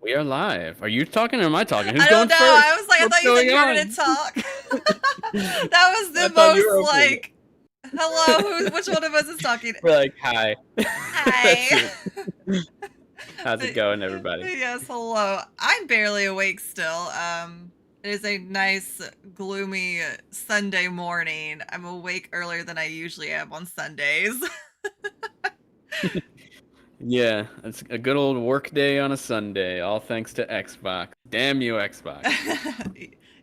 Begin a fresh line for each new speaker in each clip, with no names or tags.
We are live. Are you talking or am I talking? Who's
I
going
don't know.
first?
I was like, I
What's
thought you said
going
you were
on?
gonna talk. That was
I
the
thought you
most
were opening it.
like, hello, which one of us is talking?
We're like, hi. That's
Hi.
it. How's it
But,
going, everybody?
yes, hello. I'm barely awake still. It is a nice, gloomy Sunday morning. I'm awake earlier than I usually am on Sundays.
Yeah, it's a good old work day on a Sunday, all thanks to Xbox. Damn you, Xbox.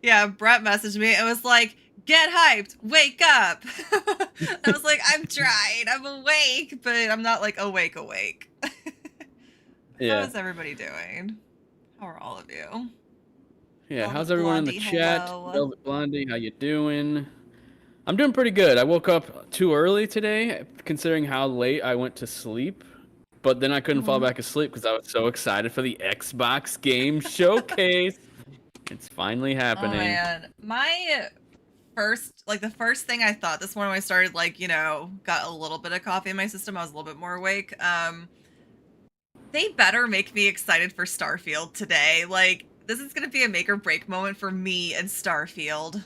Yeah, Brett messaged me and was like, get hyped, wake up. I was like, I'm trying, I'm awake, but I'm not like awake. How
Yeah.
is everybody doing? How are all of you?
Yeah, how's
Velvet
everyone in the
Blondie,
chat?
hello.
Velvet Blondie, how you doing? I'm doing pretty good. I woke up too early today, considering how late I went to sleep. But then I couldn't fall back asleep because I was so excited for the Xbox Game Showcase. It's finally
Oh
happening.
man, my the first thing I thought this morning when I started, like, got a little bit of coffee in my system, I was a little bit more awake. They better make me excited for Starfield today. Like, this is gonna be a make or break moment for me and Starfield.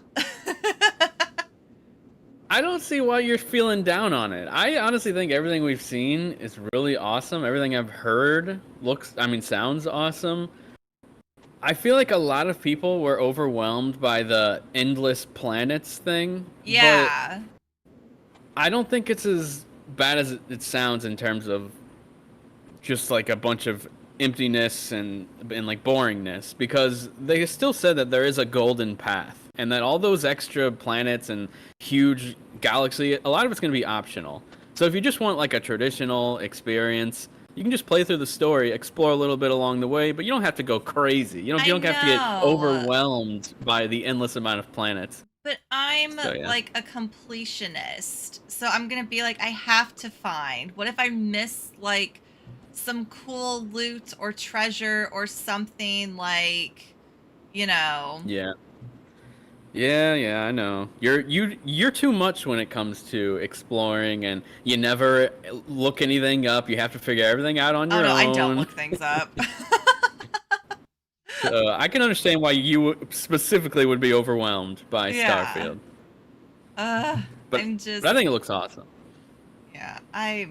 I don't see why you're feeling down on it. I honestly think everything we've seen is really awesome. Everything I've heard sounds awesome. I feel like a lot of people were overwhelmed by the endless planets thing, but
Yeah.
I don't think it's as bad as it sounds in terms of just like a bunch of emptiness and like boringness, because they still said that there is a golden path and that all those extra planets and huge galaxy, a lot of it's going to be optional. So if you just want like a traditional experience, you can just play through the story, explore a little bit along the way, but you don't have to go crazy. You
I
don't have to get
know.
overwhelmed by the endless amount of planets.
But I'm
So yeah.
like a completionist. So I'm going to be like, I have to find. What if I miss like some cool loot or treasure or something, like, you know.
Yeah. Yeah, I know. You're too much when it comes to exploring, and you never look anything up. You have to figure everything out on
Oh
your
no, I don't
own.
look things up.
So I can understand why you specifically would be overwhelmed by
Yeah.
Starfield.
Uh,
But
I'm
but I
just
think it looks awesome.
yeah, I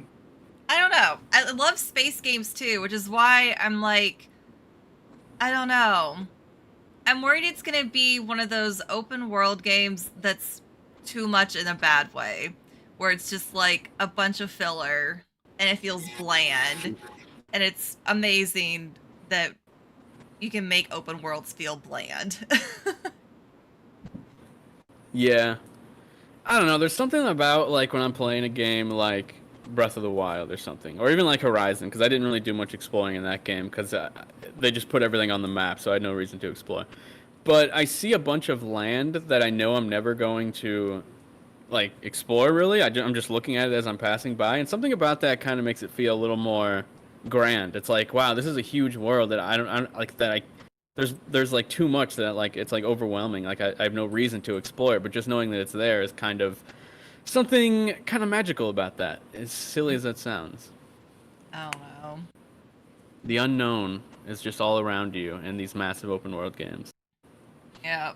don't know. I love space games too, which is why I'm like, I don't know. I'm worried it's going to be one of those open world games that's too much in a bad way, where it's just like a bunch of filler and it feels bland. And it's amazing that you can make open worlds feel bland.
Yeah. I don't know. There's something about like when I'm playing a game like Breath of the Wild or something, or even like Horizon, because I didn't really do much exploring in that game because they just put everything on the map, so I had no reason to explore. But I see a bunch of land that I know I'm never going to like explore really. I'm just looking at it as I'm passing by, and something about that kind of makes it feel a little more grand. It's like, wow, this is a huge world that I don't like that I there's like too much that like it's like overwhelming. Like I have no reason to explore it, but just knowing that it's there is kind of something kind of magical about that. As silly as that sounds,
I don't know.
the unknown is just all around you in these massive open world games.
Yep.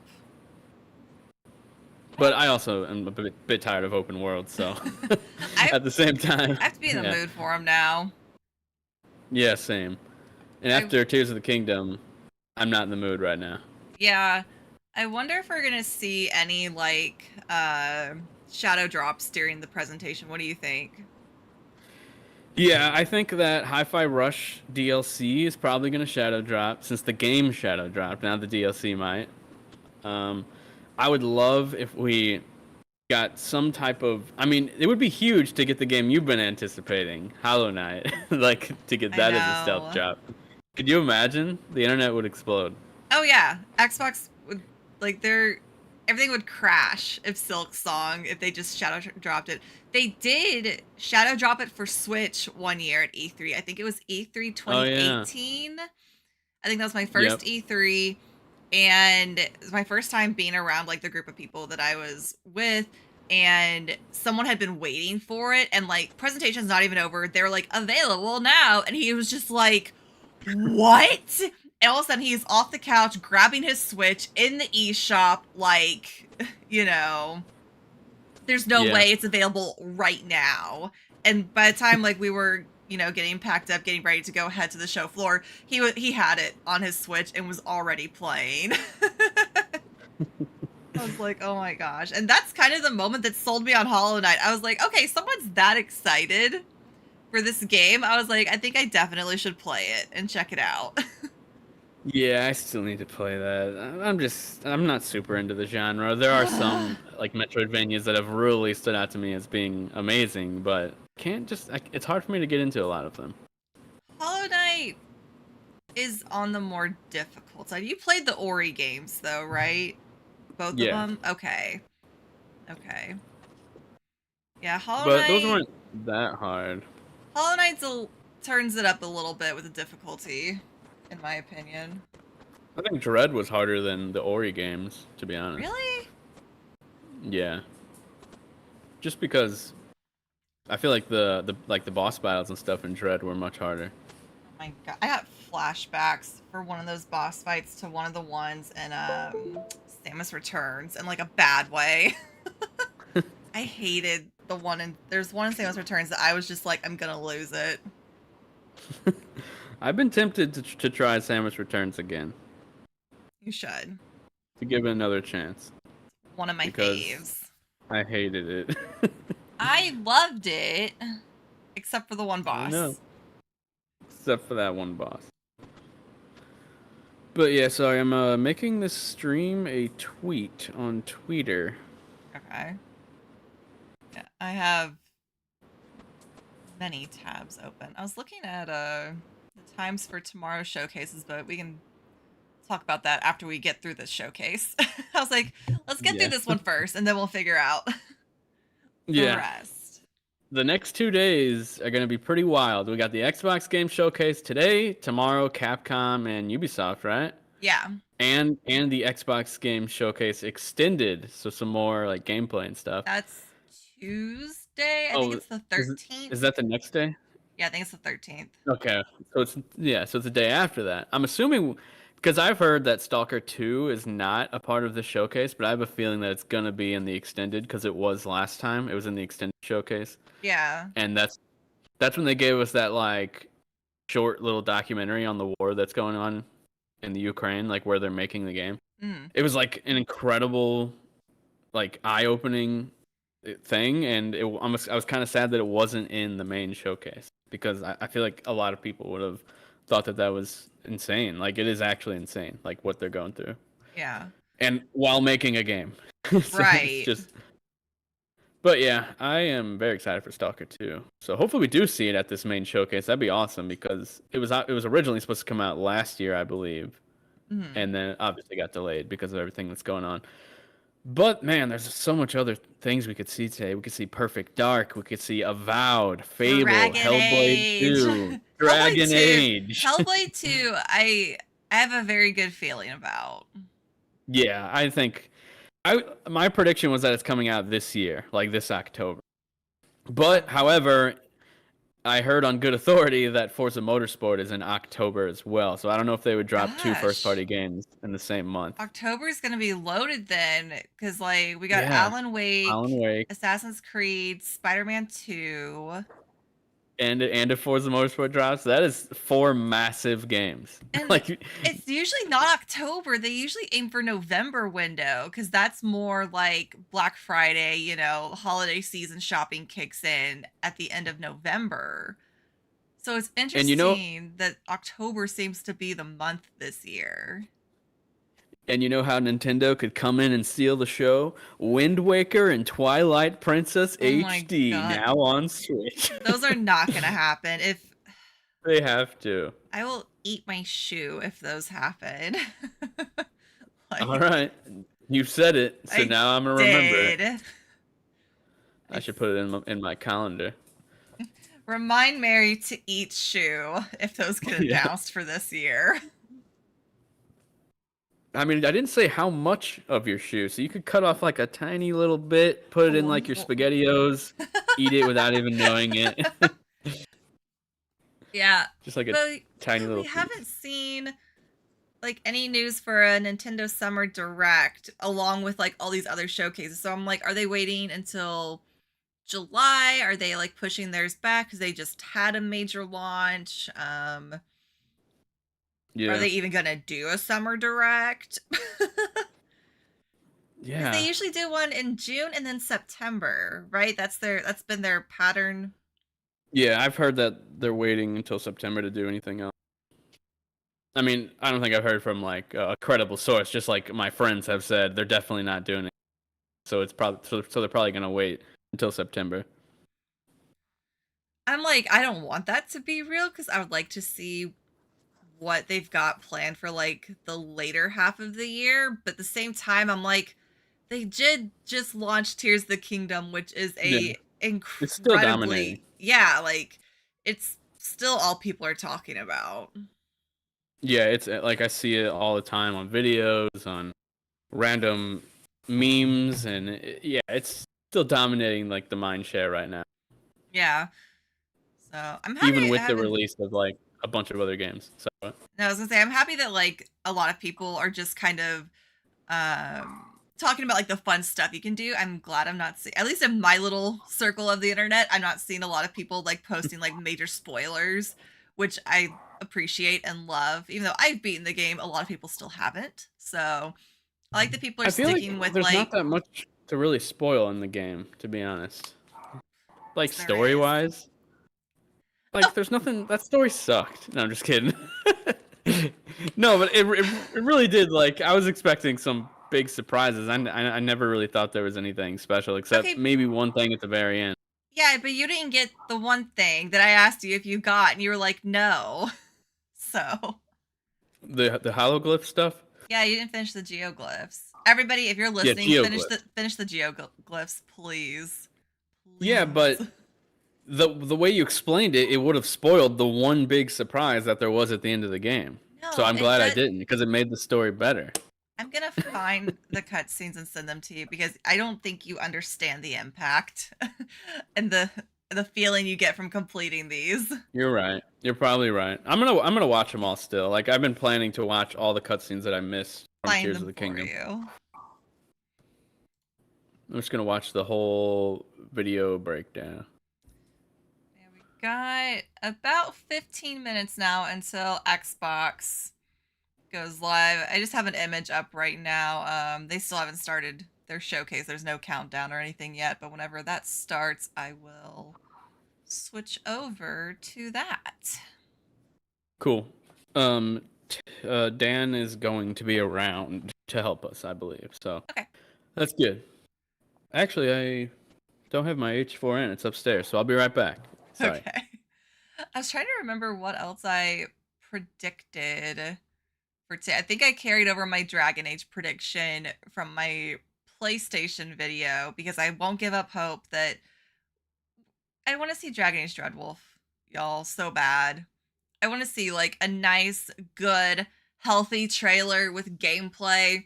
But I also am a bit tired of open world, so
I
at the same time,
I have to be in the
yeah.
mood for them now.
Yeah, same. And
I
after Tears of the Kingdom, I'm not in the mood right now.
Yeah. I wonder if we're gonna see any like shadow drops during the presentation. What do you think?
Yeah, I think that Hi-Fi Rush DLC is probably going to shadow drop since the game shadow dropped. Now the DLC might. Um, I would love if we got some type of. I mean, it would be huge to get the game you've been anticipating, Hollow Knight, like to get
I
that as a stealth
know.
drop. Could you imagine? The internet would explode.
Oh yeah, Xbox would like their everything would crash if Silk Song if they just dropped it. They did shadow drop it for Switch one year at E3. I think it was E3
Oh yeah.
2018. I think that was my
Yep.
first E3, and it was my first time being around like the group of people that I was with, and someone had been waiting for it, and like presentation's not even over. They're like available now, and he was just like, "What?" And all of a sudden, he's off the couch, grabbing his Switch in the eShop, like, you know, there's no way it's available right now. And by the time, like, we were, you know, getting packed up, getting ready to go head to the show floor, he had it on his Switch and was already playing. I was like, oh my gosh. And that's kind of the moment that sold me on Hollow Knight. I was like, okay, someone's that excited for this game. I was like, I think I definitely should play it and check it out.
Yeah, I still need to play that. I'm not super into the genre. There are some like Metroidvanias that have really stood out to me as being amazing, but it's hard for me to get into a lot of them.
Hollow Knight is on the more difficult side. You played the Ori games though, right? Both of them? Okay. Okay. Yeah, Hollow Knight...
But those weren't that hard.
Hollow Knight turns it up a little bit with the difficulty, in my opinion.
I think Dread was harder than the Ori games, to be honest.
Really?
Yeah. Just because I feel like the boss battles and stuff in Dread were much harder.
Oh my god. I got flashbacks for one of those boss fights to one of the ones in Samus Returns in like a bad way. I hated the one there's one in Samus Returns that I was just like, I'm gonna lose it.
I've been tempted to try Samus Returns again.
You should.
To give it another chance.
One of my faves.
I hated it.
I loved it, except for the one boss.
No. Except for that one boss. But yeah, so I'm making this stream a tweet on Twitter.
Okay. Yeah, I have many tabs open. I was looking at the times for tomorrow's showcases, but we can talk about that after we get through this showcase. I was like, let's get through this one first, and then we'll figure out the rest.
The next 2 days are going to be pretty wild. We got the Xbox Game Showcase today, tomorrow Capcom and Ubisoft, right?
Yeah.
And the Xbox Game Showcase extended, so some more like gameplay and stuff.
That's Tuesday. I think it's the 13th.
Is that the next day?
Yeah, I think it's the 13th.
Okay. So it's the day after that. I'm assuming because I've heard that Stalker 2 is not a part of the showcase, but I have a feeling that it's going to be in the extended because it was last time. It was in the extended showcase.
Yeah.
And that's when they gave us that like short little documentary on the war that's going on in the Ukraine, like where they're making the game. It was like an incredible, like eye-opening thing, and I was kind of sad that it wasn't in the main showcase because I feel like a lot of people would have thought that was insane. Like it is actually insane, like what they're going through.
Yeah.
And while making a game. So
right.
But yeah, I am very excited for Stalker 2. So hopefully we do see it at this main showcase. That'd be awesome because it was originally supposed to come out last year, I believe. Mm-hmm. And then obviously got delayed because of everything that's going on. But man, there's so much other things we could see today. We could see Perfect Dark. We could see Avowed, Fable, Hellblade 2, Dragon Age.
Hellblade 2, I have a very good feeling about.
Yeah, I think my prediction was that it's coming out this year, like this October. But however, I heard on good authority that Forza Motorsport is in October as well. So I don't know if they would drop two first-party games in the same month.
October is going to be loaded then, because like we got Alan Wake, Assassin's Creed, Spider-Man 2.
And if Forza Motorsport drops, that is 4 massive games.
And it's usually not October. They usually aim for November window because that's more like Black Friday, you know, holiday season shopping kicks in at the end of November. So it's interesting that October seems to be the month this year.
And you know how Nintendo could come in and steal the show? Wind Waker and Twilight Princess HD now on Switch.
Those are not going to happen. If
they have to.
I will eat my shoe if those happen.
All right. You said it, so now I'm going to remember it. I should put it in my calendar.
Remind Mary to eat shoe if those get announced for this year.
I mean, I didn't say how much of your shoe, so you could cut off like a tiny little bit, put it in like your SpaghettiOs, eat it without even knowing it.
Yeah.
Just like a tiny little piece.
We haven't seen like any news for a Nintendo Summer Direct along with like all these other showcases. So I'm like, are they waiting until July? Are they like pushing theirs back because they just had a major launch? Are
Yeah.
they even gonna do a Summer Direct? Because they
Yeah.
usually do one in June and then September, right? That's been their pattern.
Yeah, I've heard that they're waiting until September to do anything else. I mean, I don't think I've heard from like a credible source. Just like my friends have said, they're definitely not doing it. So it's probably so they're probably gonna wait until September.
I'm like, I don't want that to be real because I would like to see what they've got planned for like the later half of the year. But at the same time, I'm like, they did just launch Tears of the Kingdom, which is
Yeah,
a
it's still dominating.
incredibly, yeah, like it's still all people are talking about.
Yeah, it's like I see it all the time on videos, on random memes, and yeah, it's still dominating like the mind share right now,
Yeah. So I'm happy
even
I
with the
haven't.
release of like a bunch of other games. So
No, I was gonna say I'm happy that like a lot of people are just kind of talking about like the fun stuff you can do. I'm glad I'm not seeing, at least in my little circle of the internet, I'm not seeing a lot of people like posting like major spoilers, which I appreciate and love. Even though I've beaten the game, a lot of people still haven't. So I like that people are
I feel like
sticking with
there's not
like,
that much to really spoil in the game, to be honest. Like
yes, there
story
is.
wise,
Oh,
like there's nothing. That story sucked. No, I'm just kidding. No, but it really did. Like I was expecting some big surprises. I never really thought there was anything special except
okay.
maybe one thing at the very end.
Yeah, but you didn't get the one thing that I asked you if you got, and you were like, no. So
The hologlyph stuff.
yeah, you didn't finish the geoglyphs. Everybody, if you're
Yeah,
listening,
geoglyph.
finish the geoglyphs, please.
Yeah,
Please.
but the way you explained it, it would have spoiled the one big surprise that there was at the end of the game. So
No,
I'm
it
glad I
does.
didn't because it made the story better.
I'm gonna find the cutscenes and send them to you because I don't think you understand the impact and the feeling you get from completing these.
You're right. You're probably right. I'm gonna watch them all still. Like I've been planning to watch all the cutscenes that I missed from
Find
Tears of
them
the
for
Kingdom.
you.
I'm just gonna watch the whole video breakdown.
Yeah, we got about 15 minutes now until Xbox goes live. I just have an image up right now. They still haven't started their showcase. There's no countdown or anything yet, but whenever that starts, I will switch over to that.
Cool. Dan is going to be around to help us, I believe. So
Okay.
that's good. Actually, I don't have my H4n. It's upstairs, so I'll be right back. Sorry.
Okay. I was trying to remember what else I predicted for today. I think I carried over my Dragon Age prediction from my PlayStation video because I won't give up hope that I want to see Dragon Age Dreadwolf, y'all, so bad. I want to see like a nice, good, healthy trailer with gameplay,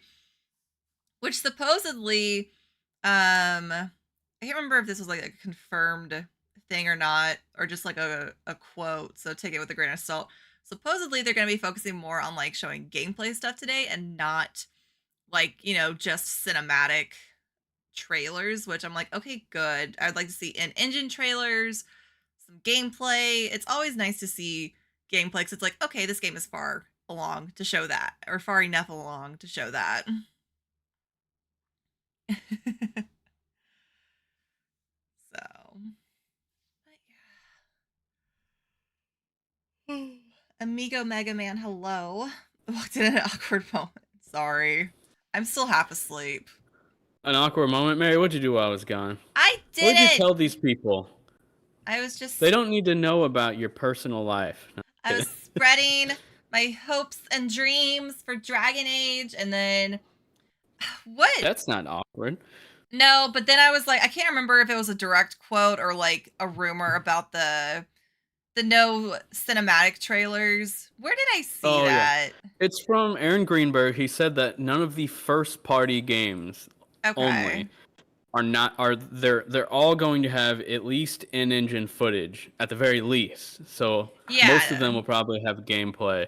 which supposedly, I can't remember if this was like a confirmed thing or not, or just like a quote. So take it with a grain of salt. Supposedly, they're going to be focusing more on like showing gameplay stuff today and not like, just cinematic trailers, which I'm like, okay, good. I'd like to see in-engine trailers, some gameplay. It's always nice to see gameplay because it's like, okay, this game is far along to show that, or far enough along to show that. So, but yeah. Amigo Mega Man, hello. Walked in an awkward moment. Sorry. I'm still half asleep.
An awkward moment, Mary. What'd you do while I was gone?
I
What did you
didn't.
tell these people?
I was just
They don't need to know about your personal life. No,
I was spreading my hopes and dreams for Dragon Age, and then what?
that's not awkward.
No, but then I was like, I can't remember if it was a direct quote or like a rumor about the no cinematic trailers. Where did I see
Oh yeah,
that?
it's from Aaron Greenberg. He said that none of the first party games
Okay.
only they're all going to have at least in-engine footage at the very least. So most of
Yeah.
them will probably have gameplay.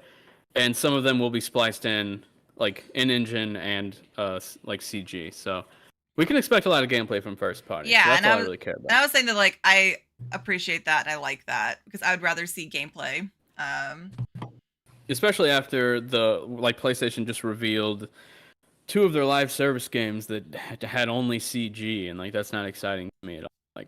and some of them will be spliced in like in engine and like CG. So we can expect a lot of gameplay from first party. So
Yeah,
that's all I really care
and I
about.
was saying that like I appreciate that and I like that because I would rather see gameplay.
Especially after the like PlayStation just revealed two of their live service games that had only CG, and like that's not exciting to me at all. Like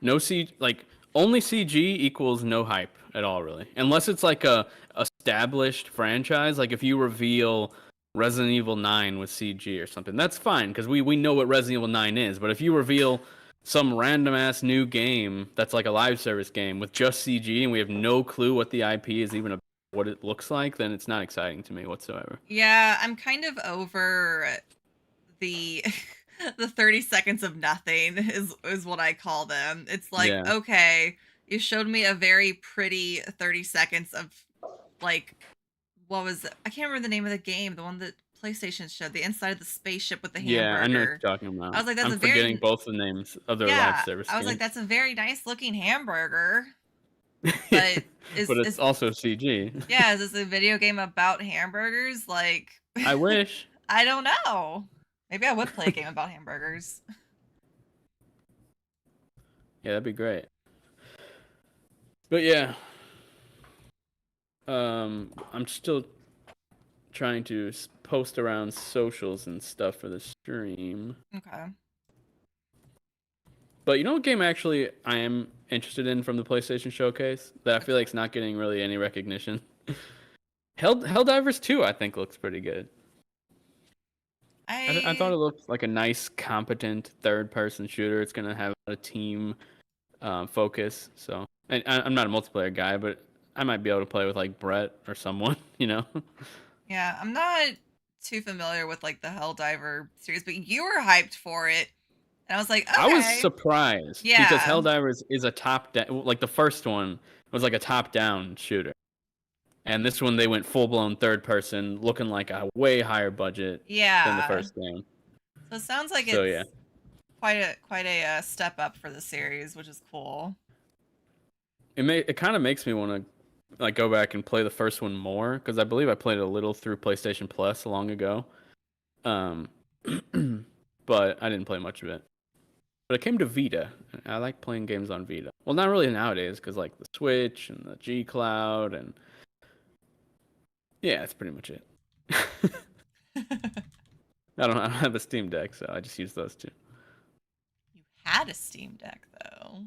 no C like only CG equals no hype at all, really. Unless it's like a established franchise. Like if you reveal Resident Evil 9 with CG or something, that's fine because we know what Resident Evil 9 is. But if you reveal some random ass new game that's like a live service game with just CG and we have no clue what the IP is even what it looks like, then it's not exciting to me whatsoever.
Yeah, I'm kind of over the the 30 seconds of nothing is what I call them. It's like,
Yeah.
okay, you showed me a very pretty 30 seconds of like what was it? I can't remember the name of the game, the one that PlayStation showed, the inside of the spaceship with the
Yeah, I know what
hamburger.
you're talking
I
about.
was like, that's
I'm
a
forgetting
very
both the names of their live
yeah.
service
I was like,
games.
that's a very nice looking hamburger.
Yeah,
But
but it's
is
also CG.
yeah, is this a video game about hamburgers? Like
I wish.
I don't know. Maybe I would play a game about hamburgers.
Yeah, that'd be great. But yeah, I'm still trying to post around socials and stuff for the stream.
Okay.
But you know what game actually I am interested in from the PlayStation Showcase that I feel like it's not getting really any recognition? Helldivers 2 I think looks pretty good. I thought
I
it looked like a nice, competent third-person shooter. It's gonna have a team focus. So, and I'm not a multiplayer guy, but I might be able to play with like Brett or someone, you know.
yeah, I'm not too familiar with like the Helldiver series, but you were hyped for it. And I was like,
I was
okay.
surprised because
Yeah.
Helldivers is a top down, like the first one was like a top down shooter, and this one they went full blown third person, looking like a way higher budget than the
Yeah.
first game.
So it sounds like
So
it's
yeah,
quite a step up for the series, which is cool.
it kind of makes me want to like go back and play the first one more because I believe I played it a little through PlayStation Plus long ago. Um, but I didn't play much of it. But it came to Vita. I like playing games on Vita. Well, not really nowadays because like the Switch and the G Cloud and yeah, that's pretty much it. I don't have a Steam Deck, so I just use those two.
You had a Steam Deck though.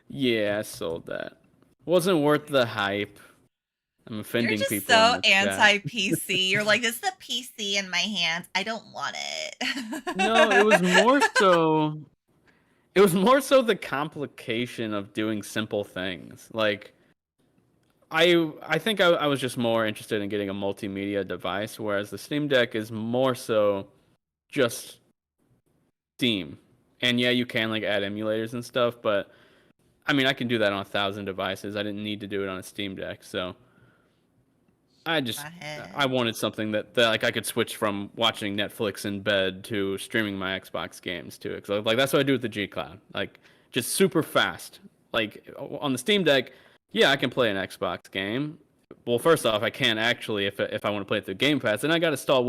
Yeah, I sold that. Wasn't worth the hype. I'm
You're
offending
just
people in
so
this chat.
anti PC. You're like, this is a PC in my hands. I don't want
No, it was
it.
more so. It was more so the complication of doing simple things. Like I think I was just more interested in getting a multimedia device, whereas the Steam Deck is more so just Steam. And yeah, you can like add emulators and stuff, but I mean I can do that on 1,000 devices. I didn't need to do it on a Steam Deck, so I just
My
I
head.
wanted something that like I could switch from watching Netflix in bed to streaming my Xbox games to it. Cause like that's what I do with the G Cloud. Like just super fast. Like on the Steam Deck, yeah, I can play an Xbox game. Well, first off, I can't actually if I want to play it through Game Pass. Then I got to install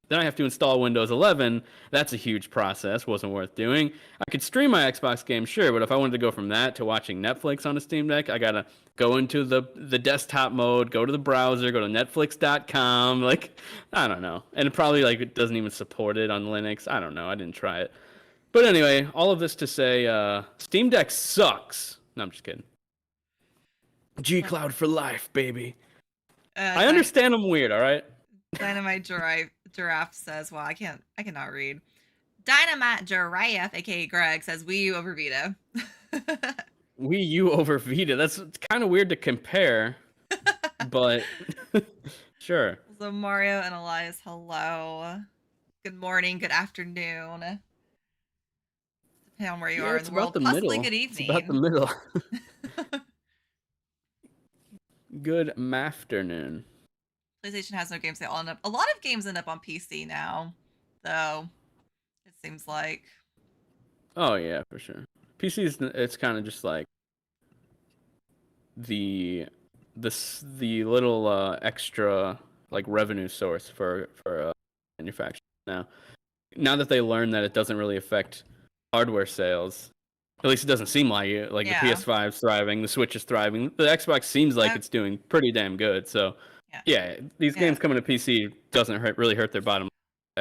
then I have to install Windows 11. That's a huge process. Wasn't worth doing. I could stream my Xbox game, sure, but if I wanted to go from that to watching Netflix on a Steam Deck, I gotta go into the desktop mode, go to the browser, go to Netflix.com. Like, I don't know, and it probably like it doesn't even support it on Linux. I don't know. I didn't try it, but anyway, all of this to say, Steam Deck sucks. No, I'm just kidding. G Cloud for life, baby. I
Dy-
understand I'm weird, all right.
Dynamite Giraffe says, well, I cannot read. Dynamite Giraffe, aka Greg, says Wii U over Vita.
Wii U over Vita. That's kind of weird to compare, but sure.
So Mario and Elias, hello. Good morning, good afternoon. Depending on where you
Yeah,
are in
it's
the
about
world.
the
Possibly
middle.
good
It's about the
evening.
middle. Good afternoon.
PlayStation has no games. They all end up. A lot of games end up on PC now, though. It seems like.
Oh yeah, for sure. PC's it's kind of just like the the little extra like revenue source for manufacturing now that they learned that it doesn't really affect hardware sales. At least it doesn't seem like it. Like the
Yeah.
PS5's thriving, the Switch is thriving, the Xbox seems like it's doing pretty damn good. So
Yeah.
yeah, these games coming to PC doesn't really hurt their bottom line.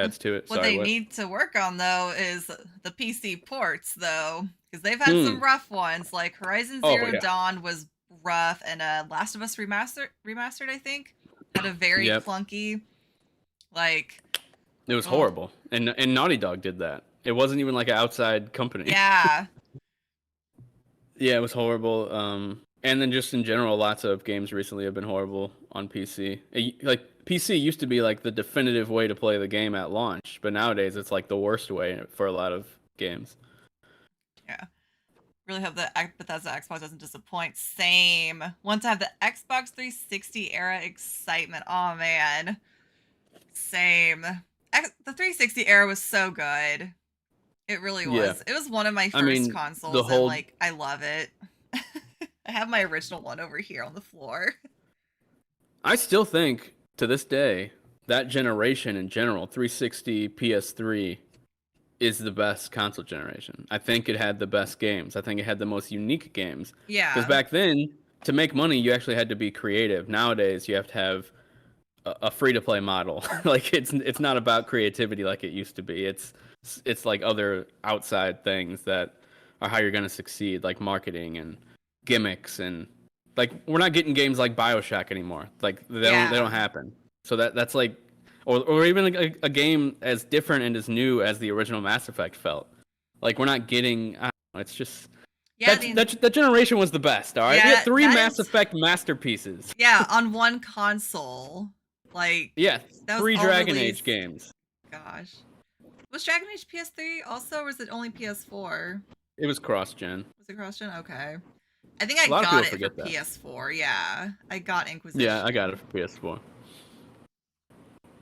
Adds to it.
What
Sorry,
they need to work on though is the PC ports though, because they've had some rough ones. Like Horizon Zero Dawn was rough, and Last of Us remastered I think had a very clunky. Like
it was horrible, and Naughty Dog did that. It wasn't even like an outside company.
Yeah.
Yeah, it was horrible. And then just in general, lots of games recently have been horrible on PC. Like PC used to be like the definitive way to play the game at launch, but nowadays it's like the worst way for a lot of games.
Yeah. Really hope that Bethesda Xbox doesn't disappoint. Same. Once I have the Xbox 360 era excitement. Oh man. Same. The 360 era was so good. It really was.
Yeah.
It was one of my first consoles, and like I love it. I have my original one over here on the floor.
I still think to this day that generation in general, 360, PS3, is the best console generation. I think it had the best games. I think it had the most unique games.
Yeah.
Because back then, to make money, you actually had to be creative. Nowadays, you have to have a free-to-play model. Like it's not about creativity like it used to be. It's like other outside things that are how you're going to succeed, like marketing and gimmicks, and like we're not getting games like BioShock anymore. Like they don't happen. So that's like or even like a game as different and as new as the original Mass Effect felt. Like we're not getting. I don't know, it's just. Yeah, that generation was the best. All right,
yeah,
we had 3 Mass Effect masterpieces.
Yeah, on one console. Like
3 Dragon Age games.
Gosh, was Dragon Age PS3 also, or was it only PS4?
It was cross-gen.
Was it cross-gen? Okay. I think I got it for PS4. Yeah, I got Inquisition.
Yeah, I got it for PS4.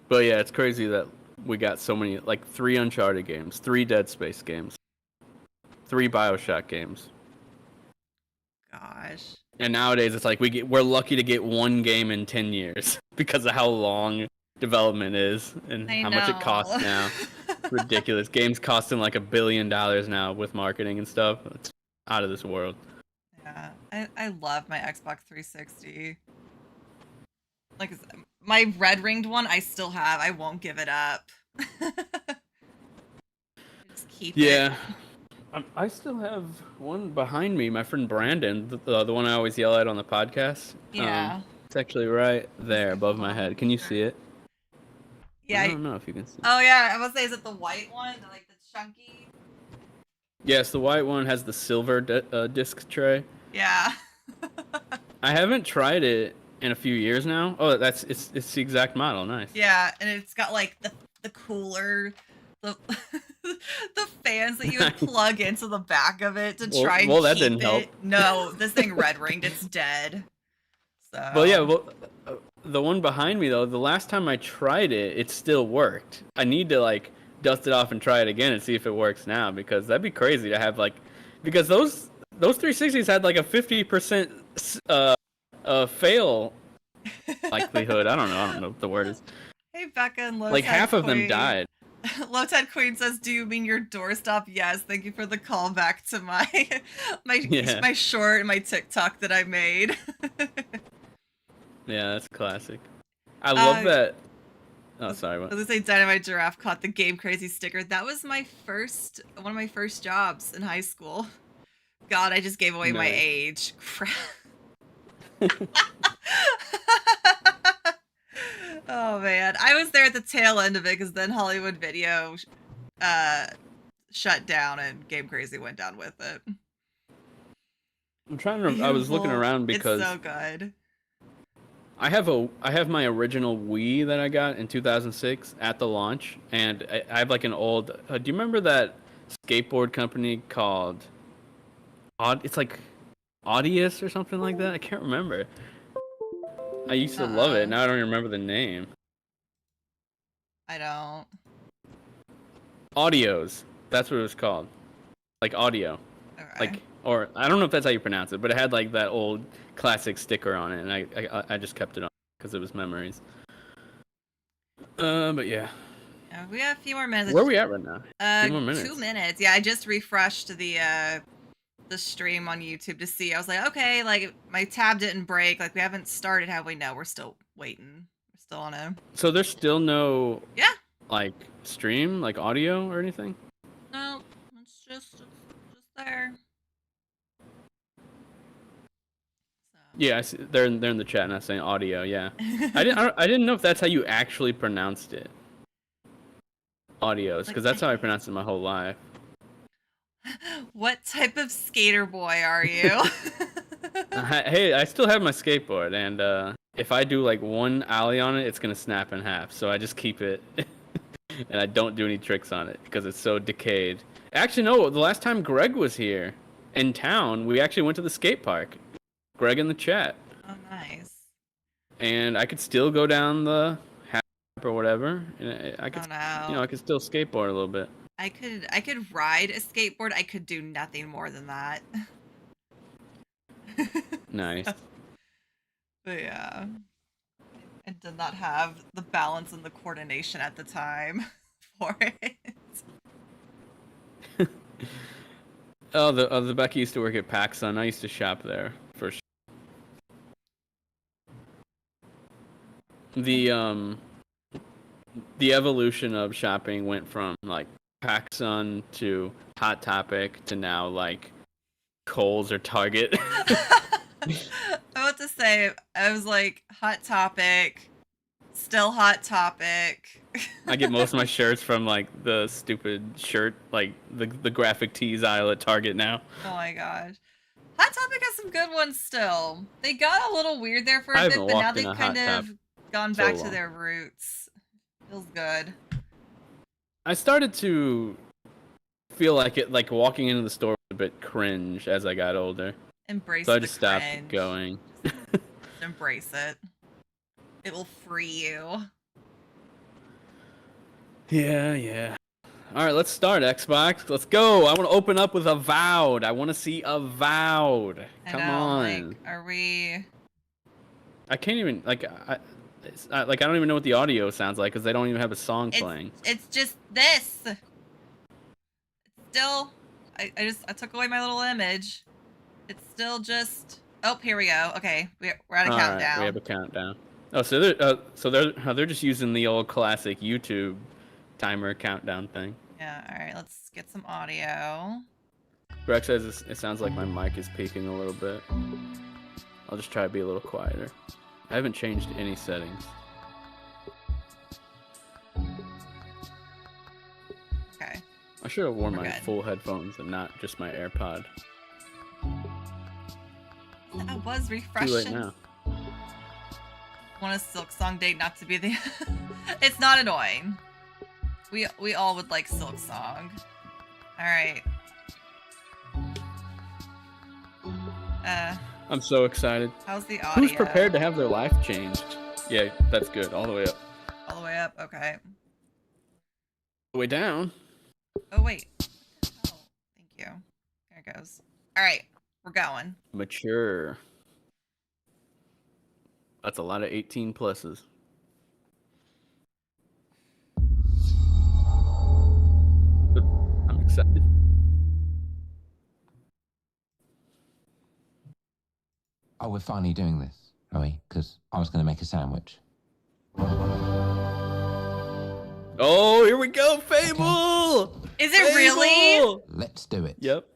But yeah, it's crazy that we got so many, like 3 Uncharted games, 3 Dead Space games, 3 BioShock games.
Gosh.
And nowadays it's like we're lucky to get 1 game in 10 years because of how long development is and how much it costs now. It's ridiculous. Games costing like $1 billion now with marketing and stuff. It's out of this world.
Yeah, I love my Xbox 360. Like my red ringed one, I still have. I won't give it up. Just keep it.
Yeah. I still have one behind me. My friend Brandon, the one I always yell at on the podcast.
Yeah.
It's actually right there above my head. Can you see it?
Yeah.
I don't know if you can see it.
Oh, yeah. I must say, is it the white one? Like the chunky?
Yes, the white one has the silver disc tray.
Yeah.
I haven't tried it in a few years now. Oh, it's the exact model. Nice.
Yeah, and it's got like the cooler, the the fans that you would plug into the back of it to try and keep
that didn't help.
No, this thing red ringed. It's dead. So.
Well, yeah. Well, the one behind me though, the last time I tried it, it still worked. I need to like dust it off and try it again and see if it works now, because that'd be crazy to have like, because those 360s had like a 50% fail likelihood. I don't know what the word is.
Hey Becca and Low
like half of them died.
Low Tide Queen says, "Do you mean your doorstop?" Yes. Thank you for the callback to my short and my TikTok that I made.
Yeah, that's classic. I love that. Oh, sorry. What?
I was gonna say Dynamite Giraffe caught the Game Crazy sticker. That was one of my first jobs in high school. God, I just gave away my age. Crap. Oh man, I was there at the tail end of it because then Hollywood Video shut down and Game Crazy went down with it.
I'm trying to. I was looking around because
it's so good.
I have my original Wii that I got in 2006 at the launch, and I have like an old. Do you remember that skateboard company called? It's like Audius or something like that. I can't remember. I used to love it. Now I don't remember the name.
I don't.
Audios. That's what it was called. Like audio.
Okay.
Like or I don't know if that's how you pronounce it, but it had like that old classic sticker on it, and I just kept it on because it was memories. But yeah.
We have a few more minutes.
Where are we at right now? A few more minutes.
2 minutes. Yeah, I just refreshed the stream on YouTube to see. I was like, okay, like my tab didn't break. Like we haven't started, have we? No, we're still waiting. We're still on a.
So there's still no
like
stream, like audio or anything?
No, it's just there. So.
Yeah, I see, they're in the chat not saying audio. Yeah, I didn't know if that's how you actually pronounced it. Audios, because that's how I pronounced it my whole life.
What type of skater boy are you?
Hey, I still have my skateboard, and if I do like one ollie on it, it's gonna snap in half. So I just keep it, and I don't do any tricks on it because it's so decayed. Actually, no. The last time Greg was here in town, we actually went to the skate park. Greg in the chat.
Oh, nice.
And I could still go down the half or whatever, and I could, I could still skateboard a little bit.
I could ride a skateboard. I could do nothing more than that.
Nice.
But yeah, I did not have the balance and the coordination at the time for it.
The Becky used to work at PacSun. I used to shop there for sure. The evolution of shopping went from like PacSun to Hot Topic to now like Kohl's or Target.
I about to say, I was like, Hot Topic, still Hot Topic.
I get most of my shirts from like the stupid shirt, like the graphic tees aisle at Target now.
Oh my gosh. Hot Topic has some good ones still. They got a little weird there for a bit, but now they've kind of gone back to their roots. Feels good.
I started to feel like it, like walking into the store was a bit cringe as I got older.
Embrace
so
the
I just
cringe.
stopped going.
Just embrace it. It will free you.
Yeah. All right, let's start, Xbox. Let's go. I want to open up with Avowed. I want to see Avowed. Come on.
Like, are we...
I can't even, like, I don't even know what the audio sounds like because they don't even have a song playing.
It's just this. It's still, I took away my little image. It's still just. Oh, here we go. Okay, we're at a countdown.
Right, we have a countdown. Oh, so they're just using the old classic YouTube timer countdown thing.
Yeah. All right. Let's get some audio.
Greg says it sounds like my mic is peaking a little bit. I'll just try to be a little quieter. I haven't changed any settings.
Okay.
I should have worn my full headphones and not just my AirPod.
That was refreshing.
Too late now.
Want a Silk Song date not to be the... It's not annoying. We all would like Silk Song. Alright.
I'm so excited.
How's the audio?
Who's prepared to have their life changed? Yeah, that's good. All the way up.
All the way up? Okay.
All the way down.
Oh, wait. Oh, thank you. There it goes. Alright. We're going.
Mature. That's a lot of 18 pluses. I'm excited.
Oh, we're finally doing this, are we? Because I was going to make a sandwich.
Oh, here we go, Fable!
Okay. Is it really?
Let's do it.
Yep.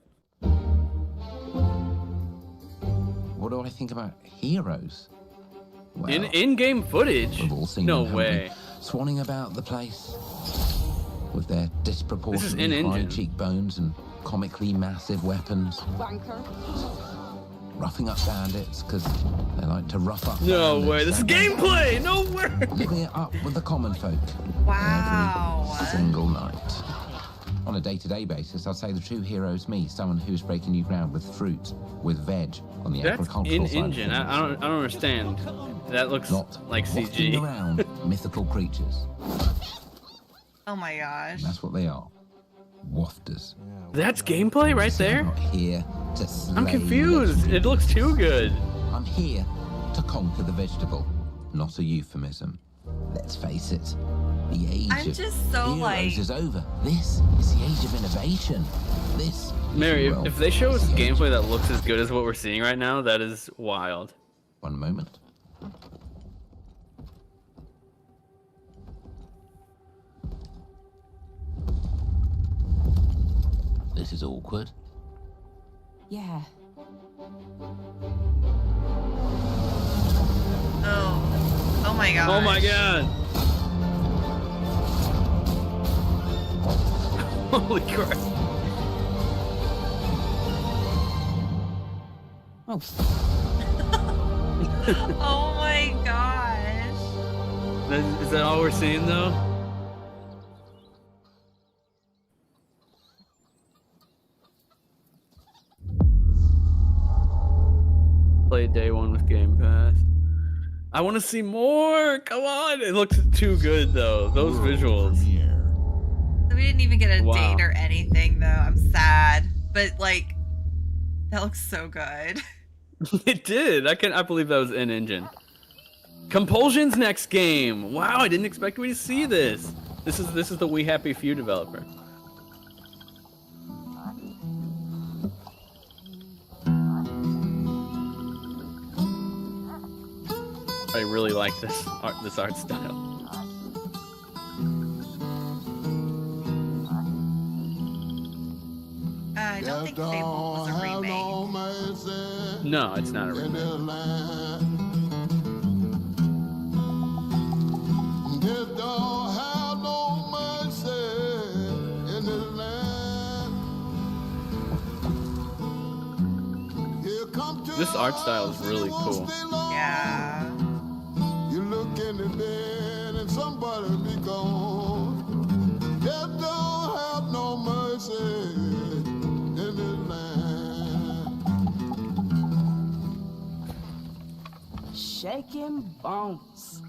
What do I think about heroes? Well,
in-game footage?
We've all seen
no
them,
way.
Swanning about the place with their disproportionately high cheekbones and comically massive weapons.
Wanker.
Roughing up bandits because they like to rough up.
No way! This is gameplay. No way!
Living it up with the common folk.
Wow.
Every single night. On a day-to-day basis, I'd say the true hero is me, someone who's breaking new ground with fruit, with veg on the agricultural side.
That's in-engine. I don't understand. That looks
not
like CG.
Around mythical creatures.
Oh my gosh.
And that's what they are. Wafters.
That's gameplay right there?
They're not here to slay
I'm confused.
legendary
It looks too good.
I'm here to conquer the vegetable, not a euphemism. Let's face it, the age
I'm
of
just so,
heroes
like-
is over. This is the age of innovation. This,
Mary,
well,
if they show us
is the age-
gameplay that looks as good as what we're seeing right now, that is wild.
One moment. This is awkward.
Yeah.
Oh. Oh my god.
Oh my god. Holy crap.
Oh,
Oh my gosh.
Is that all we're seeing though? Play day one with Game Pass. I want to see more. Come on. It looks too good though. Those visuals.
So we didn't even get a
Wow.
date or anything though. I'm sad. But like that looks so good.
It did. I believe that was in engine. Compulsion's next game. Wow, I didn't expect we to see this. This is the We Happy Few developer. I really like this art style.
I don't think Fable was a remake.
No, it's not a remake. This art style is really cool.
Yeah.
You look in the bed and somebody be gone. Death don't have no mercy in this land.
shaking bones.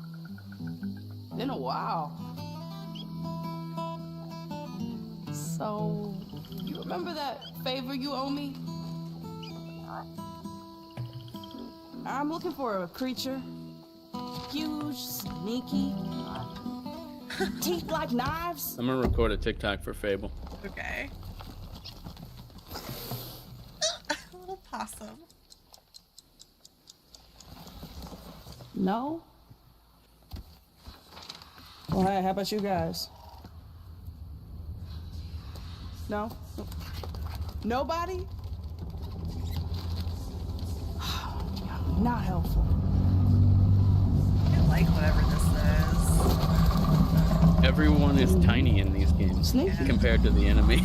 Been a while. So, you remember that favor you owe me? I'm looking for a creature. Huge, sneaky, teeth like knives.
I'm gonna record a TikTok for Fable.
Okay. A little possum.
No? Well, hey, how about you guys? No? Nobody? Not helpful.
I like whatever this is.
Everyone is tiny in these games
Sneaky.
compared to the enemy.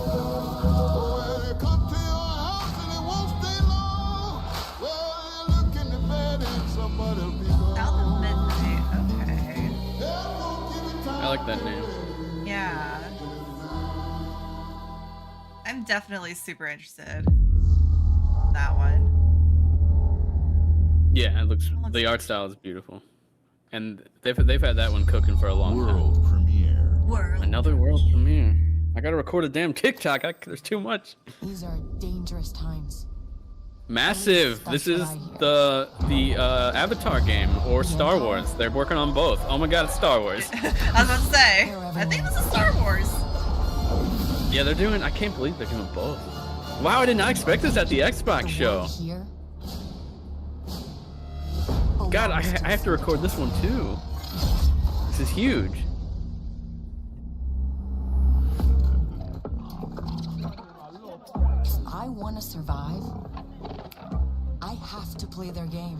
Well, they come to your house and it won't stay long. Well, you look in the bed and somebody will be gone.
South of Midnight. Okay.
Death won't give you time.
I like that name.
Yeah. I'm definitely super interested. That one.
Yeah, it looks. The art style is beautiful, and they've had that one cooking for a long time.
World premiere.
World.
Another world premiere. I gotta record a damn TikTok. There's too much.
These are dangerous times.
Massive. This is the Avatar game or Star Wars. They're working on both. Oh my God, it's Star Wars.
I was about to say. I think this is Star Wars.
Yeah, they're doing. I can't believe they're doing both. Wow, I did not expect this at the Xbox show.
Here.
God, I have to record this one too. This is huge.
If I want to survive, I have to play their game.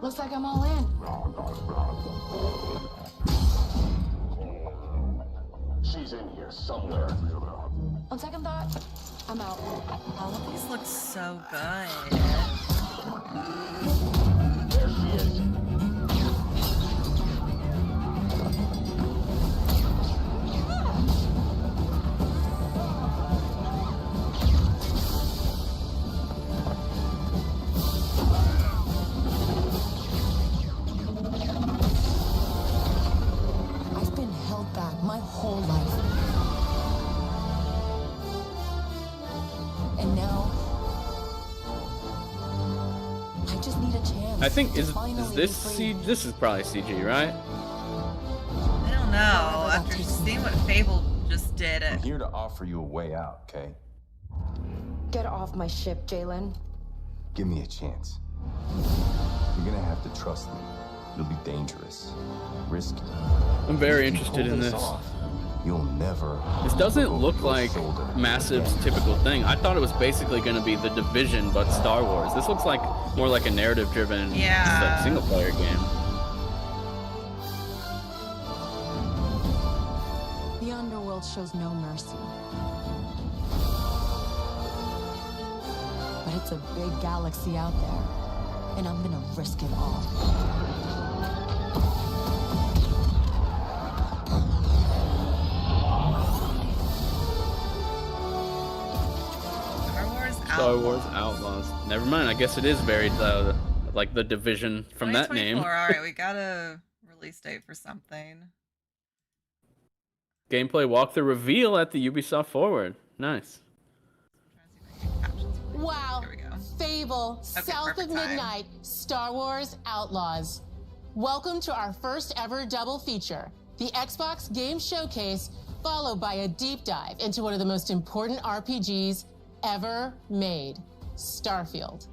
Looks like I'm all in.
She's in here somewhere.
On second thought, I'm out.
All of these look so good.
There she is.
And now I just need a chance.
I think
to
is
finally
this
be free.
This is probably CG, right?
I don't know. After seeing what Fable just did,
I'm here to offer you a way out, okay?
Get off my ship, Jalen.
Give me a chance. You're gonna have to trust me. It'll be dangerous, risky.
I'm very
If you
interested
pull
in this.
off, you'll never.
This doesn't
look
look
over your
like
shoulder
Massive's
again.
typical thing. I thought it was basically going to be The Division, but Star Wars. This looks like more like a narrative-driven
Yeah.
single-player game.
The underworld shows no mercy. But it's a big galaxy out there, and I'm gonna risk it all.
Star Wars Outlaws. Never mind. I guess it is very like The Division from that name.
2024, all right, we got a release date for something.
Gameplay walkthrough reveal at the Ubisoft Forward. Nice.
Wow.
There we go.
Fable,
Okay,
South of
perfect time.
Midnight, Star Wars Outlaws. Welcome to our first ever double feature, the Xbox Game Showcase, followed by a deep dive into one of the most important RPGs ever made, Starfield.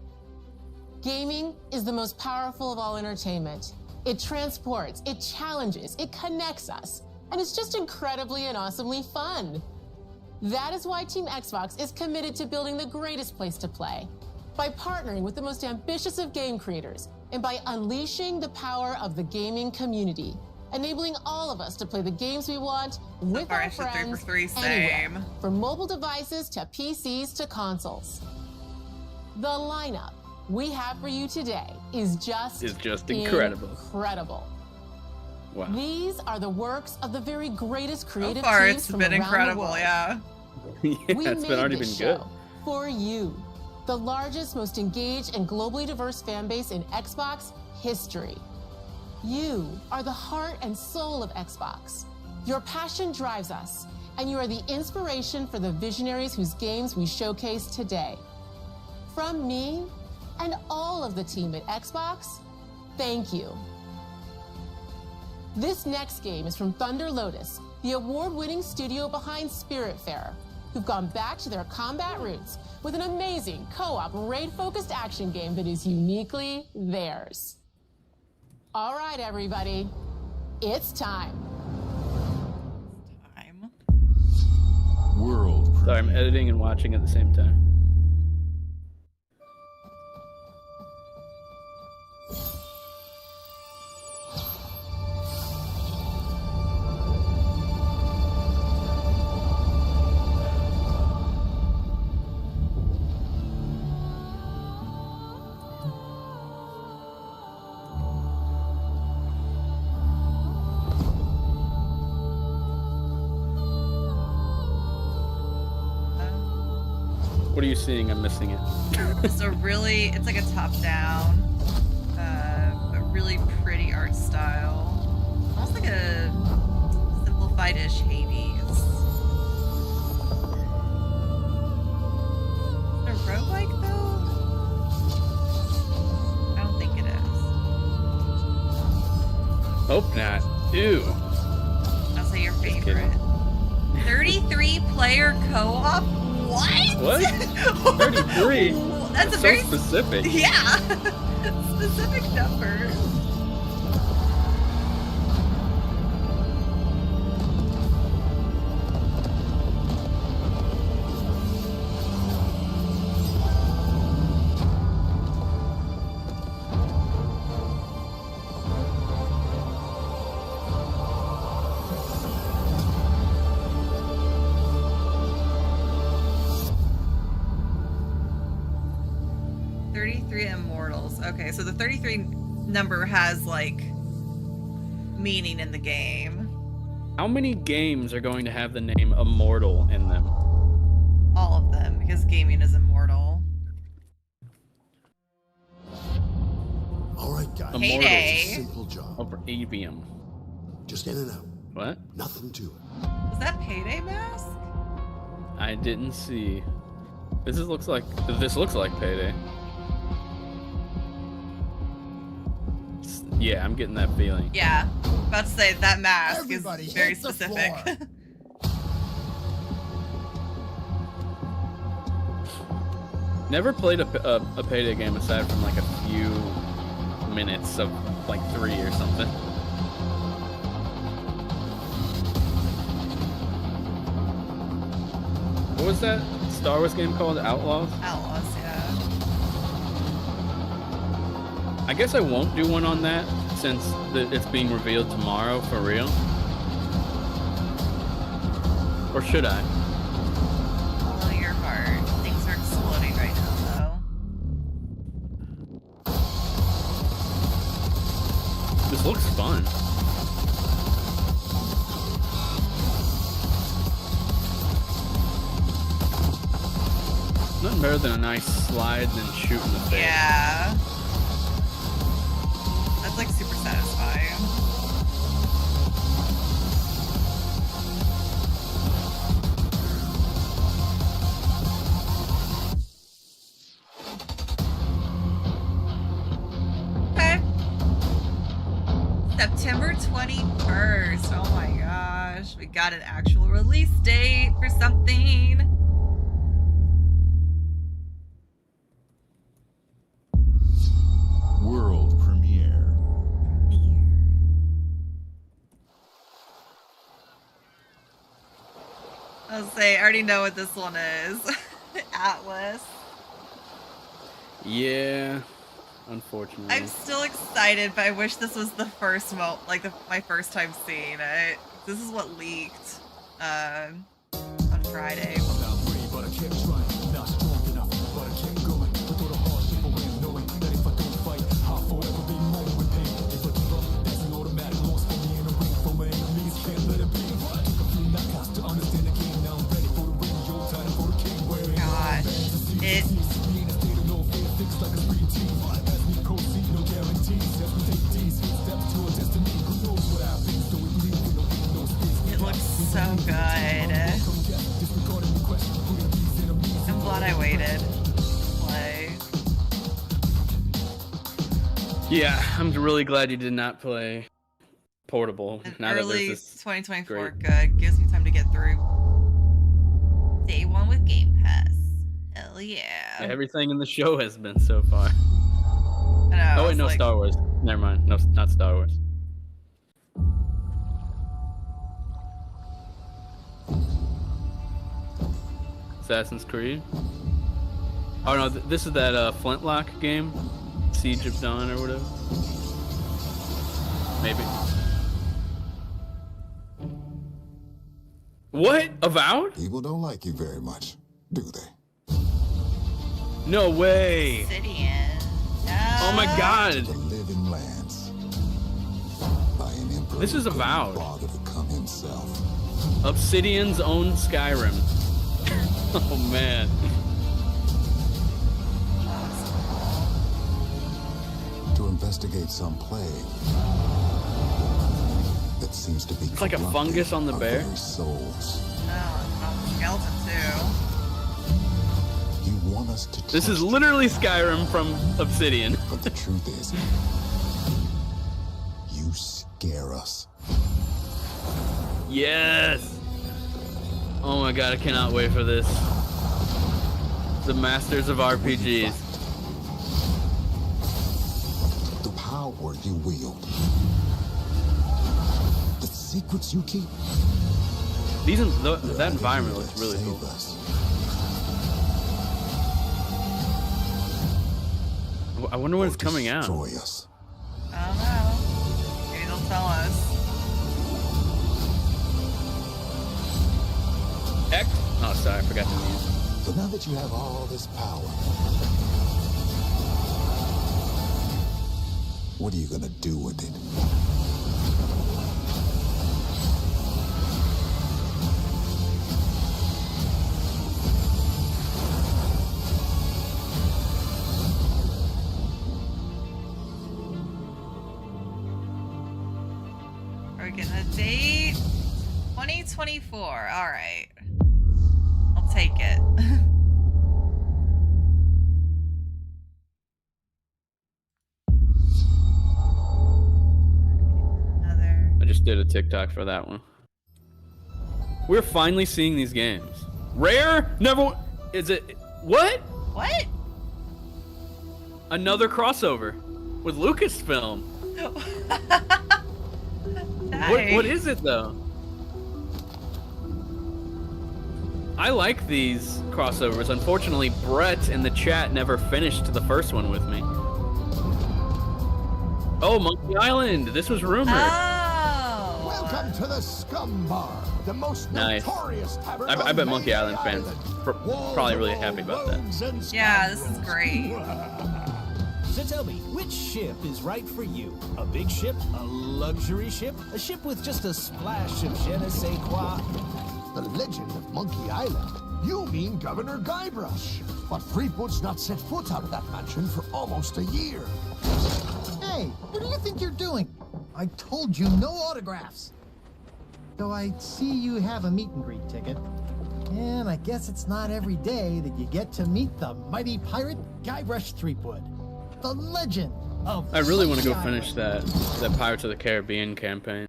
Gaming is the most powerful of all entertainment. It transports, it challenges, it connects us, and it's just incredibly and awesomely fun. That is why Team Xbox is committed to building the greatest place to play, by partnering with the most ambitious of game creators, and by unleashing the power of the gaming community, enabling all of us to play the games we want with
far,
our
it's a 3 for
friends
3,
anywhere,
same.
from mobile devices to PCs to consoles. The lineup we have for you today is just
incredible.
Incredible.
Wow.
These are the works of the very greatest
So
creative
far,
teams
it's
from
been
around
incredible,
the world.
yeah.
Yeah,
We
it's
made
been already
this
been good.
show for you, the largest, most engaged, and globally diverse fan base in Xbox history. You are the heart and soul of Xbox. Your passion drives us, and you are the inspiration for the visionaries whose games we showcase today. From me and all of the team at Xbox, thank you. This next game is from Thunder Lotus, the award-winning studio behind Spiritfarer, who've gone back to their combat roots with an amazing co-op raid-focused action game that is uniquely theirs. All right, everybody, it's time.
World.
Sorry, I'm editing and watching at the same time. What are you seeing? I'm missing it.
It's it's like a top-down, a really pretty art style. Almost like a simplified-ish Hades. Is it a roguelike, though? I don't think it is.
Hope not. Ew.
I'll say your favorite. 33-player co-op? What?
What? 33?
That's a
so
very
specific.
Yeah. Specific number. Immortals. Okay, so the 33 number has like meaning in the game.
How many games are going to have the name Immortal in them?
All of them, because gaming is immortal.
All right, guys.
Immortals.
Payday.
Simple job.
Over Avium.
Just in and out.
What?
Nothing to it.
Was that Payday Mask?
I didn't see. This looks like Payday. Yeah, I'm getting that feeling.
Yeah, about to say that mask
Everybody
is very
hit the
specific.
floor.
Never played a Payday game aside from like a few minutes of like 3 or something. What was that Star Wars game called? Outlaws?
Outlaws, yeah.
I guess I won't do one on that since it's being revealed tomorrow for real. Or should I?
Follow your heart. Things are exploding right now, though.
This looks fun. Nothing better than a nice slide and shoot in the face.
Yeah. That's like super satisfying. Okay. September 21st. Oh my gosh. We got an actual release date for something.
World premiere.
I'll say, I already know what this one is. Atlas.
Yeah, unfortunately.
I'm still excited, but I wish this was the first my first time seeing it. This is what leaked on Friday. It looks so good. I'm glad I waited. Play.
Yeah, I'm really glad you did not play Portable.
An
Now that
early
there's this
2024
great-
good. Gives me time to get through day one with Game Pass. Hell yeah.
Everything in the show has been so far.
I know,
Oh wait,
it's
no,
like-
Star Wars. Never mind. No, not Star Wars. Assassin's Creed. Oh no, this is that Flintlock game, Siege of Dawn or whatever. Maybe. What? Avowed?
People don't like you very much, do they?
No way.
Obsidian.
Oh my god.
The living lands. By an emperor
This is
who couldn't
Avowed.
bother to come himself.
Obsidian's own Skyrim. Oh man.
To investigate some plague that seems to be
It's like a
corrupting
fungus on the
our
bear.
very souls.
Oh, skeleton too.
You want us to
This is
trust
literally Skyrim from Obsidian.
But the truth is, you scare us.
Yes. Oh my god, I cannot wait for this. The masters of RPGs.
The power you wield. The secrets you keep.
That environment looks really cool.
Save us.
I wonder when
Or
it's coming out.
destroy us.
I don't know. Maybe they'll tell us.
X? Oh, sorry, I forgot the music.
So now that you have all this power, what are you gonna do with it?
Are we getting a date? 2024. All right. I'll take it.
did a TikTok for that one. We're finally seeing these games. Rare? Never. Is it? What?
What?
Another crossover with Lucasfilm.
Nice.
What is it though? I like these crossovers. Unfortunately, Brett in the chat never finished the first one with me. Oh, Monkey Island. This was rumored.
Oh.
Welcome to the Scum Bar, the most
Nice.
notorious tavern.
I bet Monkey Island fans are probably really happy about that.
Yeah, this is great.
So tell me, which ship is right for you? A big ship? A luxury ship? A ship with just a splash of je ne sais quoi?
The legend of Monkey Island. You mean Governor Guybrush. But Threepwood's not set foot out of that mansion for almost a year.
Hey, what do you think you're doing? I told you no autographs. Though I see you have a meet and greet ticket. And I guess it's not every day that you get to meet the mighty pirate Guybrush Threepwood. The legend of
I really want to go
Monkey
finish
Island.
that Pirates of the Caribbean campaign.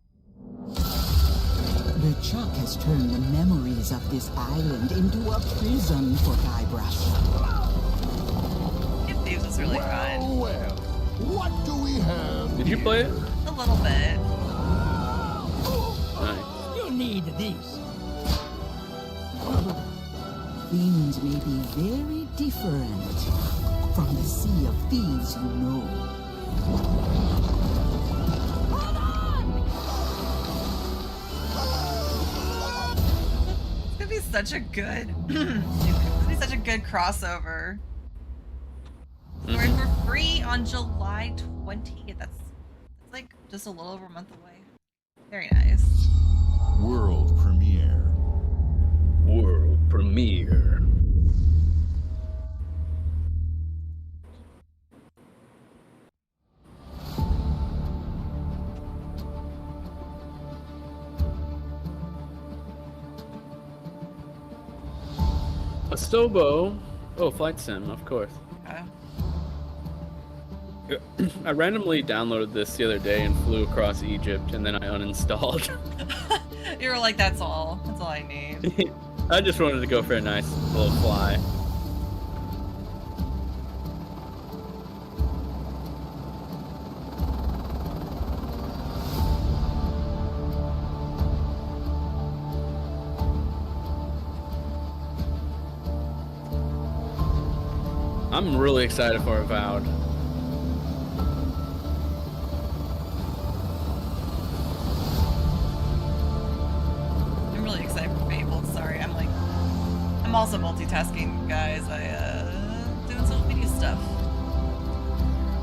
The Chuck has turned the memories of this island into a prison for Guybrush.
It Thieves is really fun.
Well, what do we have?
Did you play it?
A little bit.
Nice.
You need these.
Things may be very different from the Sea of Thieves you know.
It's gonna be such a good it's gonna be such a good crossover. We're for free on July 20th. That's like just a little over a month away. Very nice.
World premiere.
World premiere. A Stobo. Oh, Flight Sim, of course.
Okay.
I randomly downloaded this the other day and flew across Egypt, and then I uninstalled.
You were like, that's all. That's all I need.
I just wanted to go for a nice little fly. I'm really excited for Avowed.
I'm really excited for Fable. Sorry, I'm also multitasking, guys. Doing social media stuff.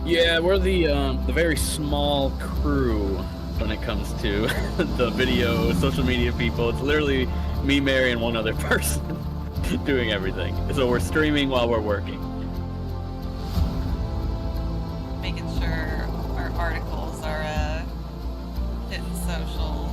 Yeah, we're the very small crew when it comes to the video, social media people. It's literally me, Mary, and one other person doing everything. So we're streaming while we're working.
Making sure our articles are hitting socials.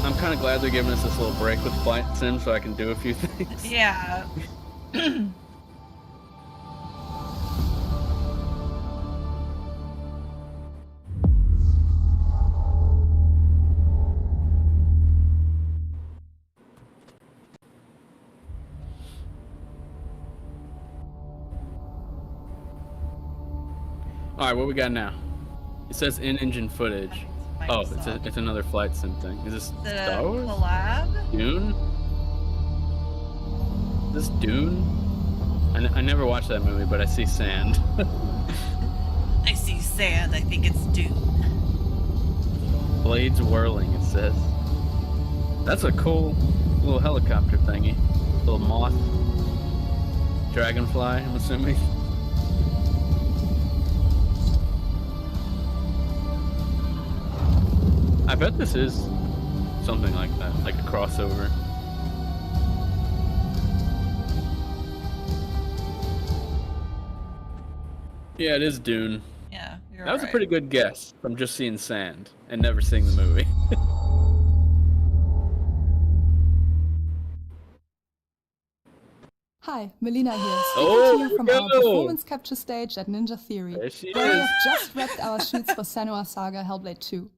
I'm kind of glad they're giving us this little break with Flight Sim so I can do a few things.
Yeah.
All right, what we got now? It says in-engine footage. Oh, it's another Flight Sim thing. Is this
Is it a
Star Wars?
collab?
Dune? Is this Dune? I never watched that movie, but I see sand.
I see sand. I think it's Dune.
Blades whirling, it says. That's a cool little helicopter thingy. Little moth. Dragonfly, I'm assuming. I bet this is something like that, like a crossover. Yeah, it is Dune.
Yeah, you're
That was
right.
a pretty good guess from just seeing sand and never seeing the movie.
Hi, Melina here, speaking
Oh,
to you from our
go.
performance capture stage at Ninja Theory,
There she
where we
is.
have just wrapped our shoots for Senua's Saga Hellblade 2.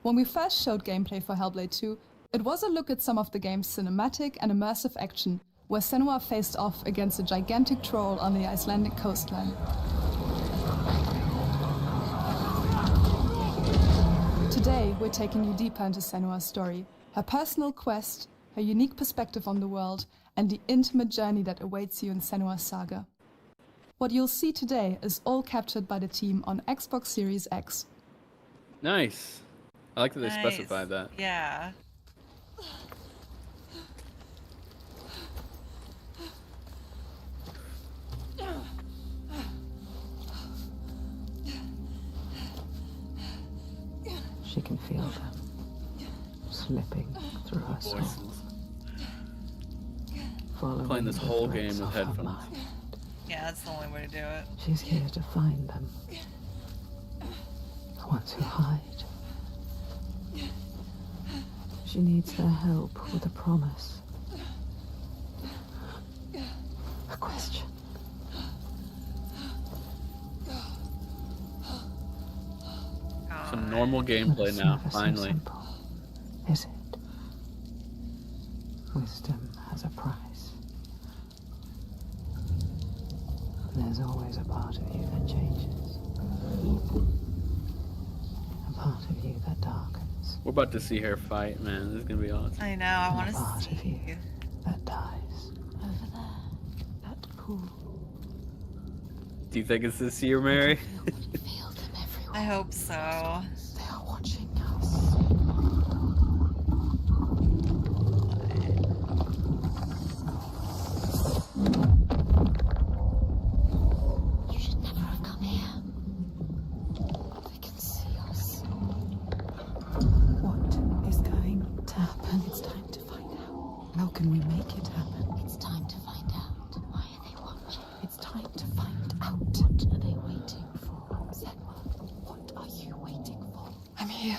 When we first showed gameplay for Hellblade 2, it was a look at some of the game's cinematic and immersive action, where Senua faced off against a gigantic troll on the Icelandic coastline. Today, we're taking you deeper into Senua's story, her personal quest, her unique perspective on the world, and the intimate journey that awaits you in Senua's Saga. What you'll see today is all captured by the team on Xbox Series X.
Nice. I like that they
Nice.
specified that.
Yeah.
She can feel them slipping through her soul. Following
Playing this
the
whole
threads
game with
of her
headphones.
mind.
Yeah, that's the only way to do it.
She's here to find them. The ones who hide. She needs their help with a promise. A question.
Some normal
But
gameplay
it's
now,
never so
finally.
simple, is it? Wisdom has a price. There's always a part of you that changes. A part of you that darkens.
We're about to see her fight, man. This is gonna be awesome.
I know, I
And
want
a
to
part of you
see.
that dies. Over there, that pool.
Do you think it's this year, Mary?
Feel them everywhere.
I hope so.
They are watching us. You should never have come here. They can see us. What is going to happen? It's time to find out. How can we make it happen? It's time to find out. Why are they watching? It's time to find out. What are they waiting for? Senwa, what are you waiting for? I'm here.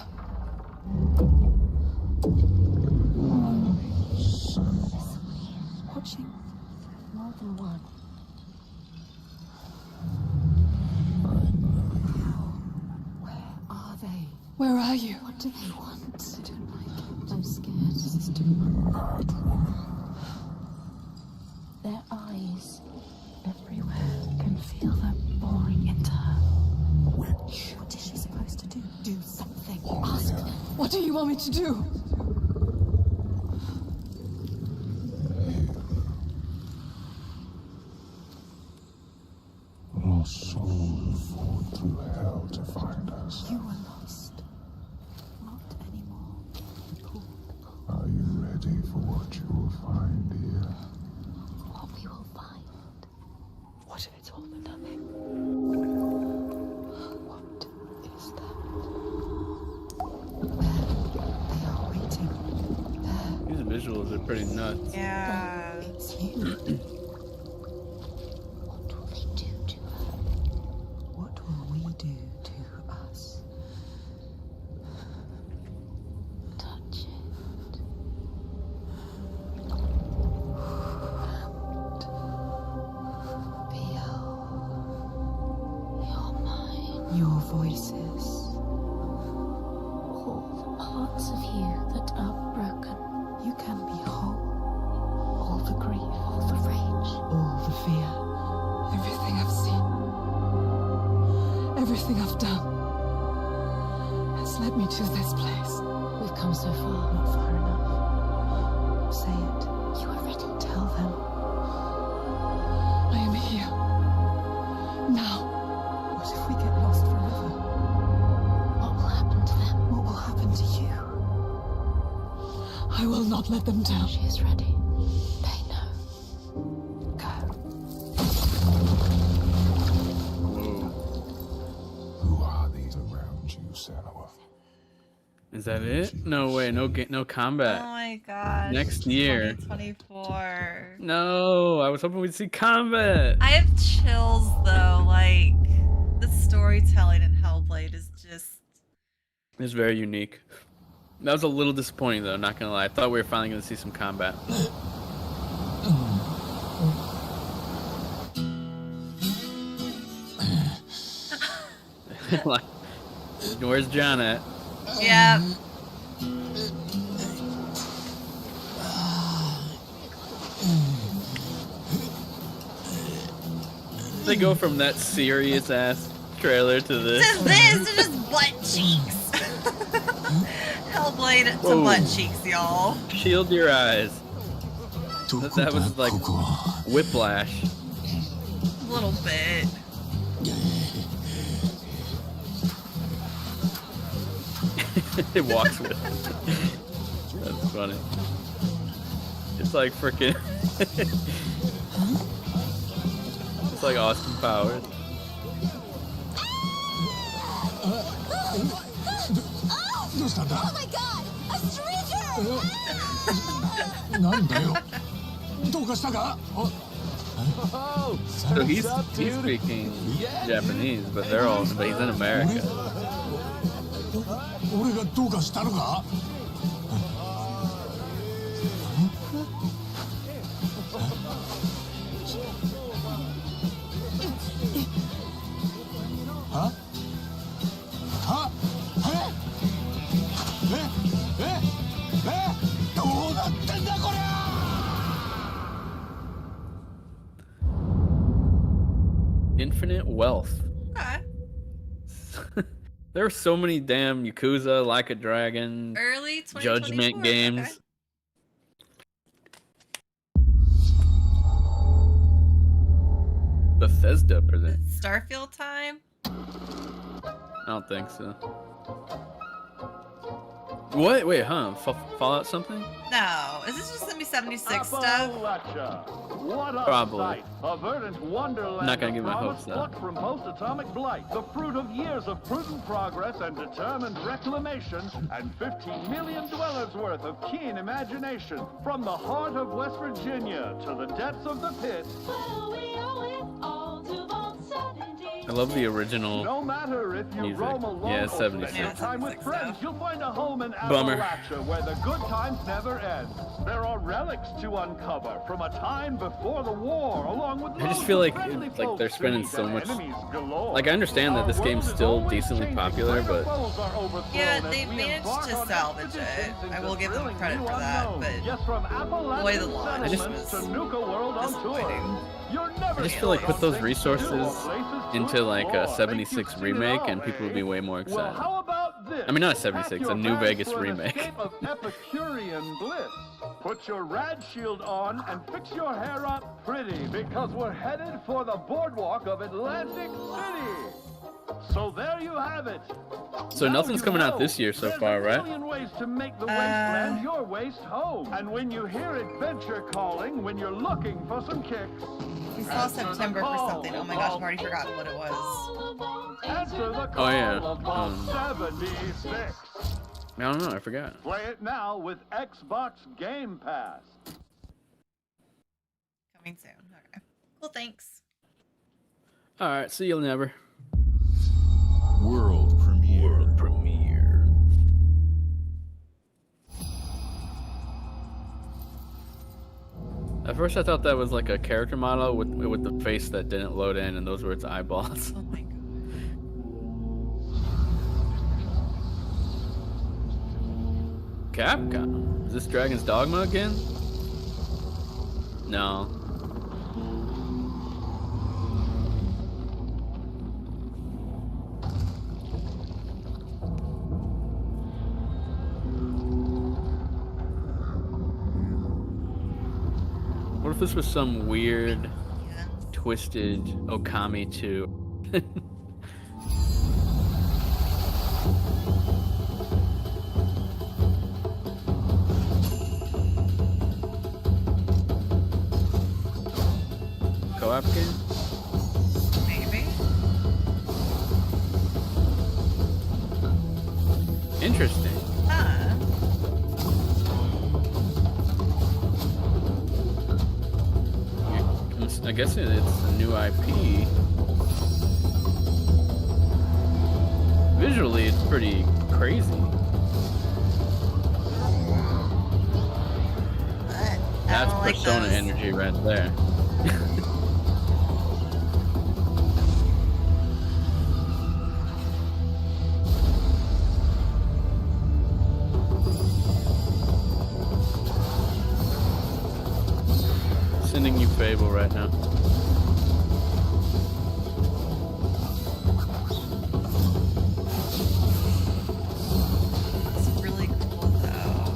Watching. More than one. Where are they?
Where are you?
What do they want? I don't like it. I'm scared. This is too much. Their eyes everywhere. Can feel them boring into her. What is she supposed to do? Do something. Ask them.
What do you want me to do?
Lost souls fought through hell to find us.
You were lost. Not anymore.
Are you ready for what you will find here?
What we will find. What if it's all for nothing? What is that? There. They are waiting. There.
These visuals are pretty nuts.
Yeah.
It's you. What will they do to her? What will we do to us? Touch it. And feel your mind. Your voices. All the parts of you that are broken. You can be whole. All the grief, all the rage, all the fear.
Everything I've seen, everything I've done, has led me to this place.
We've come so far, not far enough. Say it. You are ready. Tell them.
I am here. Now.
What if we get lost forever? What will happen to them? What will happen to you?
I will not let them down.
She is ready. They know. Go.
Who are these around you, Senua?
Is that it? No way. No combat.
Oh my gosh.
Next year.
2024.
No, I was hoping we'd see combat.
I have chills though. Like the storytelling in Hellblade is just.
It's very unique. That was a little disappointing though. Not gonna lie. I thought we were finally gonna see some combat. Like, where's John at?
Yeah.
They go from that serious ass trailer to this.
To this, to just butt cheeks. Hellblade to butt cheeks, y'all.
Shield your eyes. That was like whiplash.
A little bit.
It walks with it. That's funny. It's like freaking. It's like Austin Powers.
Oh my god! A stranger!
So he's speaking Japanese, but he's in America. Infinite wealth.
Okay.
There are so many damn Yakuza, Like a Dragon,
Early
Judgment games.
Okay.
Bethesda present.
Starfield time?
I don't think so. What? Wait, huh? Fallout something?
No. Is this just gonna be 76 stuff?
Probably.
A verdant wonderland.
Not gonna give my hopes
promise plucked from post-atomic blight, the fruit of years of prudent progress and determined reclamation, and 15 million dwellers worth of keen imagination. From the heart of West Virginia to the depths of the pit.
I love the original.
No matter if you
music.
roam alone
Yeah,
or
76.
spend time with friends, you'll find a home in
Bummer.
Appalachia where the good times never end. There are relics to uncover from a time before the war, along with
I just feel like they're spending so much. Like I understand that this game's still decently popular, but
Yeah, they managed to salvage it. I will give them credit for that, but boy, the launch was disappointing.
I just feel like put those resources into like a 76 remake and people would be way more excited. I mean, not a 76, a New Vegas remake.
Of Epicurean bliss. Put your rad shield on and fix your hair up pretty, because we're headed for the boardwalk of Atlantic City. So there you have it.
So nothing's coming out this year so far, right?
There's a million ways to make the wasteland your waste home. And when you hear adventure calling, when you're looking for some kicks,
We saw September for something. Oh my gosh, I've already forgotten what it was.
answer the call
Oh yeah.
of Ball 76.
I don't know. I forgot.
Play it now with Xbox Game Pass.
Coming soon. Okay. Well, thanks.
All right. See you never.
World premiere.
World premiere. At first, I thought that was like a character model with the face that didn't load in, and those were its eyeballs.
Oh my god.
Capcom. Is this Dragon's Dogma again? No. What if this was some weird, twisted Okami 2? Co-op game?
Maybe.
Interesting.
Huh.
I guess it's a new IP. Visually, it's pretty crazy. That's Persona energy right there. Sending you Fable right now.
It's really cool though.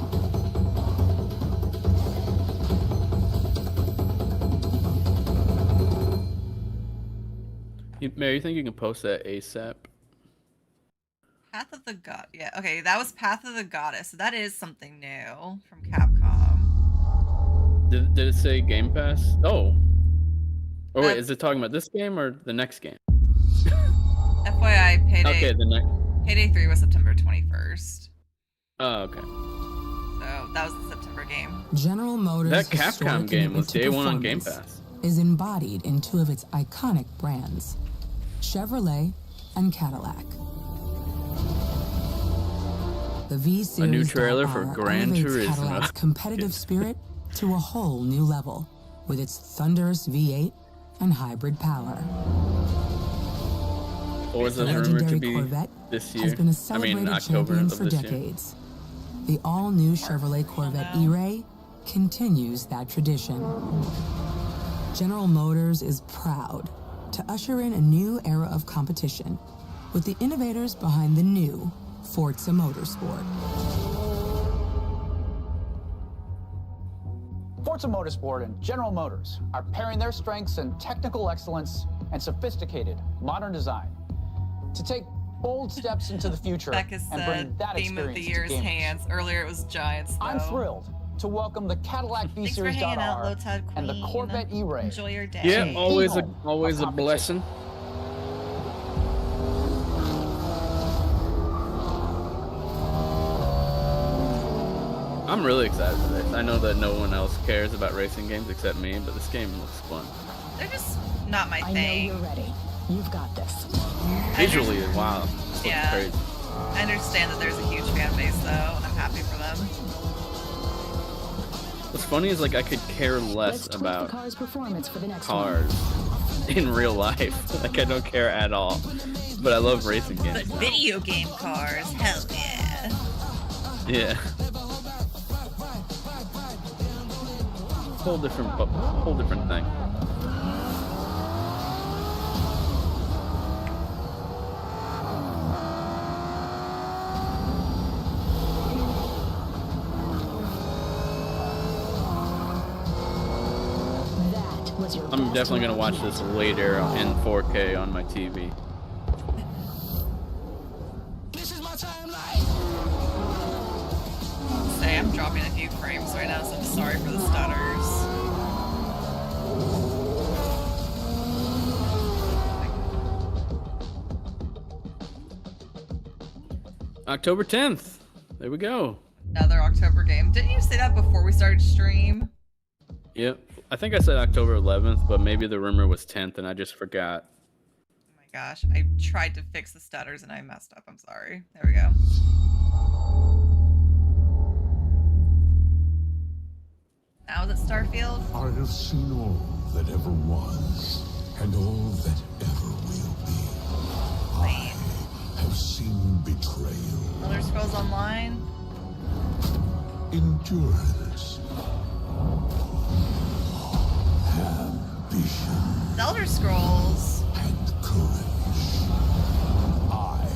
Mary, you think you can post that ASAP?
Path of the God. Yeah, okay, that was Path of the Goddess. So that is something new from Capcom.
Did it say Game Pass? Oh. Oh wait, is it talking about this game or the next game?
FYI, Payday.
Okay, the next.
Payday 3 was September 21st.
Oh, okay.
So that was the September game.
General Motors'
That Capcom game was day one on Game
performance
Pass.
is embodied in two of its iconic brands, Chevrolet and Cadillac. The V Series
A new trailer for Gran
elevates
Turismo.
Cadillac's competitive spirit to a whole new level with its thunderous V8 and hybrid power.
Or is
The
it rumored to
legendary
be
Corvette
this year?
has been a
I
celebrated
mean, October
champion
of
for
this year.
decades. The all-new Chevrolet Corvette E-Ray continues that tradition. General Motors is proud to usher in a new era of competition with the innovators behind the new Forza Motorsport.
Forza Motorsport and General Motors are pairing their strengths in technical excellence and sophisticated modern design to take bold steps into the future
Becca
and
said
bring that
theme of
experience
the
to
year is
gamers.
hands. Earlier it was Giants, though.
I'm thrilled to welcome the Cadillac V
Thanks for
Series
hanging out,
.R
Low-Tide
and the
Queen.
Corvette E-Ray.
Enjoy your day.
Yeah, always a blessing. I'm really excited for this. I know that no one else cares about racing games except me, but this game looks fun.
They're just not my
I
thing.
know you're ready. You've got this.
Visually, wow, this looks
Yeah.
crazy.
I understand that there's a huge fan base, though, and I'm happy for them.
What's funny is like I could care less
Let's tweak
about
the car's performance for the next
cars in real life. Like I don't care at all, but I love racing
But
games. now.
video game cars, hell yeah.
Yeah. Whole different thing.
That was your
I'm
best
definitely gonna watch this later in 4K on my TV.
Say, I'm dropping a few frames right now, so I'm sorry for the stutters.
October 10th. There we go.
Another October game. Didn't you say that before we started stream?
Yep. I think I said October 11th, but maybe the rumor was 10th and I just forgot.
Oh my gosh, I tried to fix the stutters and I messed up. I'm sorry. There we go. Now is it Starfield?
I have seen all that ever was, and all that ever will be. I have seen betrayal,
Elder Scrolls Online?
endurance, ambition,
Elder Scrolls.
and courage. I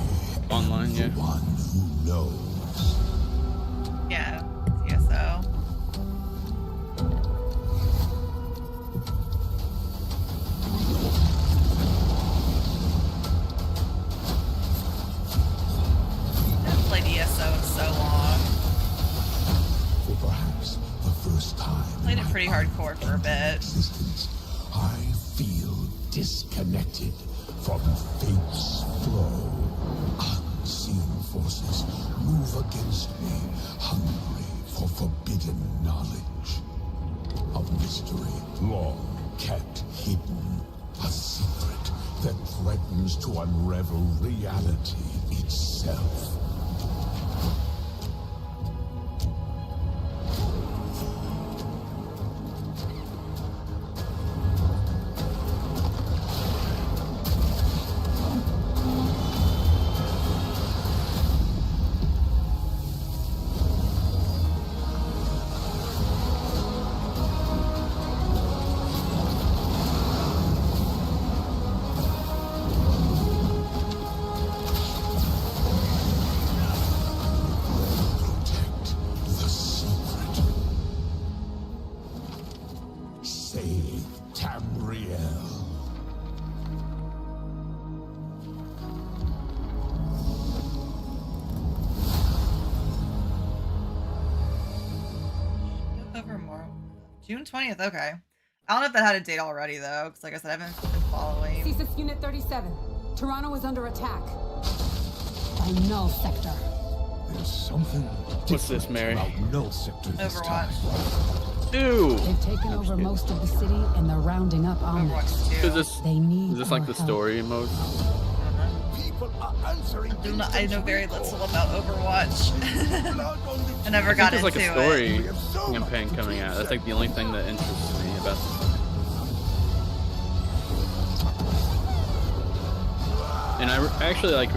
Online, yeah.
the one who knows.
Yeah, CSO. I haven't played ESO in so long.
For perhaps the first time
Played
in
it pretty hardcore for a bit.
existence, I feel disconnected from fate's flow, unseen forces move against me, hungry for forbidden knowledge. A mystery long kept hidden. A secret that threatens to unravel reality itself.
June 20th, okay. I don't know if that had a date already, though, because like I said, I haven't been following.
CSIS Unit 37. Toronto is under attack. By Null Sector.
There's something.
What's this, Mary?
About Null Sector this time.
Dude.
They've taken over most of the city, and they're rounding up Omnics.
Is this like the
help.
story mode?
People are answering.
I know very little about Overwatch. I never got into it.
There's like a story campaign coming out. That's like the only thing that interests me about this. And I actually like.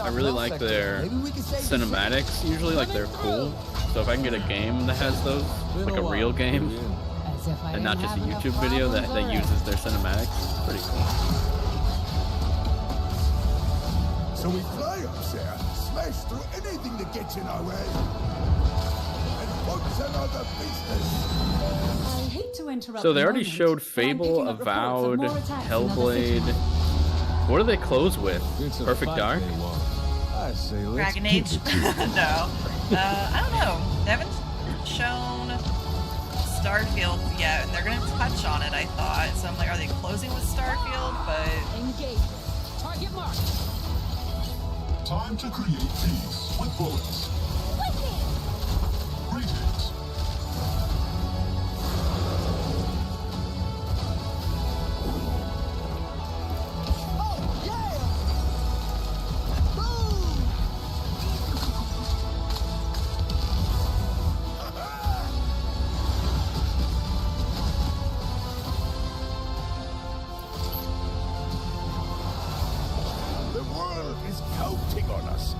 I really like their cinematics. Usually, like they're cool. So if I can get a game that has those, like a real game, and not just a YouTube video that uses their cinematics, it's pretty cool.
So we fly up there, smash through anything that gets in our way, and put another business.
I hate to interrupt.
So they already showed Fable, Avowed, Hellblade. What do they close with? Perfect Dark?
Dragon Age? No. I don't know. They haven't shown Starfield yet, and they're going to touch on it, I thought. So I'm like, are they closing with Starfield? But...
Engage. Target marked.
Time to create peace with bullets. Greetings.
Oh, yeah! Boom!
The world is counting on us.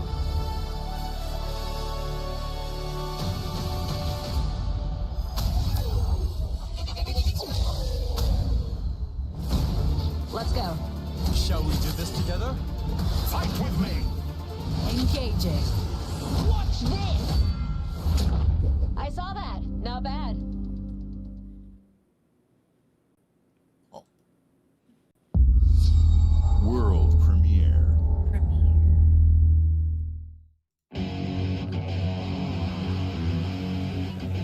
Let's go.
Shall we do this together?
Fight with me.
Engaging.
Watch this! I saw that. Not bad.
World premiere.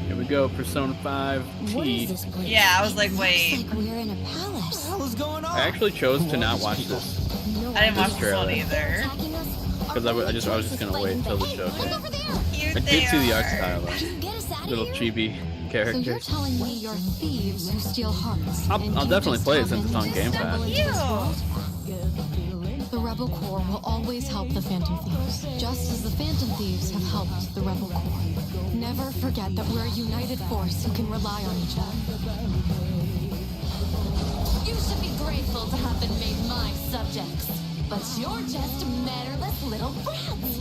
Here we go, Persona 5 T.
Yeah, I was like, wait.
We're in a palace.
What was going on?
I actually chose to not watch this.
I didn't watch this one either.
Because I was just gonna wait until the show came.
Cute
I
they
did see the art
are.
style though. Little chibi
So you're
characters.
telling me you're thieves who steal hearts?
I'll definitely play it since it's on Game Pass.
The Rebel Corps will always help the Phantom Thieves, just as the Phantom Thieves have helped the Rebel Corps. Never forget that we're a united force who can rely on each other. You should be grateful to have been made my subjects, but you're just mannerless little brats.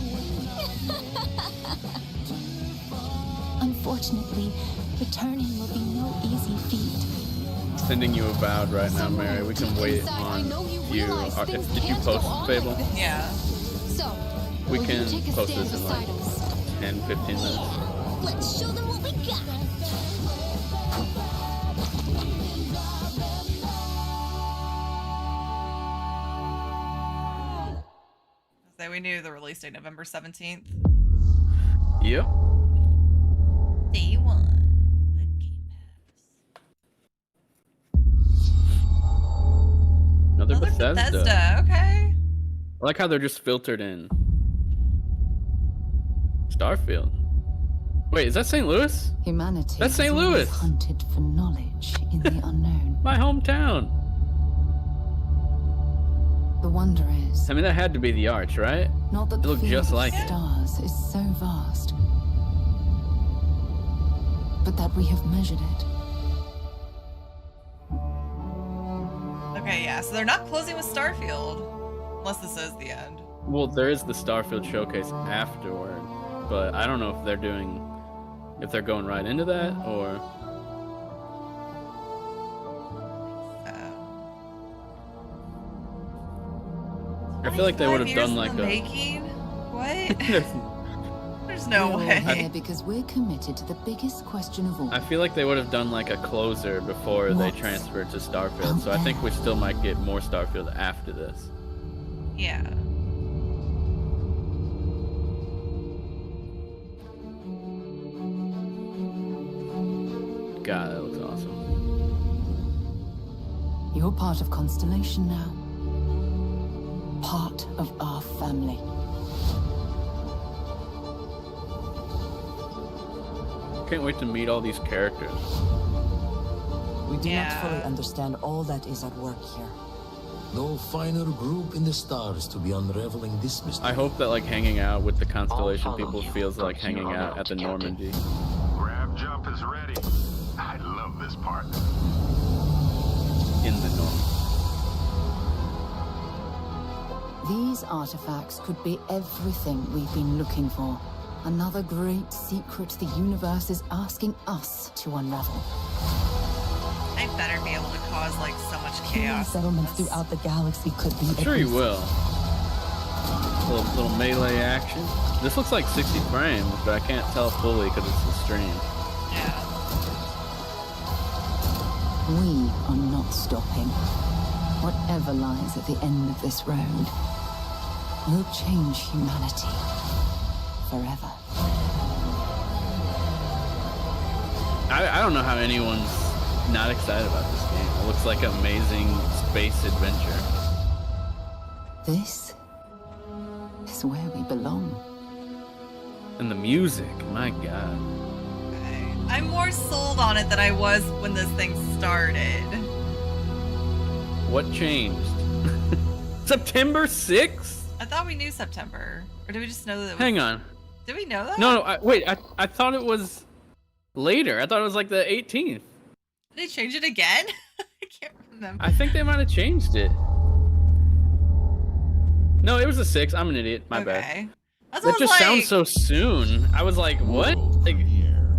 Unfortunately, returning will be no easy feat.
Sending you Avowed right now, Mary. We can wait on you. Did you post Fable?
Yeah.
So,
We
will you
can
take a
post
stand
this in like
beside us?
10, 15 minutes.
Let's show them what we got.
So we knew the release date, November 17th.
Yep.
Day one with Game Pass.
Another Bethesda.
Okay.
I like how they're just filtered in. Starfield. Wait, is that St. Louis?
Humanity
That's St.
has always
Louis.
hunted for knowledge in the unknown.
My hometown.
The wonder is,
I mean, that had to be the Arch, right?
not that
It
the
looked
field
just
of
like it.
stars is so vast, but that we have measured it.
Okay, yeah, so they're not closing with Starfield. Unless this is the end.
Well, there is the Starfield showcase afterward, but I don't know if they're going right into that or. I feel like they would have done like a.
Making? What? There's no way.
Here because we're committed to the biggest question of all.
I feel like they would have done like a closer before they transferred to Starfield, so I think we still might get more Starfield after this.
Yeah.
God, that looks awesome.
You're part of Constellation now. Part of our family.
Can't wait to meet all these characters.
We do not fully understand all that is at work here.
No finer group in the stars to be unraveling this mystery.
I hope that like hanging out with the Constellation people feels like hanging out at the Normandy.
Grab jump is ready. I love this part.
In the Normandy.
These artifacts could be everything we've been looking for. Another great secret the universe is asking us to unravel.
I better be able to cause like so much
Human
chaos.
settlements throughout the galaxy could be.
I'm sure you will. Little melee action. This looks like 60 frames, but I can't tell fully because it's the stream.
Yeah.
We are not stopping. Whatever lies at the end of this road will change humanity forever.
I don't know how anyone's not excited about this game. It looks like an amazing space adventure.
This is where we belong.
And the music, my god.
I'm more sold on it than I was when this thing started.
What changed? September 6th?
I thought we knew September. Or did we just know that it was...
Hang on.
Did we know that?
No, wait, I thought it was later. I thought it was like the 18th.
Did they change it again? I can't remember.
I think they might have changed it. No, it was the 6th. I'm an idiot. My bad. That just sounds so soon. I was like, what? Like,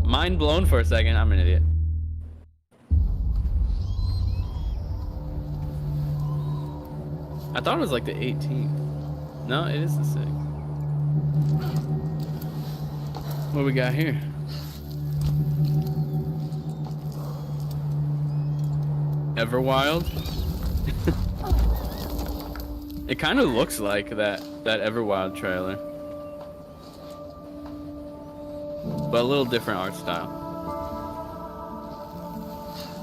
mind blown for a second. I'm an idiot. I thought it was like the 18th. No, it is the 6th. What we got here? Everwild? It kind of looks like that Everwild trailer. But a little different art style.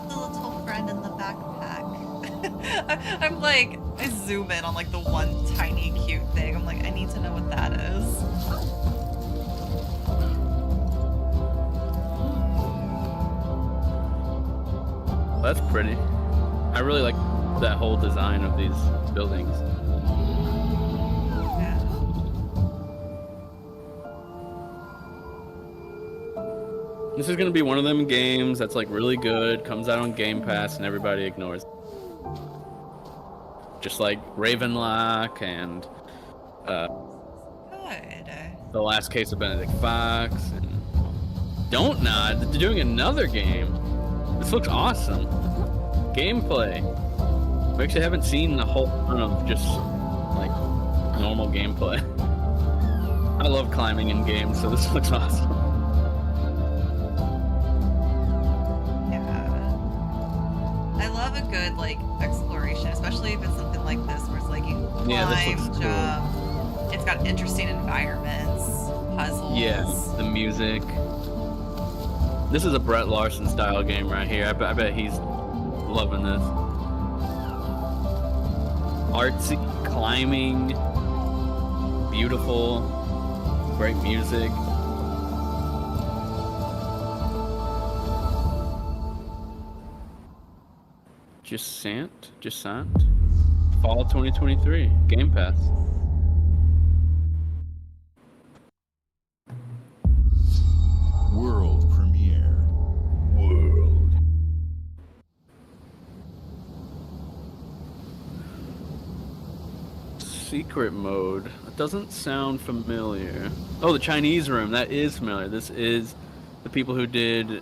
The little friend in the backpack. I'm like, I zoom in on like the one tiny cute thing. I'm like, I need to know what that is.
That's pretty. I really like that whole design of these buildings.
Yeah.
This is gonna be one of them games that's like really good, comes out on Game Pass, and everybody ignores it. Just like Ravenlock and The Last Case of Benedict Fox and Don't Nod. They're doing another game. This looks awesome. Gameplay. We actually haven't seen a whole ton of just like normal gameplay. I love climbing in games, so this looks awesome.
I love a good like exploration, especially if it's something like this where it's like you climb,
this looks
jump. It's got interesting environments, puzzles.
Yeah, the music. This is a Brett Larson style game right here. I bet he's loving this. Artsy, climbing, beautiful, great music. Gisant? Fall 2023. Game Pass.
World premiere.
World. Secret mode. It doesn't sound familiar. Oh, the Chinese room. That is familiar. This is the people who did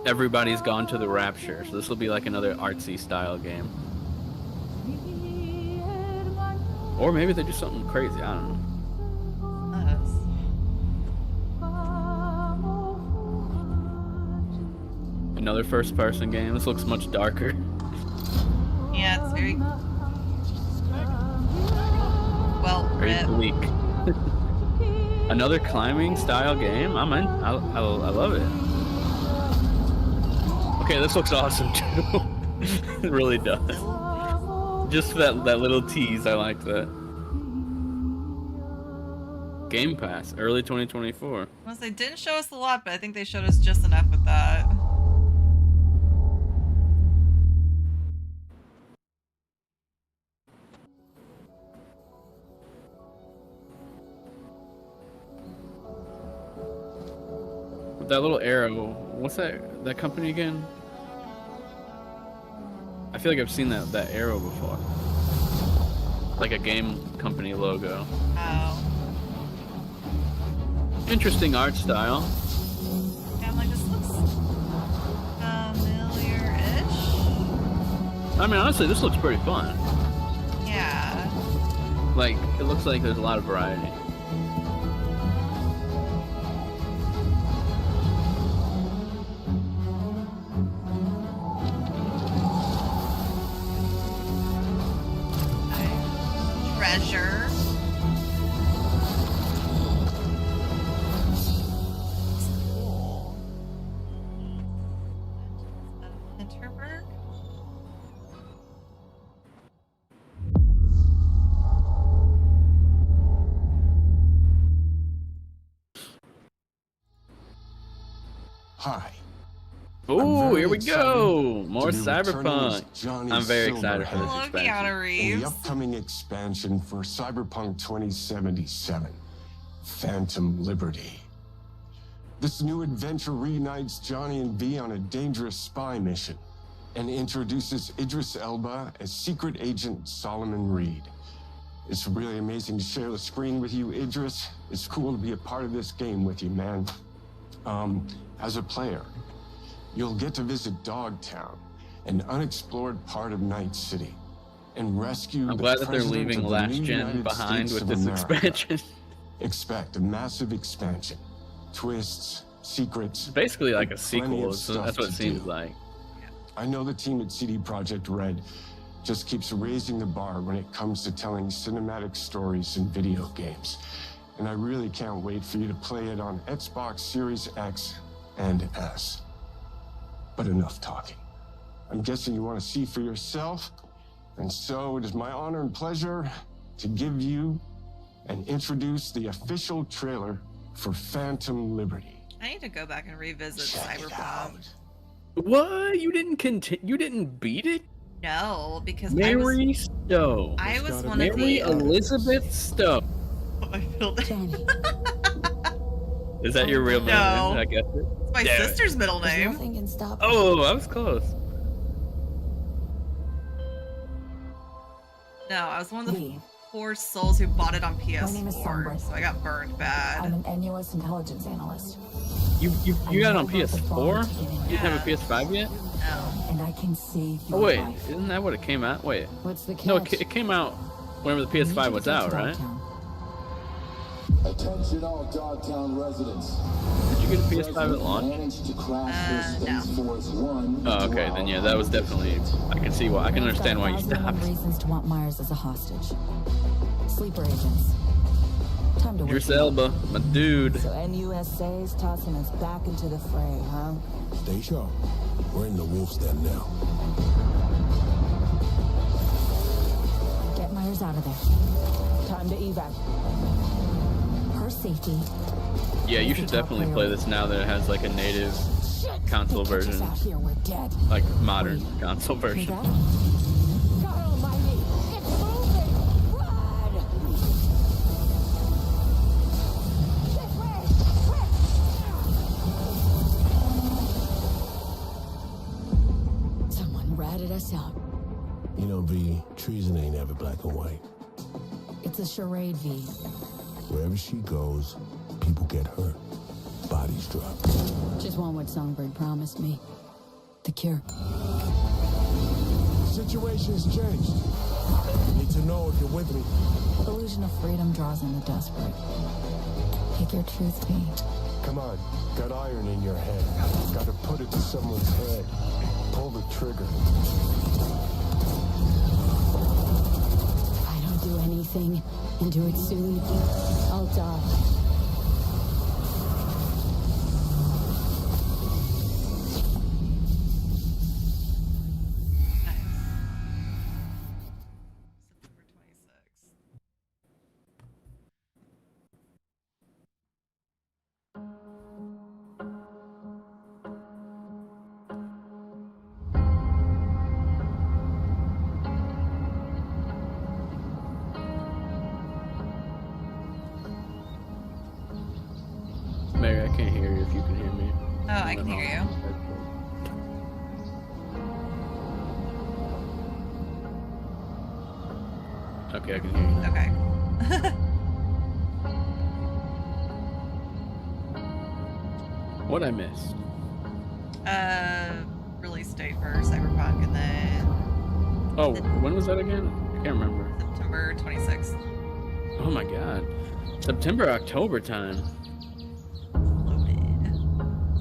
Everybody's Gone to the Rapture. So this will be like another artsy style game. Or maybe they do something crazy. I don't know. Another first-person game. This looks much darker.
Yeah, it's very well
Very bleak. Another climbing style game. I'm in. I love it. Okay, this looks awesome too. It really does. Just that little tease. I like that. Game Pass, early 2024.
Well, they didn't show us a lot, but I think they showed us just enough with that.
That little arrow, what's that company again? I feel like I've seen that arrow before. Like a game company logo.
Oh.
Interesting art style.
Yeah, I'm like, this looks familiar-ish.
I mean, honestly, this looks pretty fun.
Yeah.
Like, it looks like there's a lot of variety.
Treasure. Cool. Interberg?
Hi.
Oh, here we
excited
go!
to
More
be returning
Cyberpunk.
as Johnny
I'm very excited for this
Hello,
expansion.
Keanu
in
Reeves.
the upcoming expansion for Cyberpunk 2077, Phantom Liberty. This new adventure reunites Johnny and V on a dangerous spy mission and introduces Idris Elba as Secret Agent Solomon Reed. It's really amazing to share the screen with you, Idris. It's cool to be a part of this game with you, man. As a player, you'll get to visit Dogtown, an unexplored part of Night City, and rescue
I'm
the
glad that they're
President
leaving
of the
Last
new
Gen
United
behind
States
with
of
this
America.
expansion.
Expect a massive expansion. Twists, secrets.
It's basically like a
plenty
sequel.
of stuff
That's what it
to
seems
do.
like.
I know the team at CD Projekt Red just keeps raising the bar when it comes to telling cinematic stories in video games. And I really can't wait for you to play it on Xbox Series X and S. But enough talking. I'm guessing you want to see for yourself. And so it is my honor and pleasure to give you and introduce the official trailer for Phantom Liberty.
I need to go back and revisit Cyberpunk.
What? You didn't beat it?
No, because
Mary Stowe.
I was one of
Mary
the
Elizabeth Stowe.
I feel that.
Is that your real middle
No.
name? I guess it.
It's my
Damn it.
sister's middle name.
Nothing can stop.
Oh, I was close.
No, I was one of the poor souls who bought it on PS4,
My name is Sombra.
so I got burned bad.
I'm an NUS intelligence analyst.
You got it on PS4? You didn't have a PS5 yet?
No.
And I can save your
Oh wait,
life.
isn't that what it came out? Wait.
What's the
No,
catch?
it came out whenever the PS5 was out, right?
Attention all Dogtown residents.
Did you get a PS5 at launch?
Managed to crash for Space Force 1.
Oh, okay, then yeah, that was definitely. I can see why. I can understand why you stopped.
1,001 reasons to want Myers as a hostage. Sleeper agents. Time to
Idris
wake up.
Elba, my dude.
So NUSA's tossing us back into the fray, huh?
Stay sharp. We're in the wolf's den now.
Get Myers out of there. Time to evac. Her safety.
Yeah, you should definitely play this now that it has like a native console version.
Out here, we're dead.
Like modern console version.
God almighty, it's moving! Run! This way! Quick!
Someone ratted us out.
You know, V, treason ain't ever black and white.
It's a charade, V.
Wherever she goes, people get hurt. Bodies drop.
Just want what Songbird promised me. The cure.
Situation's changed. Need to know if you're with me.
Illusion of freedom draws in the desperate. Pick your truth, V.
Come on, got iron in your head. Gotta put it to someone's head. Pull the trigger.
If I don't do anything, and do it soon, I'll die.
Mary, I can't hear you if you can hear me.
Oh, I can hear you.
Okay, I can hear you.
Okay.
What I missed?
Release date for Cyberpunk, and then
Oh, when was that again? I can't remember.
September 26th.
Oh my god. September, October time.
Loaded. This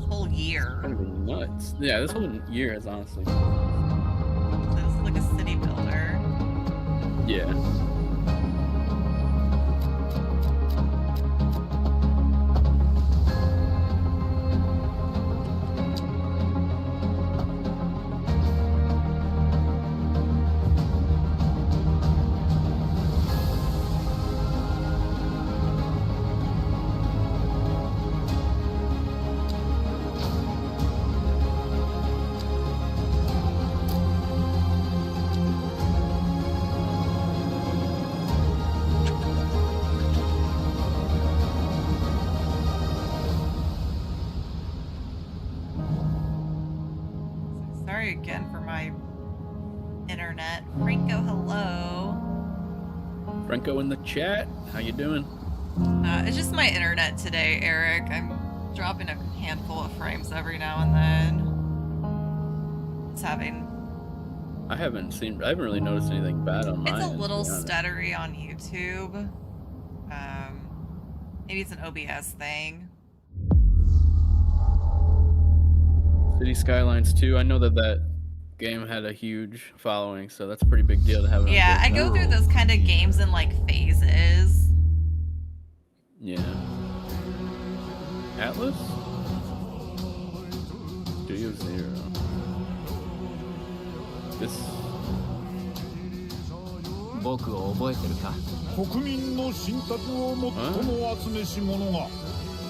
whole year.
It's gonna be nuts. Yeah, this whole year is honestly.
This is like a city builder.
Yeah.
Sorry again for my internet. Franco, hello.
Franco in the chat. How you doing?
It's just my internet today, Eric. I'm dropping a handful of frames every now and then. It's having...
I haven't really noticed anything bad on mine.
It's a little stuttery on YouTube. Maybe it's an OBS thing.
City Skylines 2. I know that game had a huge following, so that's a pretty big deal to have it.
Yeah, I go through those kind of games in like phases.
Yeah. Atlas? Studio Zero. This.
僕を覚えてるか？
国民の信託を最も集めし者が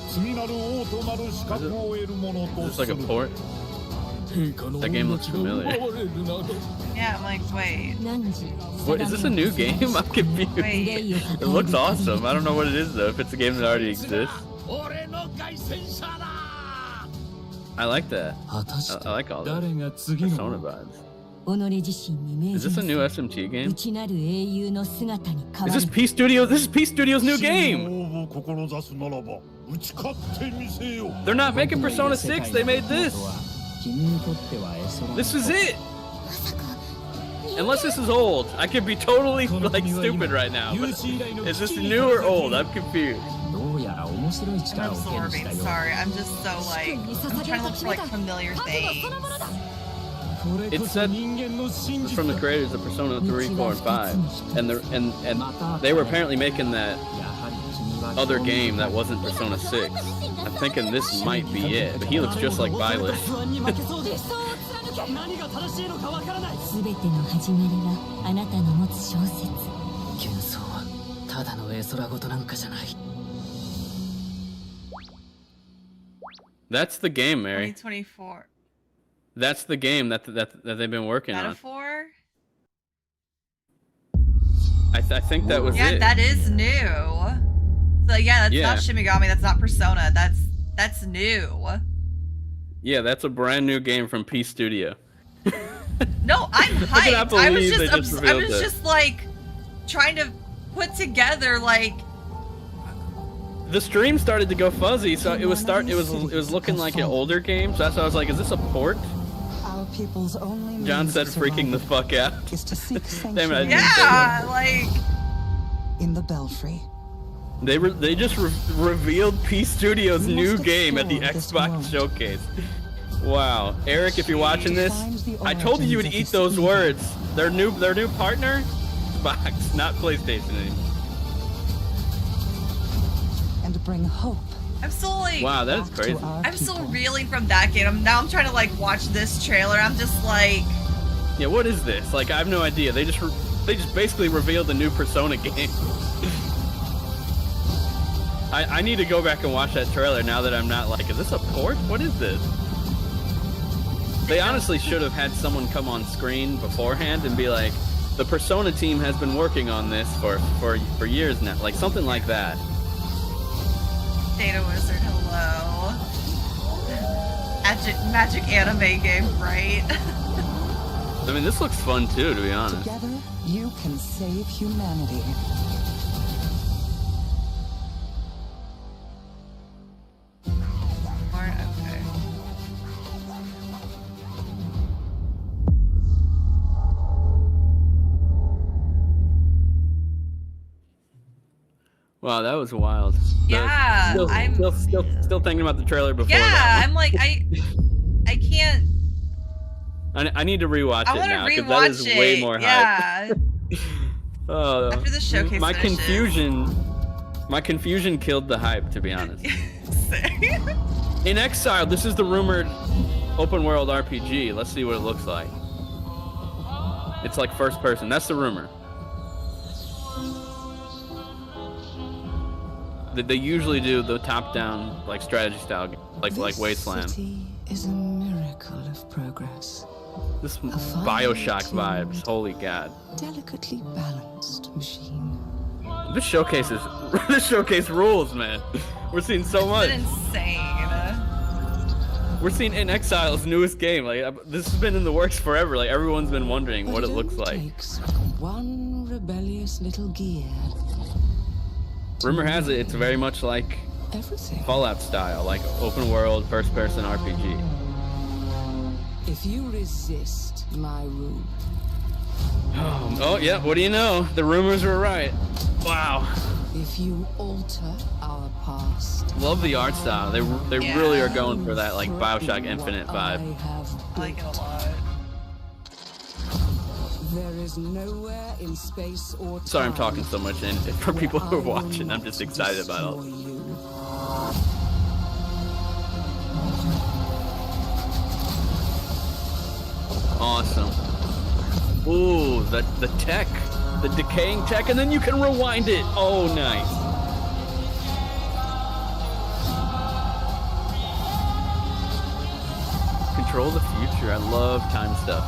次なる王となる資格を得る者とする。
Is this like a port? That game looks familiar.
Yeah, I'm like, wait.
What, is this a new game? I'm confused.
Wait.
It looks awesome. I don't know what it is though, if it's a game that already exists. I like that. I like all that. Persona vibes. Is this a new SMT game? Is this P Studios? This is P Studios' new game! They're not making Persona 6, they made this! This is it! Unless this is old. I could be totally like stupid right now. But is this new or old? I'm confused.
I'm absorbing, sorry. I'm just so like, I'm trying to look for like familiar things.
It said from the creators of Persona 3, 4, and 5, and they were apparently making that other game that wasn't Persona 6. I'm thinking this might be it, but he looks just like Violet. That's the game, Mary.
2024.
That's the game that they've been working
Metaphor?
on. I think that was it.
Yeah, that is new. So yeah, that's not Shimigami. That's not Persona. That's new.
Yeah, that's a brand new game from P Studio.
No, I'm hyped. I was
it.
just like trying to put together like.
The stream started to go fuzzy, so it was looking like an older game. So that's why I was like, "Is this a port?"
Our people's only
John said, "Freaking the fuck out."
is to seek
Damn it, I didn't say
Yeah,
that.
like
in the belfry.
They just revealed P Studios' new game at the Xbox showcase. Wow, Eric, if you're watching this, I told you would eat those words. Their new partner, Xbox, not PlayStation anymore.
And bring hope.
I'm still like.
Wow, that is crazy.
I'm still reeling from that game. I'm trying to like watch this trailer. I'm just like.
Yeah, what is this? Like, I have no idea. They just basically revealed a new Persona game. I need to go back and watch that trailer now that I'm not like, is this a port? What is this? They honestly should have had someone come on screen beforehand and be like, the Persona team has been working on this for years now. Like, something like that.
Data Wizard, hello. Magic anime game, right?
I mean, this looks fun too, to be honest.
Together, you can save humanity.
Okay.
Wow, that was wild.
Yeah,
I'm still thinking about the trailer before
Yeah,
that.
I'm like, I can't.
I need to rewatch
I
it
want to
now because
rewatch
that is
it.
way more
Yeah.
hype.
After the showcase
my
finishes.
confusion killed the hype, to be honest. In Exile, this is the rumored open world RPG. Let's see what it looks like. It's like first person. That's the rumor. They usually do the top-down, like strategy style, like Wasteland.
City is a miracle of progress.
This Bioshock vibes. Holy God.
Delicately balanced machine.
This showcase rules, man. We're seeing so much.
It's been insane.
We're seeing In Exile's newest game. Like, this has been in the works forever. Like, everyone's been wondering what it looks like.
Takes one rebellious little gear.
Rumor has it, it's very much like Fallout style, like open world, first person RPG.
If you resist my rule.
Oh yeah, what do you know? The rumors were right. Wow.
If you alter our past.
Love the art style. They really are going for that like Bioshock Infinite vibe.
I like it a lot.
There is nowhere in space or
Sorry I'm talking so much, and for people who are watching, I'm just excited about all. Awesome. Ooh, the tech, the decaying tech, and then you can rewind it. Oh, nice. Control the future. I love time stuff.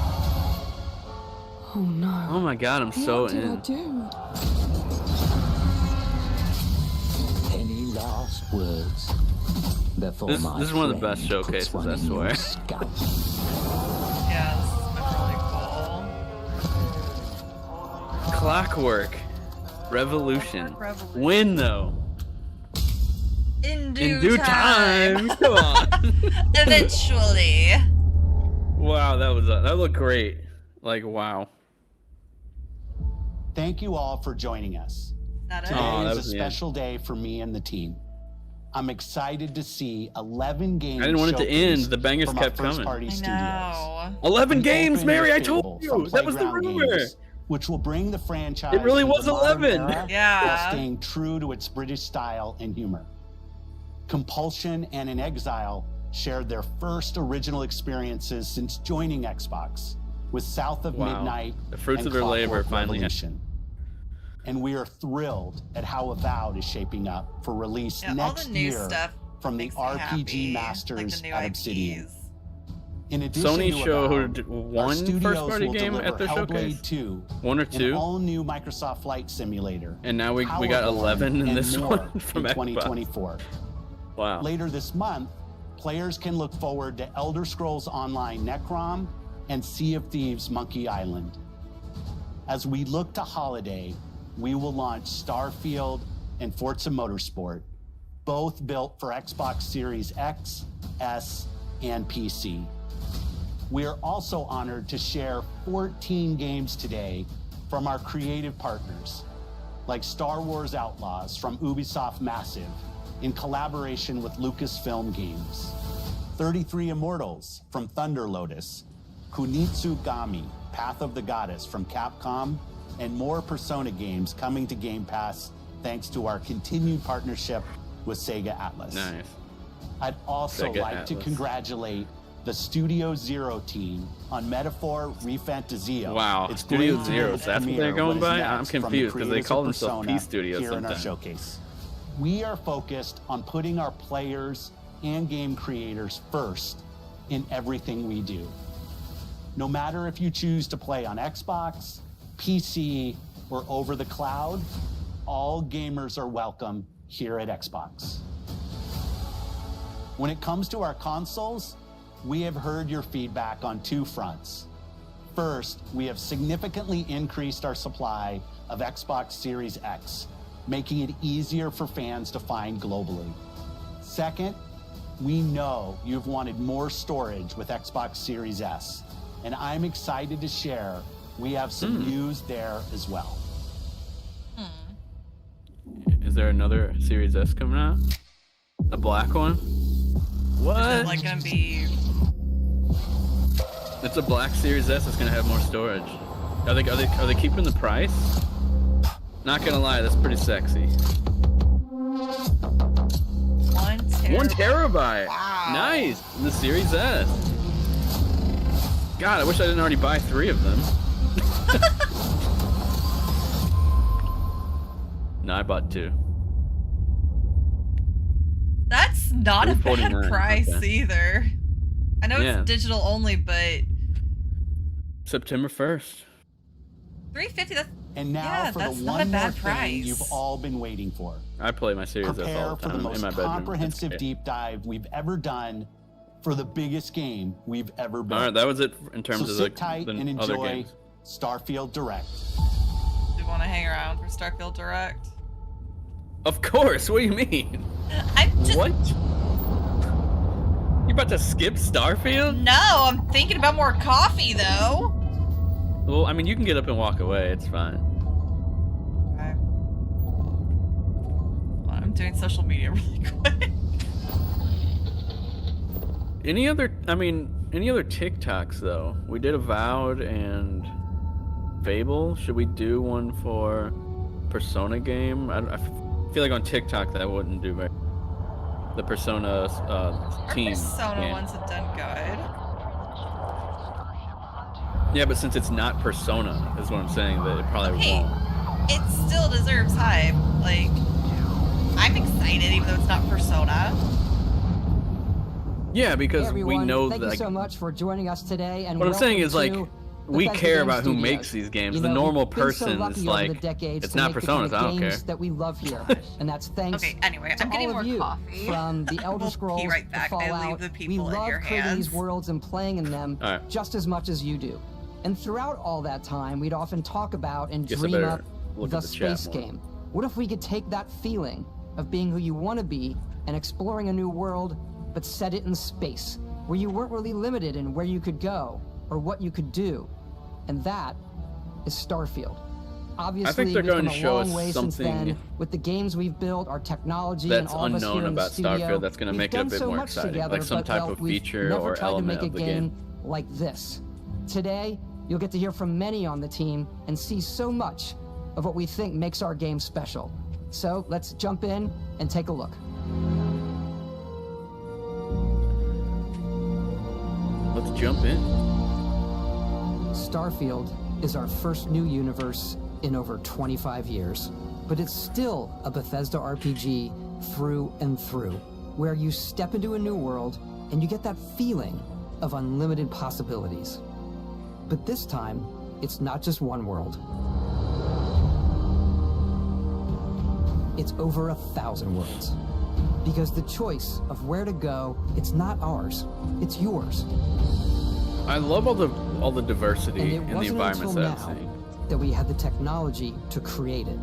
Oh no.
Oh my God, I'm so
What did
in.
I do?
Any last words? Before
This is one of the best showcases, I swear.
Yeah, this has been really cool.
Clockwork Revolution.
Revolution.
Win though.
In
In
due
due
time.
time. Come on.
Eventually.
Wow, that looked great. Like wow.
Thank you all for joining us.
That
Today
that
is
was
a
the end.
special day for me and the team. I'm excited to see 11 games.
I didn't want it to end. The
showcased
bangers
from
kept
our
coming.
first-party
I
studios.
know.
11
We
games,
opened
Mary.
with
I told
Fable
you.
from
That was the
Playground
rumor.
Games, which will bring the franchise.
It really
into
was
the modern
11.
era
Yeah.
While staying true to its British style and humor. Compulsion and In Exile shared their first original experiences since joining Xbox with South of
Wow.
Midnight
The fruits
and
of their labor
Clockwork
finally.
Revolution. And we are thrilled at how Avowed is shaping up for release
Yeah, all
next
the new
year
stuff
from the
Makes me
RPG
happy.
masters
Like the new
at Obsidian.
IPs.
In addition
Sony
to
showed
Avowed, our
one
studios
first-party
will
game at
deliver
their showcase.
Hellblade 2,
One or
an
two.
all-new Microsoft Flight Simulator,
And now we got
Powerborn,
11 in
and
this
more
one from
in
Xbox.
2024.
Wow.
Later this month, players can look forward to Elder Scrolls Online Necrom and Sea of Thieves Monkey Island. As we look to holiday, we will launch Starfield and Forza Motorsport, both built for Xbox Series X, S, and PC. We are also honored to share 14 games today from our creative partners, like Star Wars Outlaws from Ubisoft Massive in collaboration with Lucasfilm Games, 33 Immortals from Thunder Lotus, Kunitsu Gami, Path of the Goddess from Capcom, and more Persona games coming to Game Pass thanks to our continued partnership with Sega Atlas.
Nice.
I'd also
Sega
like to
Atlas.
congratulate the Studio Zero team on Metaphor Refantazio.
Wow,
It's
Studio
great to
Zeros,
hear
that's what
premiere
they're going
what is
by? I'm
next from the
confused, 'cause they
creators
call
of
themselves
Persona
P Studios
here in our
sometimes.
showcase. We are focused on putting our players and game creators first in everything we do. No matter if you choose to play on Xbox, PC, or over the cloud, all gamers are welcome here at Xbox. When it comes to our consoles, we have heard your feedback on two fronts. First, we have significantly increased our supply of Xbox Series X, making it easier for fans to find globally. Second, we know you've wanted more storage with Xbox Series S, and I'm excited to share we have some news there as well.
Is there another Series S coming out? A black one? What?
Is it like gonna be?
It's a black Series S. It's gonna have more storage. Are they keeping the price? Not gonna lie, that's pretty sexy.
1 terabyte.
1 terabyte.
Wow.
Nice. The Series S. God, I wish I didn't already buy 3 of them. No, I bought 2.
That's not a bad
$349,
price
okay.
either. I know
Yeah.
it's digital only, but
September 1st.
$350. That's
And now
yeah,
for
that's
the
not
one
a
more
bad
thing
price.
you've all been waiting for.
I play my Series S
Prepare
all the
for the
time in
most
my bedroom.
comprehensive
It's-
deep dive we've ever done for the biggest game we've ever built.
All right, that was it in terms
So
of
sit
the
tight and
other
enjoy
games.
Starfield Direct.
Do you want to hang around for Starfield Direct?
Of course. What do you mean?
I'm just
What? You about to skip Starfield?
no. I'm thinking about more coffee though.
Well, I mean, you can get up and walk away. It's fine.
Okay. Well, I'm doing social media really quick.
Any other TikToks though? We did Avowed and Fable. Should we do one for Persona game? I feel like on TikTok that wouldn't do very. The Persona
Our
team.
Persona
game.
ones have done good.
Yeah, but since it's not Persona, is what I'm saying. That it probably
Okay.
won't.
It still deserves hype. Like, I'm excited even though it's not Persona.
Yeah, because
Hey everyone,
we know
thank
that.
you so much for joining us today. And
What I'm saying is, like,
welcome to
we
Bethesda
care
Game
about who
Studios.
makes these games.
You
The
know,
normal
we've been so
person
lucky
is
over the
like,
decades
it's
to
not
make the kind
Personas.
of
I don't
games
care.
that we love here, and that's thanks.
Okay, anyway,
to
I'm getting
all
more
of you,
coffee.
From the Elder
We'll
Scrolls
be right
to
back. I leave
Fallout,
the
we
people in
love
your
creating
hands.
these worlds and playing in them
All right.
just as much as you do. And throughout all that time, we'd often talk about and
Guess I
dream
better
up
look
the
at the chat
space
more.
game. What if we could take that feeling of being who you want to be and exploring a new world, but set it in space, where you weren't really limited in where you could go or what you could do? And that is Starfield. Obviously,
they're
we've
going
come
to
a
show
long
us
way since
something
then with the games we've built, our technology, and
That's
all of us
unknown
here in the
about
studio.
Starfield that's gonna
We've
make it a
done
bit
so
more
much
exciting,
together,
like some
but,
type
well,
of
we've
feature
never
or
tried to
element
make a
of the game.
like this. Today, you'll get to hear from many on the team and see so much of what we think makes our game special. So let's jump in and take a look.
Let's jump in.
Starfield is our first new universe in over 25 years, but it's still a Bethesda RPG through and through. where you step into a new world and you get that feeling of unlimited possibilities. But this time, it's not just one world. It's over 1,000 worlds. Because the choice of where to go, it's not ours, it's yours.
I love all the diversity
And it
in the
wasn't
environments
until
that I'm
now
seeing.
that we had the technology to create it.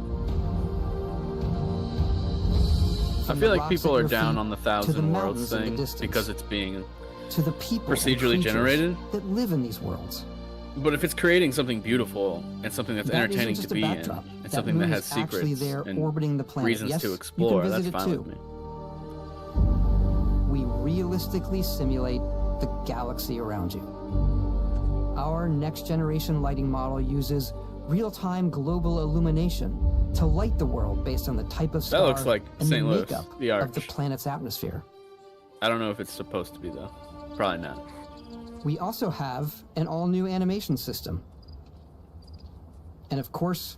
I
From
feel
the
like
rocks
people
at
are
your
down
feet
on the
to
1,000 worlds
mountains in the
thing
distance,
because it's being
to the people and
procedurally
creatures
generated.
that live in these worlds.
But if it's creating something beautiful and something that's
That isn't
entertaining to
just a
be in,
backdrop.
and
That
something that
moon
has
is actually
secrets
there
and
orbiting the planet.
reasons
Yes,
to
you can
explore,
visit
that's
it
fine
too.
with me.
We realistically simulate the galaxy around you. Our next generation lighting model uses real-time global illumination to light the world based on the type of star
looks like
and
St.
the
Louis,
makeup
the
of the
Arch.
planet's atmosphere.
I don't know if it's supposed to be though. Probably not.
We also have an all-new animation system. And of course,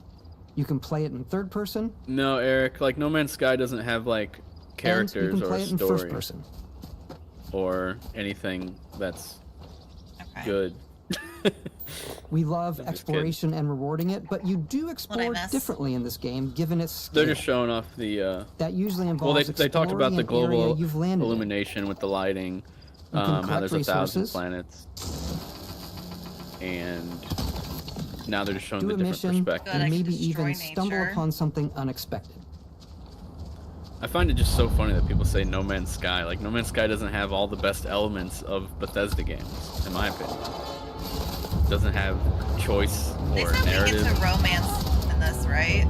you can play it in third person.
No, Eric, like No Man's Sky doesn't have like characters
and you can
or
play
a
it in first
story
person.
or anything that's good.
We love
just
exploration and rewarding it, but you do explore
miss.
differently in this game, given its scale.
They're just showing off the.
That usually
Well,
involves
they talked about the
exploring an area
global
you've landed in.
illumination with the lighting.
You can
How
collect
there's 1,000
resources.
planets, and now they're just showing
Do
the
a
different
mission,
perspectives.
and
I can
maybe
destroy
even stumble
nature.
upon something unexpected.
I find it just so funny that people say No Man's Sky. Like, No Man's Sky doesn't have all the best elements of Bethesda games, in my opinion. It doesn't have choice
They
or
said we
narrative.
get to romance in this, right?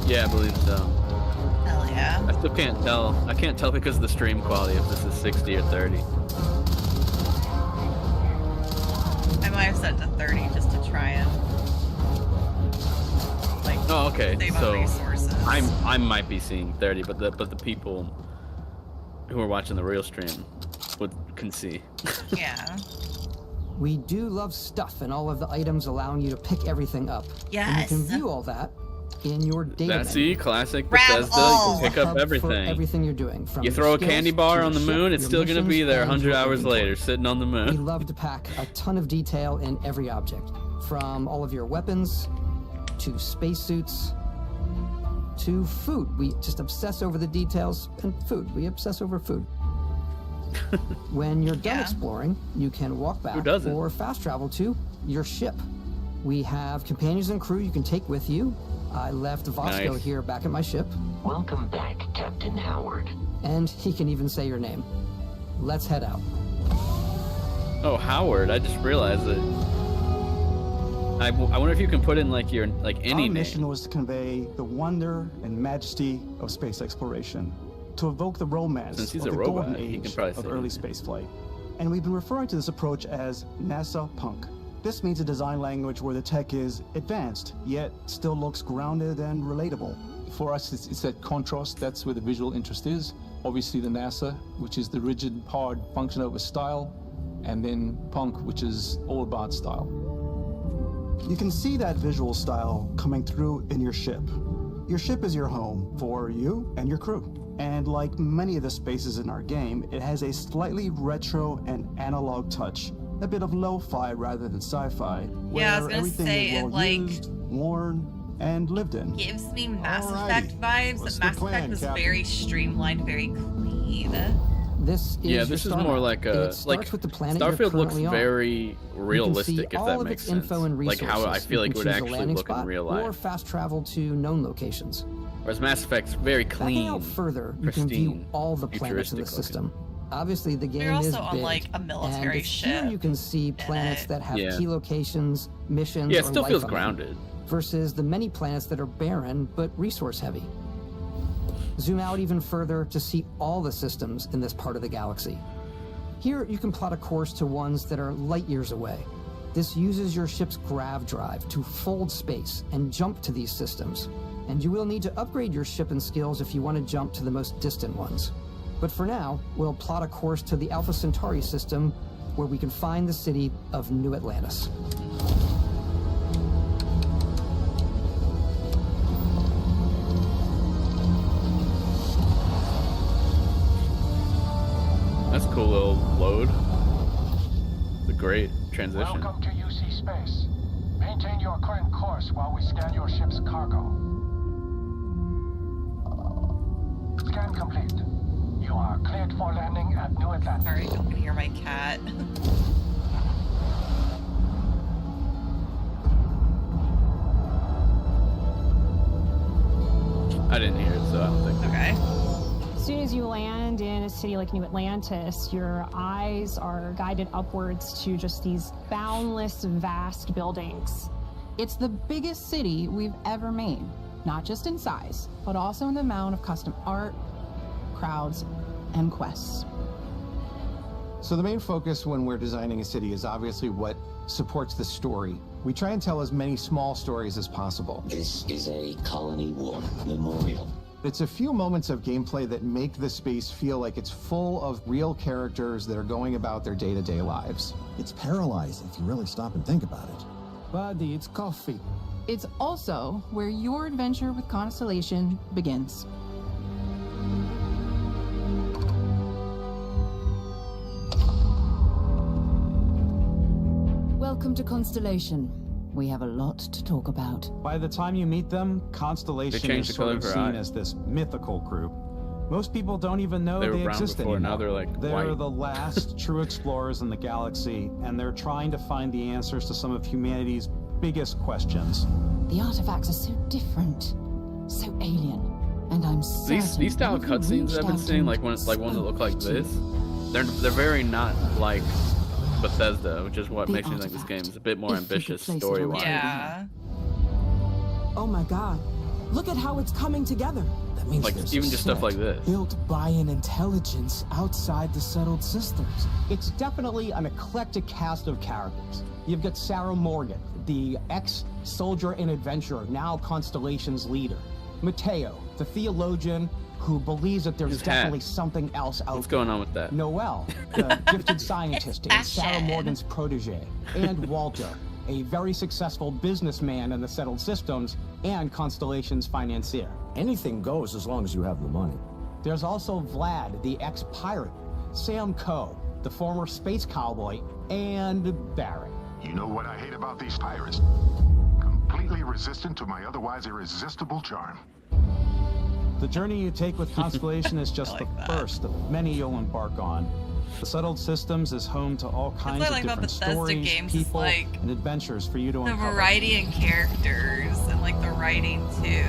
Yeah, I believe so.
Hell yeah.
I still can't tell. I can't tell because of the stream quality if this is 60 or 30.
I might have set it to 30 just to try and like
Oh, okay.
save on
So
resources.
I might be seeing 30, but the people who are watching the real stream can see.
Yeah.
We do love stuff and all of the items allowing you to pick everything up. And you
Yes.
can view all that in your data
That's
menu.
classic
Grab
Bethesda.
all.
You can pick
Hub
up
for
everything.
everything you're doing. From
You
your
throw a
skills
candy
to
bar
your
on the
ship,
moon, it's
your
still gonna be
missions,
there
and
100
your
hours
inventory.
later, sitting on the
We
moon.
love to pack a ton of detail in every object, from all of your weapons to spacesuits to food. We just obsess over the details, and food. We obsess over food. When you're done exploring, you can walk back
doesn't?
or fast travel to your ship. We have companions and crew you can take with you. I left Vasco
Nice.
here back at my ship,
Welcome back, Captain Howard.
and he can even say your name. Let's head out.
Oh, Howard! I just realized it. I wonder if you can put in like your any
Our
name.
mission was to convey the wonder and majesty of space exploration, to evoke the romance
Since he's
of
a
the
robot,
golden
he can
age
probably
of
say
early
anything.
spaceflight. And we've been referring to this approach as NASA Punk. This means a design language where the tech is advanced, yet still looks grounded and relatable.
For us, it's that contrast. That's where the visual interest is. Obviously, the NASA, which is the rigid, hard function over style, and then Punk, which is all about style.
You can see that visual style coming through in your ship. Your ship is your home for you and your crew. And like many of the spaces in our game, it has a slightly retro and analog touch. A bit of lo-fi rather than sci-fi.
Yeah, I was
where
gonna
everything
say
is
it,
well
like,
used, worn, and lived in.
Gives me Mass
Alrighty.
Effect vibes.
What's
That
the
Mass
plan,
Effect was
Captain?
very streamlined, very clean.
This is
Yeah,
your
this is
star
more
map.
like
It
a
starts with the planet you're
Starfield looks
currently on.
very realistic, if
all
that
of
makes
its
sense.
info and
Like how I
resources.
feel
You
like it
can
would
choose a
actually
landing
look in
spot
real
or
life.
fast travel to known locations.
Whereas Mass Effect's very
Backing
clean,
out further, you can view
pristine,
all the planets in the
futuristic
system. Obviously, the game
We're
is
also on,
big,
like, a military
and here
ship
you can see planets that have
Yeah.
key locations, missions,
Yeah, it
or
still
life
feels
on them,
grounded.
versus the many planets that are barren but resource heavy. Zoom out even further to see all the systems in this part of the galaxy. Here, you can plot a course to ones that are light years away. This uses your ship's grav drive to fold space and jump to these systems. And you will need to upgrade your ship and skills if you want to jump to the most distant ones. But for now, we'll plot a course to the Alpha Centauri system where we can find the city of New Atlantis.
That's a cool little load. It's a great transition.
Welcome to UC Space. Maintain your current course while we scan your ship's cargo. Scan complete. You are cleared for landing at New Atlantis.
Sorry, I can hear my cat.
I didn't hear it, so I don't think.
Okay.
As soon as you land in a city like New Atlantis, your eyes are guided upwards to just these boundless, vast buildings.
It's the biggest city we've ever made, not just in size, but also in the amount of custom art, crowds, and quests.
So the main focus when we're designing a city is obviously what supports the story. We try and tell as many small stories as possible.
This is a Colony War memorial.
It's a few moments of gameplay that make the space feel like it's full of real characters that are going about their day-to-day lives.
It's paralyzing if you really stop and think about it.
Buddy, it's coffee.
It's also where your adventure with Constellation begins.
Welcome to Constellation. We have a lot to talk about.
By the time you meet them, Constellation is sort of seen as this mythical group. Most people don't even know they exist anymore.
Now they're like
They're
white.
the last true explorers in the galaxy, and they're trying to find the answers to some of humanity's biggest questions.
The artifacts are so different, so alien, and I'm certain
These style cutscenes I've been seeing, like one that look like this, they're very not like Bethesda, which is what makes me think this game is a bit more ambitious story-wise.
Yeah.
Oh my god. Look at how it's coming together.
That means
Like, even just stuff like this.
Built by an intelligence outside the settled systems.
It's definitely an eclectic cast of characters. You've got Sarah Morgan, the ex-soldier and adventurer, now Constellation's leader. Mateo, the theologian who believes that there's definitely something else out there.
What's going on with that?
Noel, the gifted scientist and Sarah Morgan's protege. And Walter, a very successful businessman in the settled systems and Constellation's financier.
Anything goes as long as you have the money.
There's also Vlad, the ex-pirate, Sam Coe, the former space cowboy, and Barrett.
You know what I hate about these pirates? Completely resistant to my otherwise irresistible charm.
The journey you take with Constellation is just the first of many you'll embark on. The Settled Systems is home to all kinds of different stories, people, and adventures for you to
The
uncover.
variety in characters and like the writing too.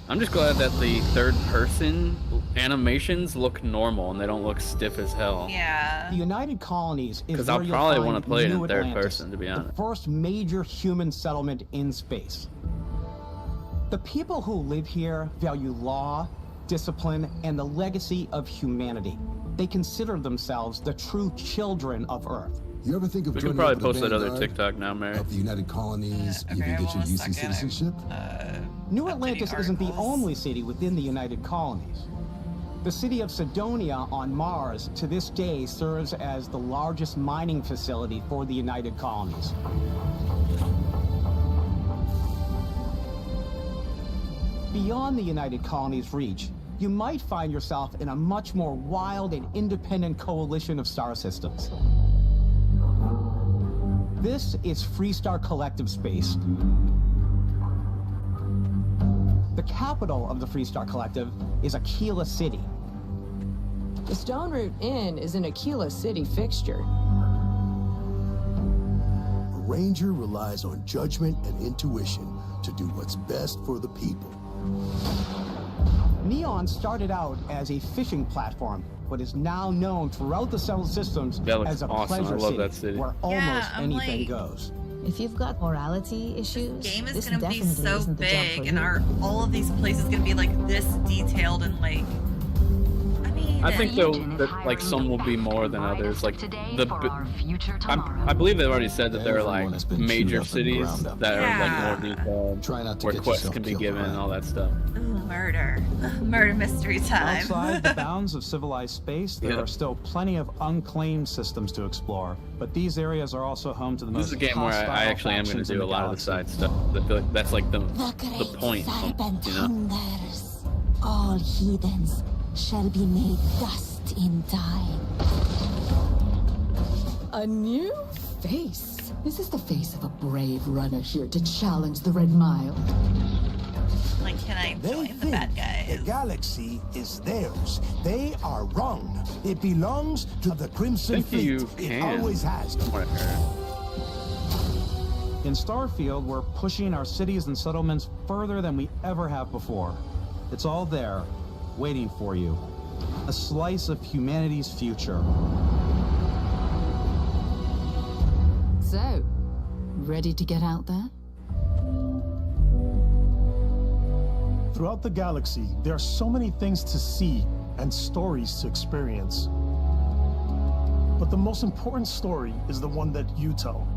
I'm just glad that the third-person animations look normal and they don't look stiff as hell.
Yeah.
The United Colonies is
Because
where
I'll
you'll
probably
find
want to play it
New
in third
Atlantis,
person, to be honest.
the first major human settlement in space. The people who live here value law, discipline, and the legacy of humanity. They consider themselves the true children of Earth.
You ever think of
We can
joining
probably
up with
post
the
that other
Vanguard
TikTok now, Mary.
of the United Colonies, you can get your UC citizenship?
New Atlantis isn't the only city within the United Colonies. The city of Sidonia on Mars to this day serves as the largest mining facility for the United Colonies. Beyond the United Colonies' reach, you might find yourself in a much more wild and independent coalition of star systems. This is Freestar Collective Space. The capital of the Freestar Collective is Aquila City.
The Stone Root Inn is an Aquila City fixture.
A ranger relies on judgment and intuition to do what's best for the people.
Neon started out as a fishing platform, but is now known throughout the settled systems
That looks
as a
awesome. I
pleasure
love
city,
that city.
where almost anything goes.
If you've got morality issues,
This game is
this
gonna be
definitely
so
isn't the job for
big, and
you.
are all of these places gonna be like this detailed and like?
I think though that like some will be more than others. Like I believe they've already said that there are like major cities that are like more detailed,
Try not to
where
get
quests
yourself
can be
killed,
given and all that stuff.
Ooh, murder, murder mystery time.
Outside the bounds of civilized space, there are still plenty of unclaimed systems to explore, but these areas are also home to the
This
most
is a game where
hostile
I actually am going to
factions in
do a lot of the
galaxy.
side stuff. I feel like that's like the point, you know.
Serpent hungers. All heathens shall be made dust in time.
A new face. This is the face of a brave runner here to challenge the Red Mile.
Like, can I join the bad guys?
The galaxy is theirs. They are wrong. It belongs to the Crimson Fleet. It always has.
In Starfield, we're pushing our cities and settlements further than we ever have before. It's all there, waiting for you. A slice of humanity's future.
So, ready to get out there?
Throughout the galaxy, there are so many things to see and stories to experience. But the most important story is the one that you tell.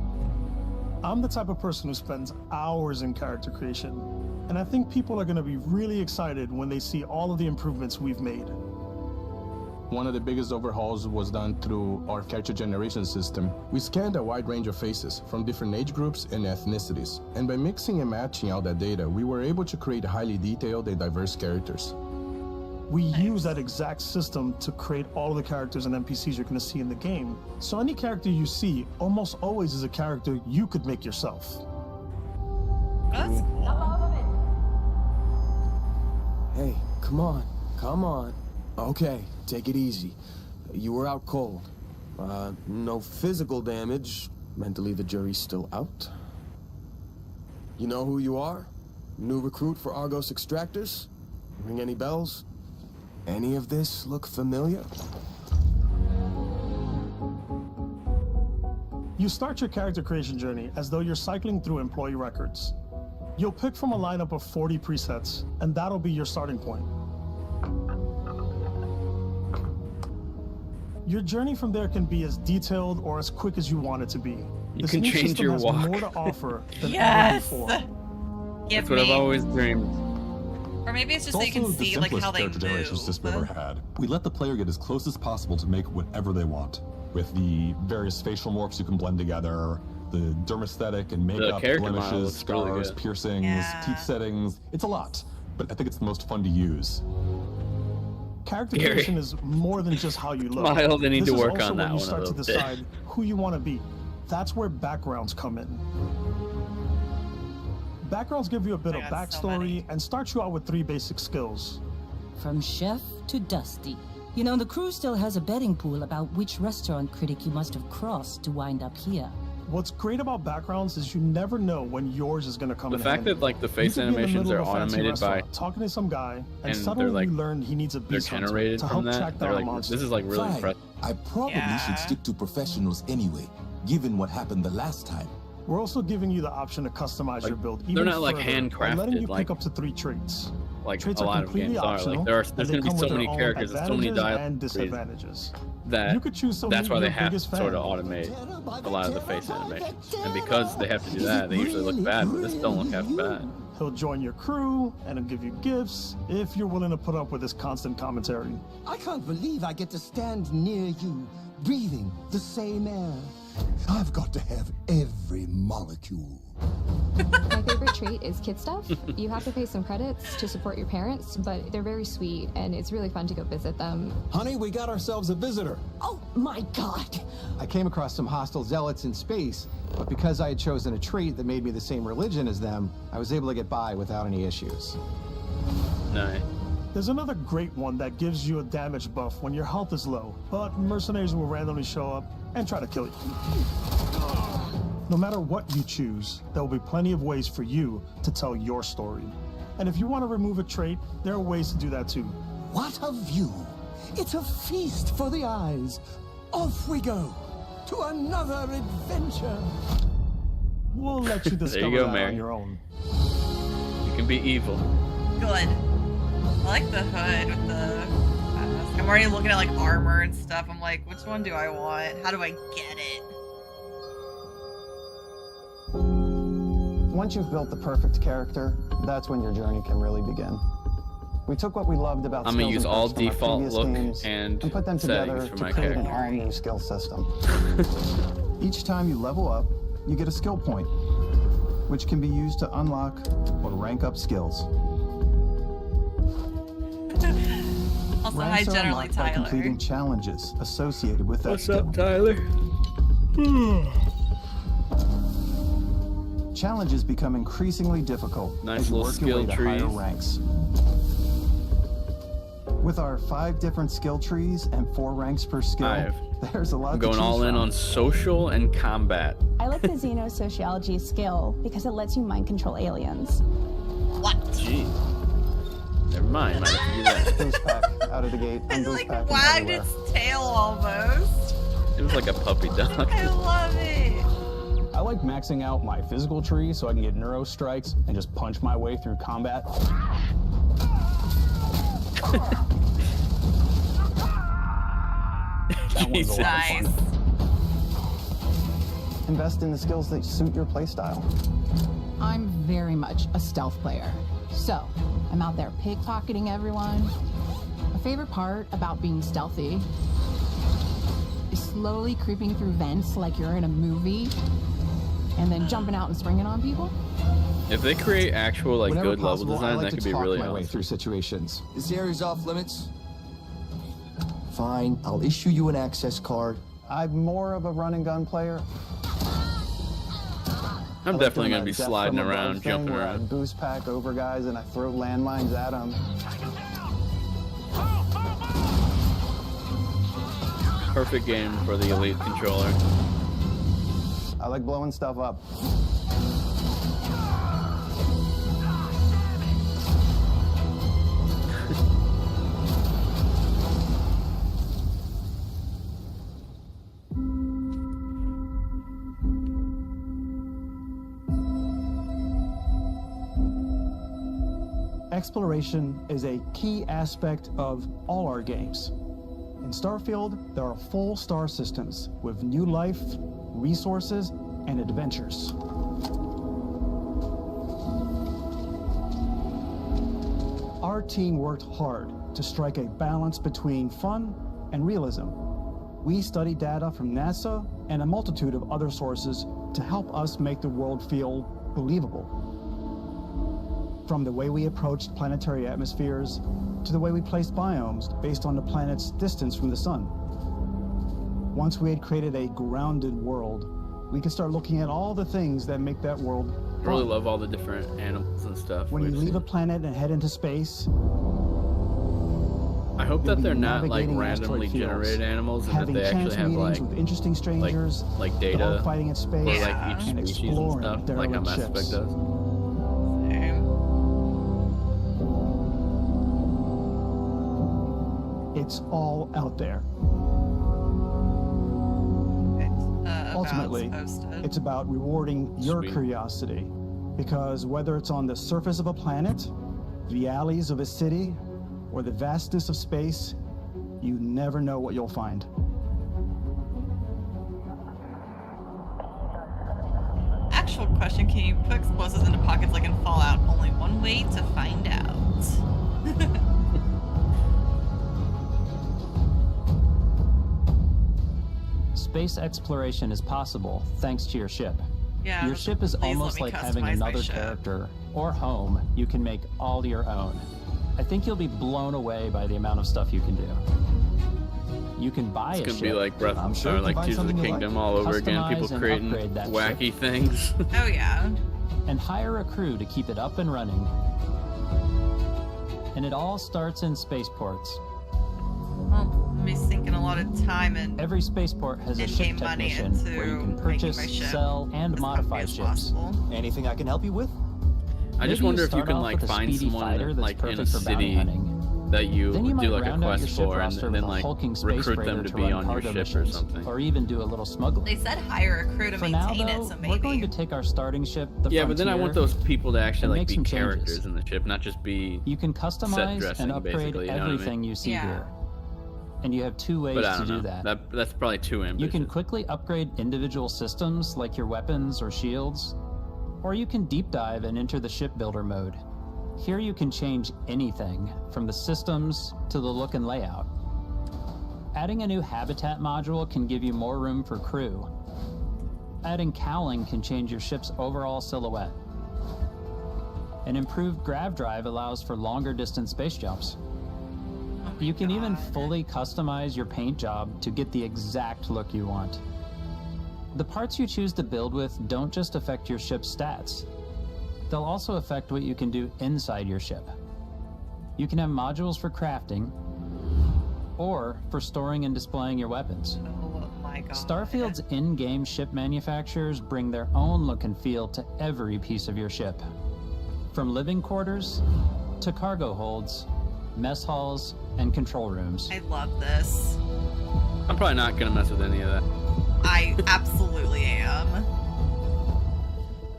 I'm the type of person who spends hours in character creation, and I think people are going to be really excited when they see all of the improvements we've made.
One of the biggest overhauls was done through our character generation system. We scanned a wide range of faces from different age groups and ethnicities. And by mixing and matching all that data, we were able to create highly detailed and diverse characters.
We use that exact system to create all of the characters and NPCs you're going to see in the game. So any character you see almost always is a character you could make yourself.
That's cool.
Hey, come on. Okay, take it easy. You were out cold. No physical damage. Mentally, the jury's still out. You know who you are? New recruit for Argos Extractors? Ring any bells? Any of this look familiar?
You start your character creation journey as though you're cycling through employee records. You'll pick from a lineup of 40 presets, and that'll be your starting point. Your journey from there can be as detailed or as quick as you want it to be.
You can change your walk.
More to offer than
Yes!
ever before.
That's what I've always dreamed.
Or maybe it's just so you can see like how they
character generation system we've ever had. We let the player get as close as possible to make whatever they want. With the various facial morphs you can blend together, the dermesthetic and makeup, blemishes, scars, piercings, teeth settings. It's a lot, but I think it's the most fun to use.
Character creation is more than just how you look.
Smile, they need to work on that
one. You
one
start
a
to
little
decide
bit.
who you want to be. That's where backgrounds come in. Backgrounds give you a bit of backstory and start you out with 3 basic skills.
From chef to Dusty. You know, the crew still has a betting pool about which restaurant critic you must have crossed to wind up here.
What's great about backgrounds is you never know when yours is going to come in handy.
The fact that like the face animations are automated by
talking to some guy and
they're
suddenly
like
you learn he needs a
they're
beast hunter
generated
to
from
help
that.
track
They're
down a
like
monster.
this is like really impressive.
I probably should stick to professionals anyway, given what happened the last time.
We're also giving you the option to customize your build even
they're not like
further
handcrafted,
by letting you
like-
pick up to 3 traits.
Like
Traits
a
are
lot of
completely
games are.
optional,
Like there's
and
going
they
to be
come
so
with
many
their own
characters and so many
advantages
dialogue
and disadvantages.
that
You could choose someone
that's why
you're
they
your
have to
biggest
sort of
fan.
automate a lot of the face animations. And because they have to do that, they usually look bad, but this don't look half bad.
He'll join your crew and he'll give you gifts if you're willing to put up with his constant commentary.
I can't believe I get to stand near you, breathing the same air. I've got to have every molecule.
My favorite trait is kid stuff. You have to pay some credits to support your parents, but they're very sweet and it's really fun to go visit them.
Honey, we got ourselves a visitor.
Oh my god!
I came across some hostile zealots in space, but because I had chosen a trait that made me the same religion as them, I was able to get by without any issues.
Nice.
There's another great one that gives you a damage buff when your health is low, but mercenaries will randomly show up and try to kill you. No matter what you choose, there will be plenty of ways for you to tell your story. And if you want to remove a trait, there are ways to do that too.
What a view! It's a feast for the eyes. Off we go to another adventure.
We'll let you discover
There you go,
that
Mary.
on your own.
You can be evil.
Good. I like the hood with the I'm already looking at like armor and stuff. I'm like, which one do I want? How do I get it?
Once you've built the perfect character, that's when your journey can really begin. We took what we loved about
I'm gonna
skills
use
and
all
perks from our
default
previous
look
games
and
put them together
settings for
to
my
create an
character.
all-new skill system. Each time you level up, you get a skill point, which can be used to unlock or rank up skills.
Also,
Ranks
hi,
are
generally,
unlocked by
Tyler.
completing challenges associated with that
What's
skill.
up, Tyler?
Challenges become increasingly difficult
Nice
as you
little
work your way
skill
to higher
trees.
ranks. With our 5 different skill trees and 4 ranks per skill, there's a lot
I'm
to
going
choose
all in
from.
on social and combat.
I like the xenosociology skill because it lets you mind control aliens.
What?
Gee. Never mind. Might have to do that.
Boost pack out of the gate.
It
Boost
like
pack
wagged
everywhere.
its tail almost.
It was like a puppy dog.
I love it.
I like maxing out my physical tree so I can get neuro strikes and just punch my way through combat. That one's a lot of fun.
Invest in the skills that suit your playstyle.
I'm very much a stealth player. So, I'm out there pickpocketing everyone. A favorite part about being stealthy is slowly creeping through vents like you're in a movie and then jumping out and springing on people.
If they create actual like
Whenever
good level
possible, I
design,
like
that
to
could be
talk
really
my way
awesome.
through situations. This area's off limits. Fine, I'll issue you an access card.
I'm more of a run and gun player.
I'm
I like
definitely
doing
gonna
that
be
death
sliding
from above
around,
thing
jumping
where I
around.
boost pack over guys and I throw landmines at them.
Perfect game for the Elite controller.
I like blowing stuff up. Exploration is a key aspect of all our games. In Starfield, there are full star systems with new life, resources, and adventures. Our team worked hard to strike a balance between fun and realism. We studied data from NASA and a multitude of other sources to help us make the world feel believable. From the way we approached planetary atmospheres to the way we placed biomes based on the planet's distance from the sun. Once we had created a grounded world, we could start looking at all the things that make that world
I really love all the different animals and stuff.
When you
we've
leave a
seen.
planet and head into space,
I hope that
you'll
they're
be
not like
navigating
randomly
asteroid fields,
generated animals, and that
having
they actually
chance
have
meetings
like
with interesting strangers,
like data
fighting in
for
space,
like each
and
species and
exploring
stuff, like how
derelict
Mass
ships.
Effect does.
It's all out there. Ultimately, it's about rewarding your
Sweet.
curiosity. Because whether it's on the surface of a planet, the alleys of a city, or the vastness of space, you never know what you'll find.
Actual question, can you put explosives into pockets like in Fallout? Only one way to find out.
Space exploration is possible thanks to your ship.
Yeah,
Your ship is
please
almost
let me
like having
customize my
another
ship.
character or home you can make all your own. I think you'll be blown away by the amount of stuff you can do. You can buy
It's
a
gonna
ship.
be like Breath of the like Tears of the Kingdom all over again. People
Customize and
creating
upgrade that
wacky
ship.
things.
Oh yeah.
And hire a crew to keep it up and running. And it all starts in spaceports.
Well, I'm sinking a lot of time and
Every spaceport has a ship
in-game money
technician where you can
into
purchase,
making my ship
sell, and
as
modify
comfy as
ships.
possible.
Anything I can help you with?
I just
Maybe
wonder
you
if you
start
can
off
like
with a
find
speedy
someone
fighter that's
like in a
perfect for bounty
city
hunting.
that you
Then you
do
might
like a
round out your
quest
ship
for,
roster
and
with
then
a
like
hulking space
recruit
freighter
them to
to
be
run
on your
cargo
ship or
missions,
something.
or even do a little smuggling.
They said hire a crew to
For now,
maintain
though,
it, so
we're going
maybe.
to take our starting ship, the
Yeah, but then I want those people to actually
and
like
make
be
some
characters
changes.
in the ship, not just be
You can
set
customize
dressing,
and upgrade
basically, you know what I mean?
everything you see
Yeah.
here. And you have two ways
But I
to
don't
do
know.
that.
That's probably too ambitious.
You can quickly upgrade individual systems like your weapons or shields, or you can deep dive and enter the shipbuilder mode. Here you can change anything, from the systems to the look and layout. Adding a new habitat module can give you more room for crew. Adding cowling can change your ship's overall silhouette. An improved grav drive allows for longer distance space jumps.
Oh
You can even fully customize your paint job to get the exact look you want. The parts you choose to build with don't just affect your ship's stats. They'll also affect what you can do inside your ship. You can have modules for crafting, or for storing and displaying your weapons.
Oh my god.
Starfield's in-game ship manufacturers bring their own look and feel to every piece of your ship. From living quarters to cargo holds, mess halls, and control rooms.
I love this.
I'm probably not gonna mess with any of that.
I absolutely am.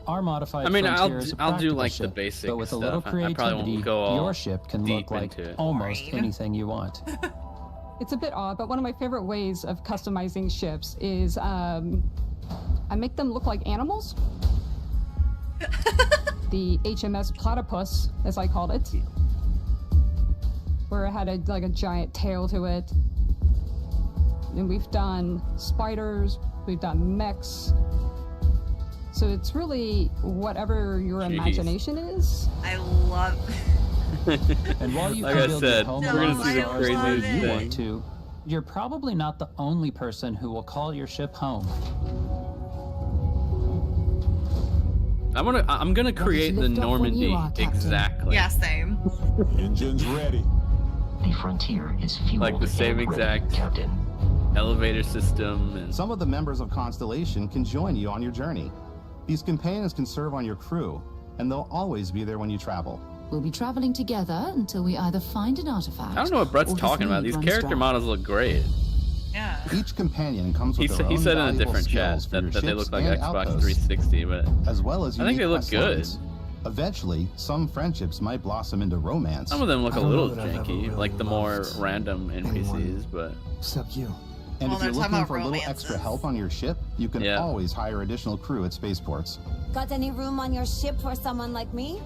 Our modified
I mean,
Frontier is a
I'll do
practical
like
ship,
the basic
but with a
stuff.
little
I probably
creativity,
won't go all
your ship can
deep
look like
into it.
almost anything you want.
It's a bit odd, but one of my favorite ways of customizing ships is I make them look like animals. The HMS Platypus, as I called it, where it had like a giant tail to it. And we've done spiders, we've done mechs. So it's really whatever your imagination is.
I love.
And while you
Like
can
I
build
said,
your home
we're gonna
around
see the
stars
craziest
the way you
thing.
want to, you're probably not the only person who will call your ship home.
I'm gonna create the Normandy exactly.
Yeah, same.
Engines ready.
The Frontier is fueled
Like the same
and ready,
exact
Captain.
elevator system and
Some of the members of Constellation can join you on your journey. These companions can serve on your crew, and they'll always be there when you travel.
We'll be traveling together until we either find an artifact.
I don't know what Brett's
or the
talking about.
fleet
These
runs
character
dry.
models look great.
Yeah.
Each companion comes
He
with their own
said in a
valuable
different chat
skills for your
that they
ships
look like
and
Xbox
outposts,
360, but
as well as
I think they
unique
look
quest
good.
lines. Eventually, some friendships might blossom into romance.
Some of them look a
I don't
little
know that I've ever
janky,
really
like the more
loved
random NPCs, but
except you. And
Well,
if you're
they're talking
looking
about
for a little extra help on your ship, you can always hire additional crew at spaceports.
Got any room on your ship for someone like me?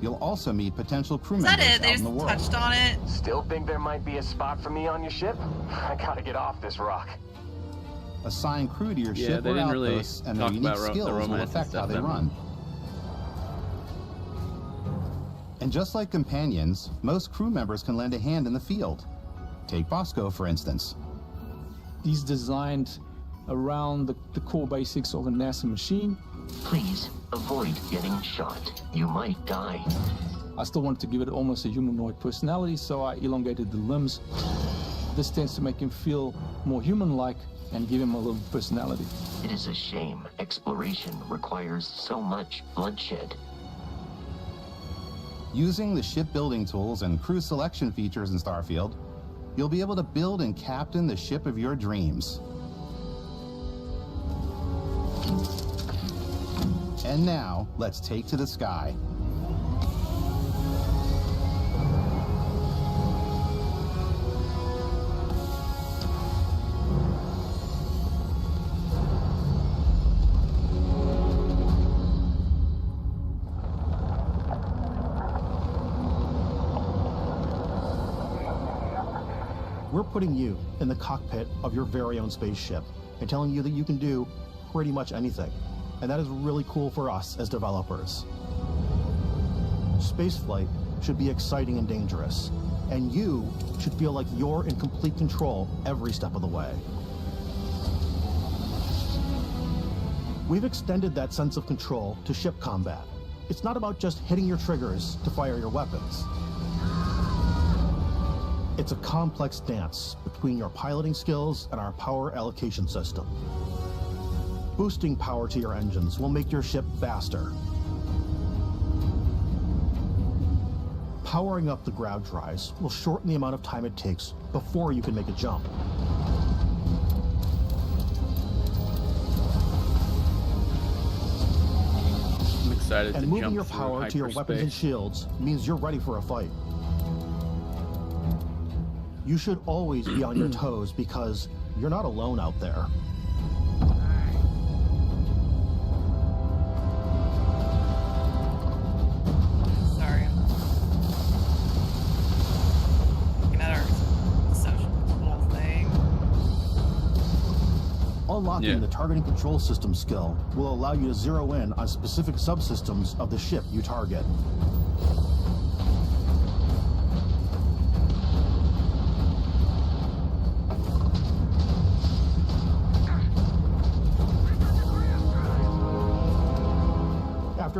You'll also meet potential crew
Is that
members
it? They
out in
just
the world.
touched on it.
Still think there might be a spot for me on your ship? I gotta get off this rock.
Assign crew to your
Yeah,
ship
they
or
didn't really
outposts, and their
talk
unique
about the
skills will
romance and
affect how
stuff
they
that
run. And just like companions, most crew members can lend a hand in the field. Take Bosco, for instance.
He's designed around the core basics of a NASA machine.
Please avoid getting shot. You might die.
I still wanted to give it almost a humanoid personality, so I elongated the limbs. This tends to make him feel more human-like and give him a little personality.
It is a shame exploration requires so much bloodshed.
Using the shipbuilding tools and crew selection features in Starfield, you'll be able to build and captain the ship of your dreams. And now, let's take to the sky.
We're putting you in the cockpit of your very own spaceship and telling you that you can do pretty much anything. And that is really cool for us as developers. Spaceflight should be exciting and dangerous, and you should feel like you're in complete control every step of the way. We've extended that sense of control to ship combat. It's not about just hitting your triggers to fire your weapons. It's a complex dance between your piloting skills and our power allocation system. Boosting power to your engines will make your ship faster. Powering up the grav drives will shorten the amount of time it takes before you can make a jump.
I'm excited
And
to
moving
jump
your
through
power to your weapons and
hyperspace.
shields means you're ready for a fight. You should always be on your toes because you're not alone out there.
Sorry. Looking at our social little thing.
Unlocking the targeting control system skill will allow you to zero in on specific subsystems of the ship you target.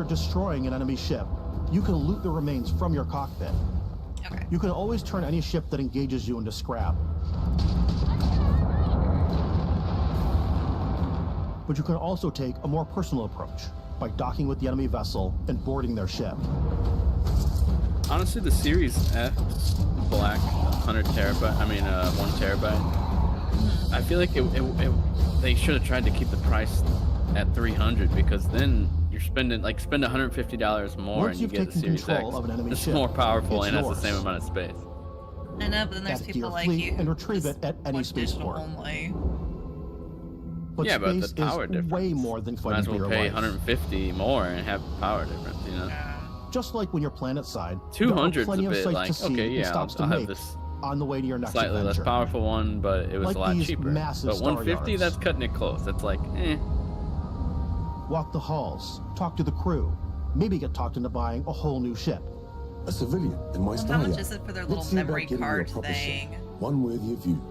destroying an enemy ship, you can loot the remains from your cockpit.
Okay.
You can always turn any ship that engages you into scrap. But you can also take a more personal approach by docking with the enemy vessel and boarding their ship.
Honestly, the Series X Black 1 terabyte. I feel like they should have tried to keep the price at $300, because then you're spend $150 more
Once
and you
you've
get the
taken
Series
control
X.
of an enemy
It's
ship,
more powerful
it's
and has
yours.
the same amount of space.
I know, but then there's
Add it to
people
your
like
fleet
you.
and retrieve it at any spaceport.
Only.
But
Yeah, but
space
the power
is
difference.
way more than
Might
fighting
as
for
well
your
pay
life.
$150 more and have power difference, you know?
Just like when you're planet side, there are
200's
plenty
a
of
bit
sights
like,
to see
okay,
and
yeah,
stops to
I'll have
make
this
on the way to your next
slightly
adventure.
less powerful one, but it was
Like
a lot
these
cheaper.
massive
But
star
150,
yards.
that's cutting it close. That's like, eh.
Walk the halls, talk to the crew, maybe get talked into buying a whole new ship.
A civilian in my
How
star
much
yacht.
is it for their
Let's
little
see about
memory
getting you a
card
proper
thing?
ship, one worthy of you.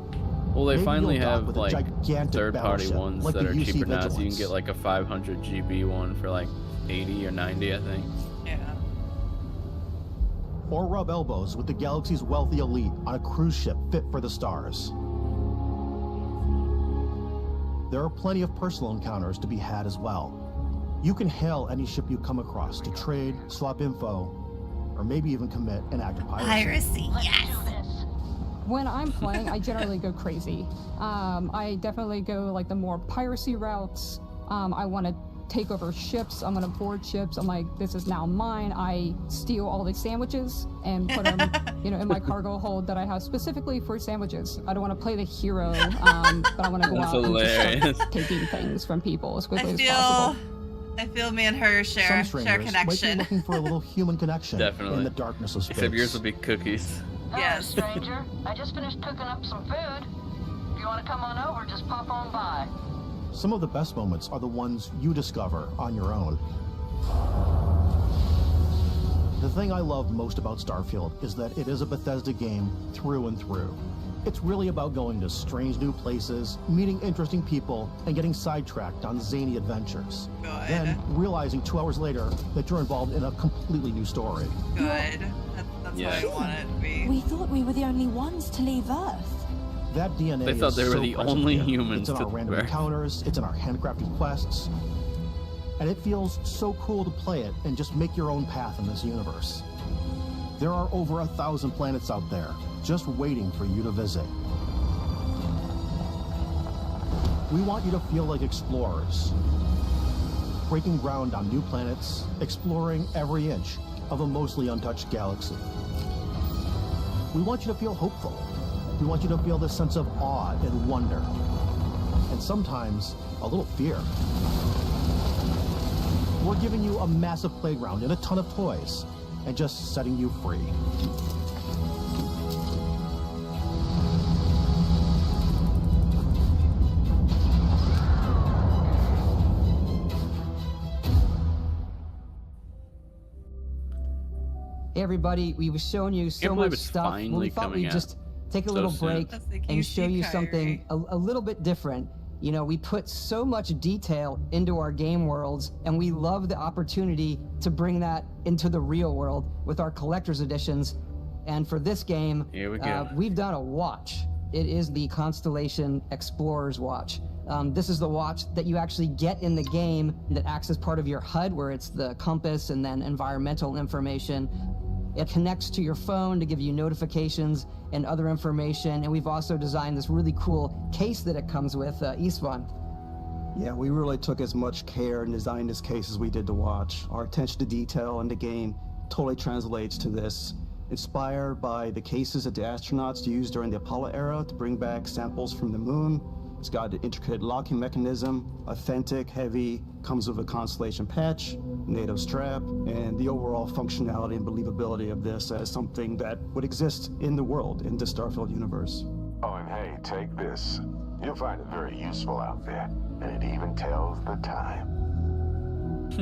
Well, they
Maybe
finally
you'll dock
have
with a
like
gigantic
third-party
battleship,
ones
like
that
the
are
UC
cheaper now, so you can
Vigilance.
get like a 500 GB one for like 80 or 90, I think.
Yeah.
Or rub elbows with the galaxy's wealthy elite on a cruise ship fit for the stars. There are plenty of personal encounters to be had as well. You can hail any ship you come across to trade, swap info, or maybe even commit an act of piracy.
Piracy, yes.
When I'm playing, I generally go crazy. I definitely go like the more piracy routes. I want to take over ships. I'm gonna board ships. I'm like, this is now mine. I steal all the sandwiches and put them, in my cargo hold that I have specifically for sandwiches. I don't want to play the hero, but I want to go
That's
out and just
hilarious.
start taking things from people as quickly
I
as possible.
feel me and her share
Some strangers might be
connection.
looking for a little human connection
Definitely.
in the darkness of space.
Except yours will be cookies.
Yes.
stranger. I just finished cooking up some food. If you want to come on over, just pop on by.
Some of the best moments are the ones you discover on your own. The thing I love most about Starfield is that it is a Bethesda game through and through. It's really about going to strange new places, meeting interesting people, and getting sidetracked on zany adventures.
Good.
Then realizing 2 hours later that you're involved in a completely new story.
Good. That's
Yeah.
how I want it to be.
We thought we were the only ones to leave Earth.
That DNA
They thought
is
they were
so
the
present
only
here.
humans
It's in
to
our random
Earth.
encounters, it's in our handcrafted quests, and it feels so cool to play it and just make your own path in this universe. There are over 1,000 planets out there, just waiting for you to visit. We want you to feel like explorers, breaking ground on new planets, exploring every inch of a mostly untouched galaxy. We want you to feel hopeful. We want you to feel this sense of awe and wonder, and sometimes a little fear. We're giving you a massive playground and a ton of toys, and just setting you free.
Hey everybody, we were showing you so
believe
much
it's
stuff.
finally
We thought
coming
we'd
out
just take a
so
little
soon.
break
That's the
and show
QC
you
Kyrie.
something a little bit different. We put so much detail into our game worlds, and we love the opportunity to bring that into the real world with our collector's editions. And for this game,
Here we go.
we've done a watch. It is the Constellation Explorer's Watch. This is the watch that you actually get in the game that acts as part of your HUD, where it's the compass and then environmental information. It connects to your phone to give you notifications and other information. And we've also designed this really cool case that it comes with, Istvan.
Yeah, we really took as much care and designed this case as we did the watch. Our attention to detail in the game totally translates to this. Inspired by the cases that the astronauts used during the Apollo era to bring back samples from the moon. It's got an intricate locking mechanism, authentic, heavy, comes with a Constellation patch, NATO strap, and the overall functionality and believability of this as something that would exist in the world, in the Starfield universe.
Oh, and hey, take this. You'll find it very useful out there, and it even tells the time.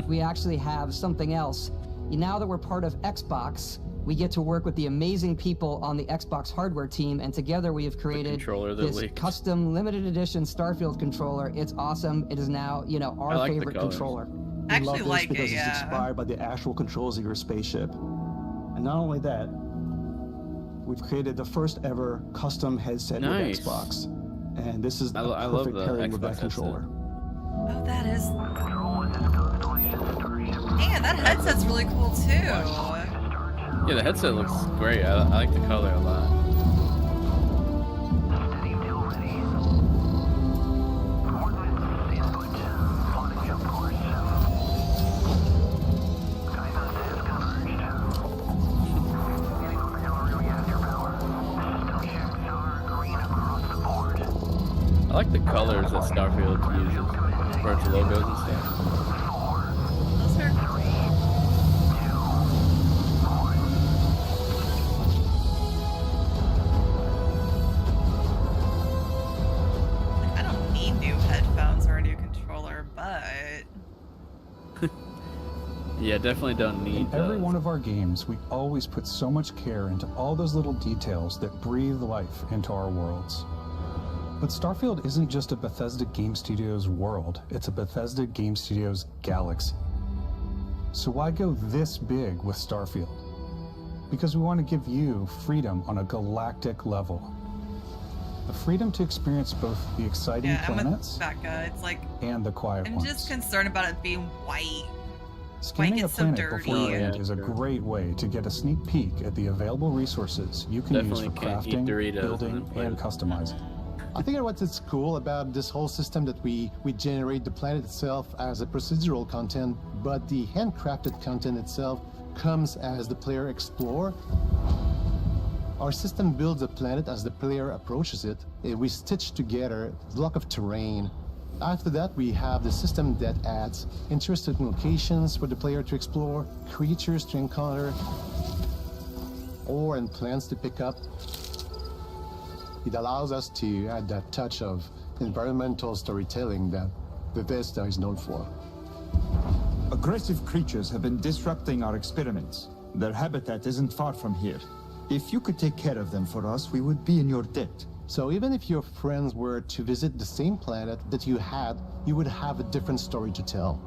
We actually have something else. Now that we're part of Xbox, we get to work with the amazing people on the Xbox hardware team, and together we have created
controller that
this
leaked.
custom limited edition Starfield controller. It's awesome. It is now, our
I like the
favorite
colors.
controller.
I actually
love this
like
because
it,
it's
yeah.
inspired by the actual controls of your spaceship. And not only that, we've created the first ever custom headset
Nice.
with Xbox. And this is the
I love
perfect
the
pairing with
Xbox
that
headset.
controller.
Oh, that is. Man, that headset's really cool too.
Yeah, the headset looks great. I like the color a lot. I like the colors that Starfield uses for its logos and stuff.
Those are. I don't need new headphones or a new controller, but.
Yeah, definitely don't need
In every
those.
one of our games, we always put so much care into all those little details that breathe life into our worlds. But Starfield isn't just a Bethesda Game Studios world, it's a Bethesda Game Studios galaxy. So why go this big with Starfield? Because we want to give you freedom on a galactic level. The freedom to experience both the exciting
Yeah, I'm with
planets
Becca. It's like
and the quiet
I'm
ones.
just concerned about it being white.
Scanning a
gets so
planet
dirty.
before you
Yeah,
land is a
sure.
great way to get a sneak peek at the available resources you can
Definitely
use for
can't eat
crafting,
Doritos
building,
and then play
and
it.
customizing.
I think what's cool about this whole system that we generate the planet itself as a procedural content, but the handcrafted content itself comes as the player explore. Our system builds a planet as the player approaches it. We stitch together a block of terrain. After that, we have the system that adds interesting locations for the player to explore, creatures to encounter, ore and plants to pick up. It allows us to add that touch of environmental storytelling that Bethesda is known for.
Aggressive creatures have been disrupting our experiments. Their habitat isn't far from here. If you could take care of them for us, we would be in your debt.
So even if your friends were to visit the same planet that you had, you would have a different story to tell.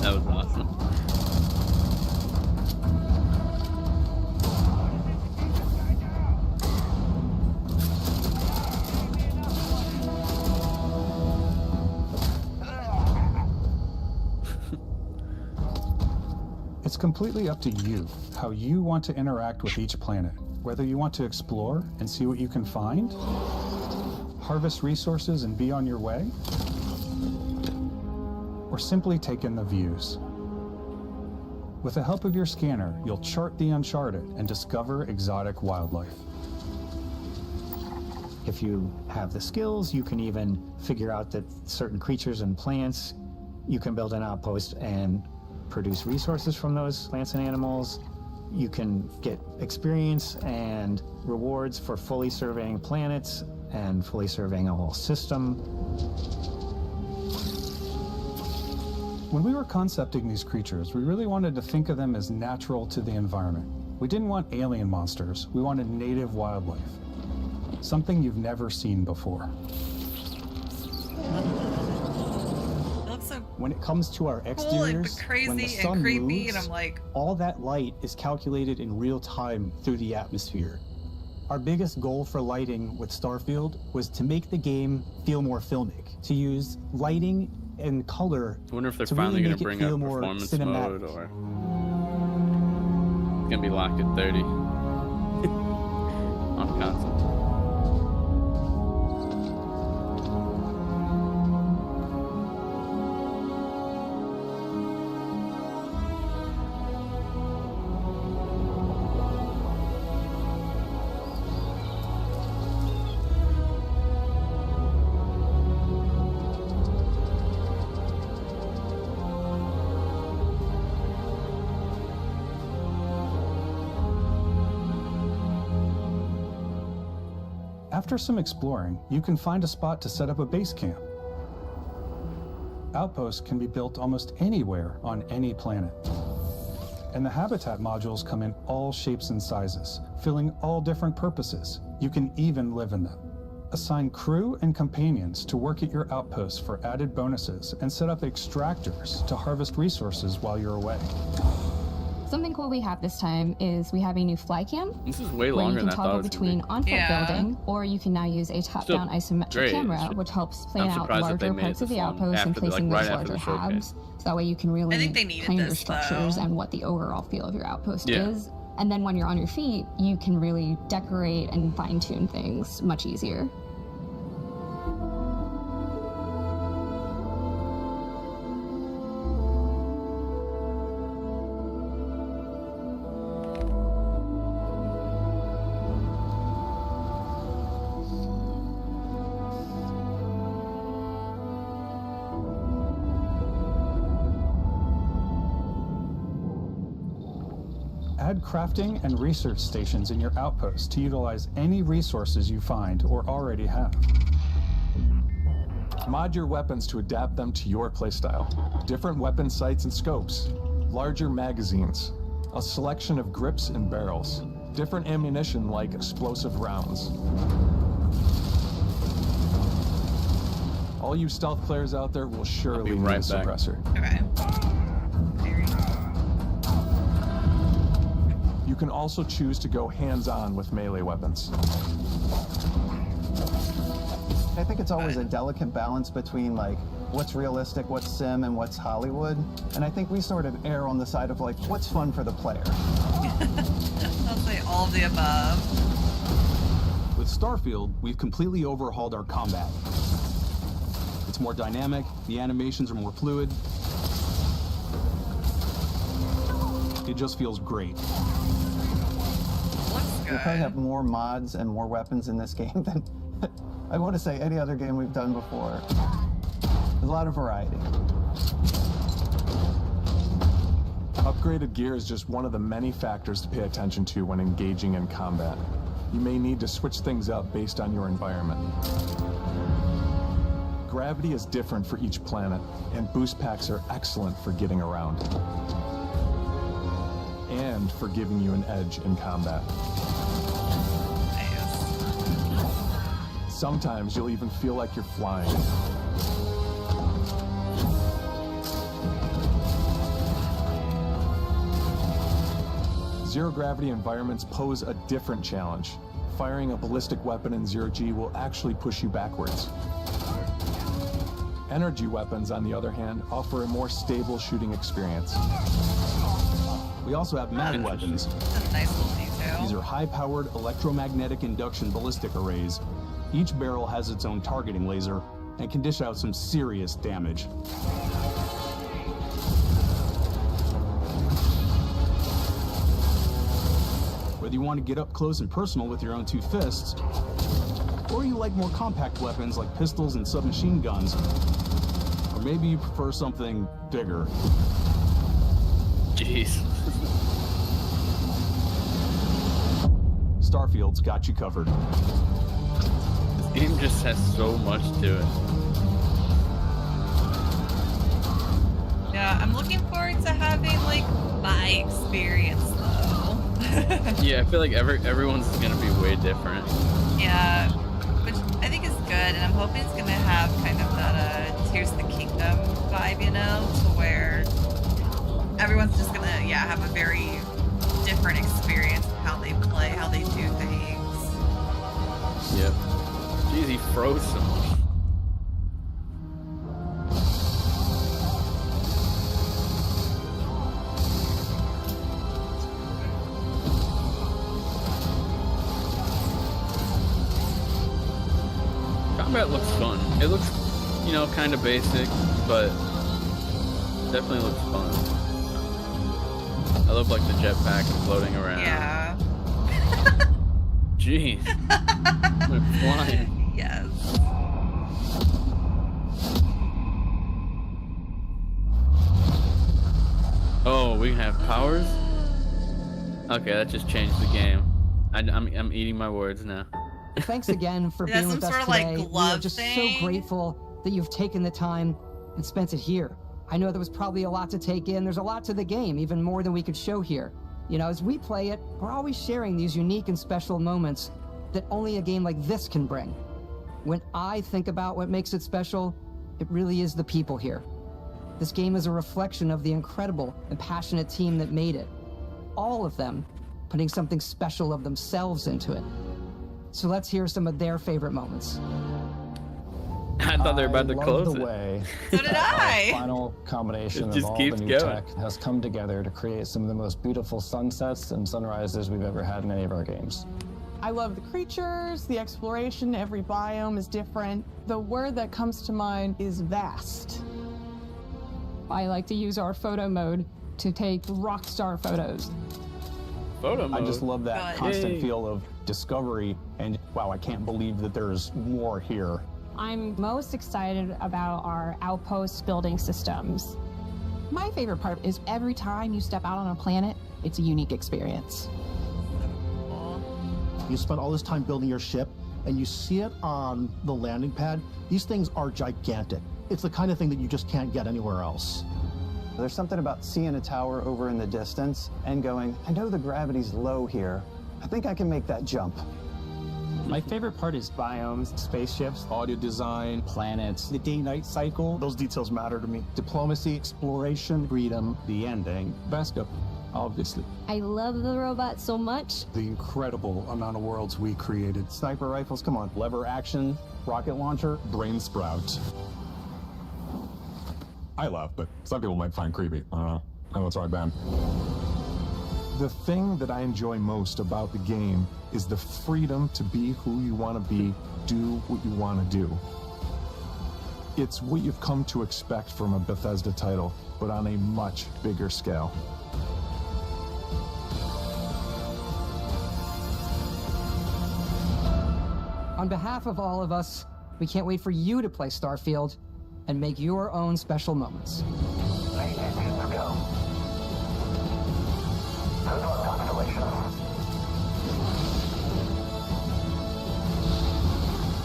That was awesome.
It's completely up to you how you want to interact with each planet, whether you want to explore and see what you can find, harvest resources and be on your way, or simply take in the views. With the help of your scanner, you'll chart the uncharted and discover exotic wildlife.
If you have the skills, you can even figure out that certain creatures and plants, you can build an outpost and produce resources from those plants and animals. You can get experience and rewards for fully surveying planets and fully surveying a whole system.
When we were concepting these creatures, we really wanted to think of them as natural to the environment. We didn't want alien monsters, we wanted native wildlife. Something you've never seen before.
When it comes to our exteriors,
but crazy
when the
and
sun
creepy,
moves,
and I'm like-
all that light is calculated in real time through the atmosphere. Our biggest goal for lighting with Starfield was to make the game feel more filmic, to use lighting and color
I wonder if they're
to
finally
really
going to
make it
bring
feel
up
more
performance
cinematic.
mode, or it's going to be locked at 30 on console.
After some exploring, you can find a spot to set up a base camp. Outposts can be built almost anywhere on any planet. And the habitat modules come in all shapes and sizes, filling all different purposes. You can even live in them. Assign crew and companions to work at your outposts for added bonuses and set up extractors to harvest resources while you're away.
Something cool we have this time is we have a new fly cam.
This is way
where
longer
you
than
can
I thought it
toggle
was
between
gonna
on-foot
Yeah.
building, or you can now use a top-down isometric
great.
camera, which helps plan
I'm
out
surprised that they
larger
made
parts
it
of the
this long
outpost and
after the-
placing
like,
those
right after
larger
the showcase.
halves. So that way you can really
I think they needed
plan your
this,
structures
though.
and what the overall feel of your outpost
Yeah.
is. And then when you're on your feet, you can really decorate and fine-tune things much easier.
Add crafting and research stations in your outposts to utilize any resources you find or already have.
Mod your weapons to adapt them to your playstyle. Different weapon sights and scopes, larger magazines, a selection of grips and barrels, different ammunition like explosive rounds. All you stealth players out there will surely need a suppressor.
Okay.
You can also choose to go hands-on with melee weapons.
I think it's always a delicate balance between like what's realistic, what's sim, and what's Hollywood. And I think we sort of err on the side of like what's fun for the player.
I'll say all of the above.
With Starfield, we've completely overhauled our combat. It's more dynamic, the animations are more fluid. It just feels great.
We probably have more mods and more weapons in this game than I want to say any other game we've done before. There's a lot of variety.
Upgraded gear is just one of the many factors to pay attention to when engaging in combat. You may need to switch things up based on your environment. Gravity is different for each planet, and boost packs are excellent for getting around. And for giving you an edge in combat. Sometimes you'll even feel like you're flying. Zero gravity environments pose a different challenge. Firing a ballistic weapon in zero-G will actually push you backwards. Energy weapons, on the other hand, offer a more stable shooting experience.
We also have mag weapons.
That's a nice little detail.
These are high-powered electromagnetic induction ballistic arrays. Each barrel has its own targeting laser and can dish out some serious damage. Whether you want to get up close and personal with your own two fists, or you like more compact weapons like pistols and submachine guns, or maybe you prefer something bigger.
Jeez.
Starfield's got you covered.
This game just has so much to it.
Yeah, I'm looking forward to having like my experience though.
Yeah, I feel like everyone's gonna be way different.
Yeah, which I think is good, and I'm hoping it's gonna have kind of that Tears of the Kingdom vibe, you know, to where everyone's just gonna have a very different experience of how they play, how they do things.
Yep. Jeez, he froze so much. Combat looks fun. It looks, you know, kind of basic, but definitely looks fun. I love like the jetpack floating around.
Yeah.
Jeez. We're flying.
Yes.
Oh, we have powers? Okay, that just changed the game. I'm eating my words now.
Thanks again for
That's
being
some
with us
sort of,
today.
like,
We are
glove
just
thing?
so grateful that you've taken the time and spent it here. I know there was probably a lot to take in. There's a lot to the game, even more than we could show here. You know, as we play it, we're always sharing these unique and special moments that only a game like this can bring. When I think about what makes it special, it really is the people here. This game is a reflection of the incredible and passionate team that made it. All of them putting something special of themselves into it. So let's hear some of their favorite moments.
I thought they were about to close
the
it.
way
So did I.
our final combination
It just
of all
keeps
the new
going.
tech has come together to create some of the most beautiful sunsets and sunrises we've ever had in any of our games.
I love the creatures, the exploration, every biome is different. The word that comes to mind is vast.
I like to use our photo mode to take rock star photos.
Photo mode.
I just love that constant
Yay.
feel of discovery and wow, I can't believe that there's more here.
I'm most excited about our outpost building systems.
My favorite part is every time you step out on a planet, it's a unique experience.
You spend all this time building your ship, and you see it on the landing pad. These things are gigantic. It's the kind of thing that you just can't get anywhere else.
There's something about seeing a tower over in the distance and going, I know the gravity's low here. I think I can make that jump.
My favorite part is biomes, spaceships,
audio design,
planets,
The day-night cycle,
Those details matter to me.
diplomacy, exploration, freedom,
the ending,
backup, obviously.
I love the robot so much.
The incredible amount of worlds we created.
sniper rifles, come on.
lever action, rocket launcher.
Brain sprout. I love, but some people might find creepy. I don't know. I know it's right, Ben. The thing that I enjoy most about the game is the freedom to be who you want to be, do what you want to do. It's what you've come to expect from a Bethesda title, but on a much bigger scale.
On behalf of all of us, we can't wait for you to play Starfield and make your own special moments.
Let's go. Good luck, Constellation.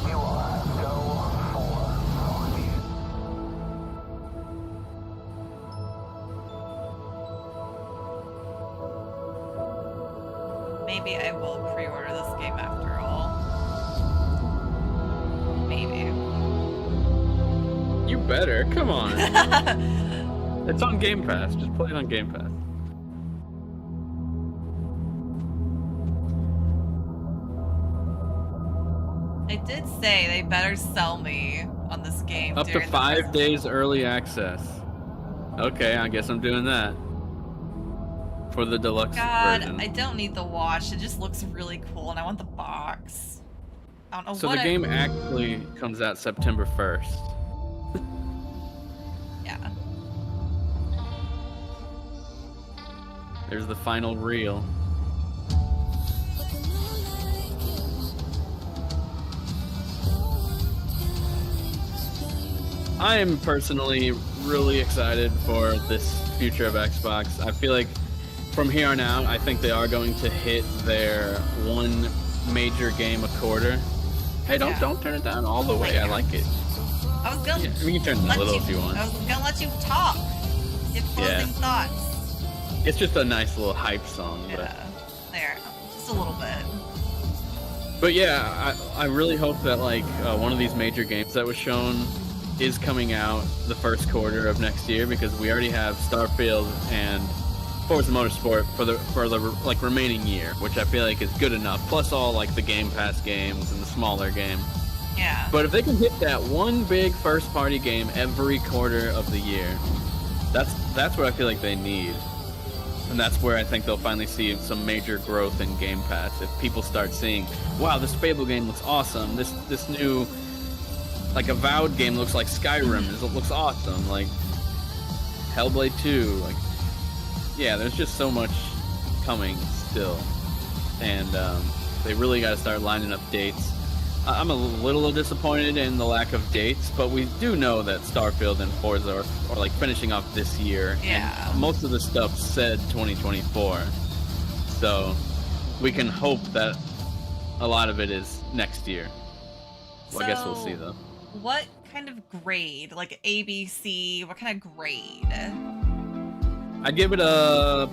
You are go for launch.
Maybe I will pre-order this game after all. Maybe.
You better. Come on. It's on Game Pass. Just play it on Game Pass.
I did say they better sell me on this game.
Up to
during the
5 days early access. Okay, I guess I'm doing that. For the deluxe
God,
version.
I don't need the watch. It just looks really cool, and I want the box. I don't know
So
what
the game actually comes out September 1st.
Yeah.
There's the final reel. I am personally really excited for this future of Xbox. I feel like from here on out, I think they are going to hit their one major game a quarter. Hey, don't turn it down all the way. I like it.
I was gonna.
Yeah, we can turn it a little if you want.
I was gonna let you talk. Give closing thoughts.
It's just a nice little hype song. But...
There, just a little bit.
But yeah, I really hope that like one of these major games that was shown is coming out the first quarter of next year, because we already have Starfield and Forza Motorsport for the like remaining year, which I feel like is good enough. Plus all like the Game Pass games and the smaller game.
Yeah.
But if they can hit that one big first party game every quarter of the year, that's what I feel like they need. And that's where I think they'll finally see some major growth in Game Pass. If people start seeing, wow, this Fable game looks awesome. This new, like, Avowed game looks like Skyrim. It looks awesome. Like, Hellblade 2. Like, yeah, there's just so much coming still. And they really got to start lining up dates. I'm a little disappointed in the lack of dates, but we do know that Starfield and Forza are like finishing off this year.
Yeah.
And most of the stuff said 2024. So we can hope that a lot of it is next year. Well, I guess we'll see though.
What kind of grade? Like A, B, C? What kind of grade?
I'd give it a.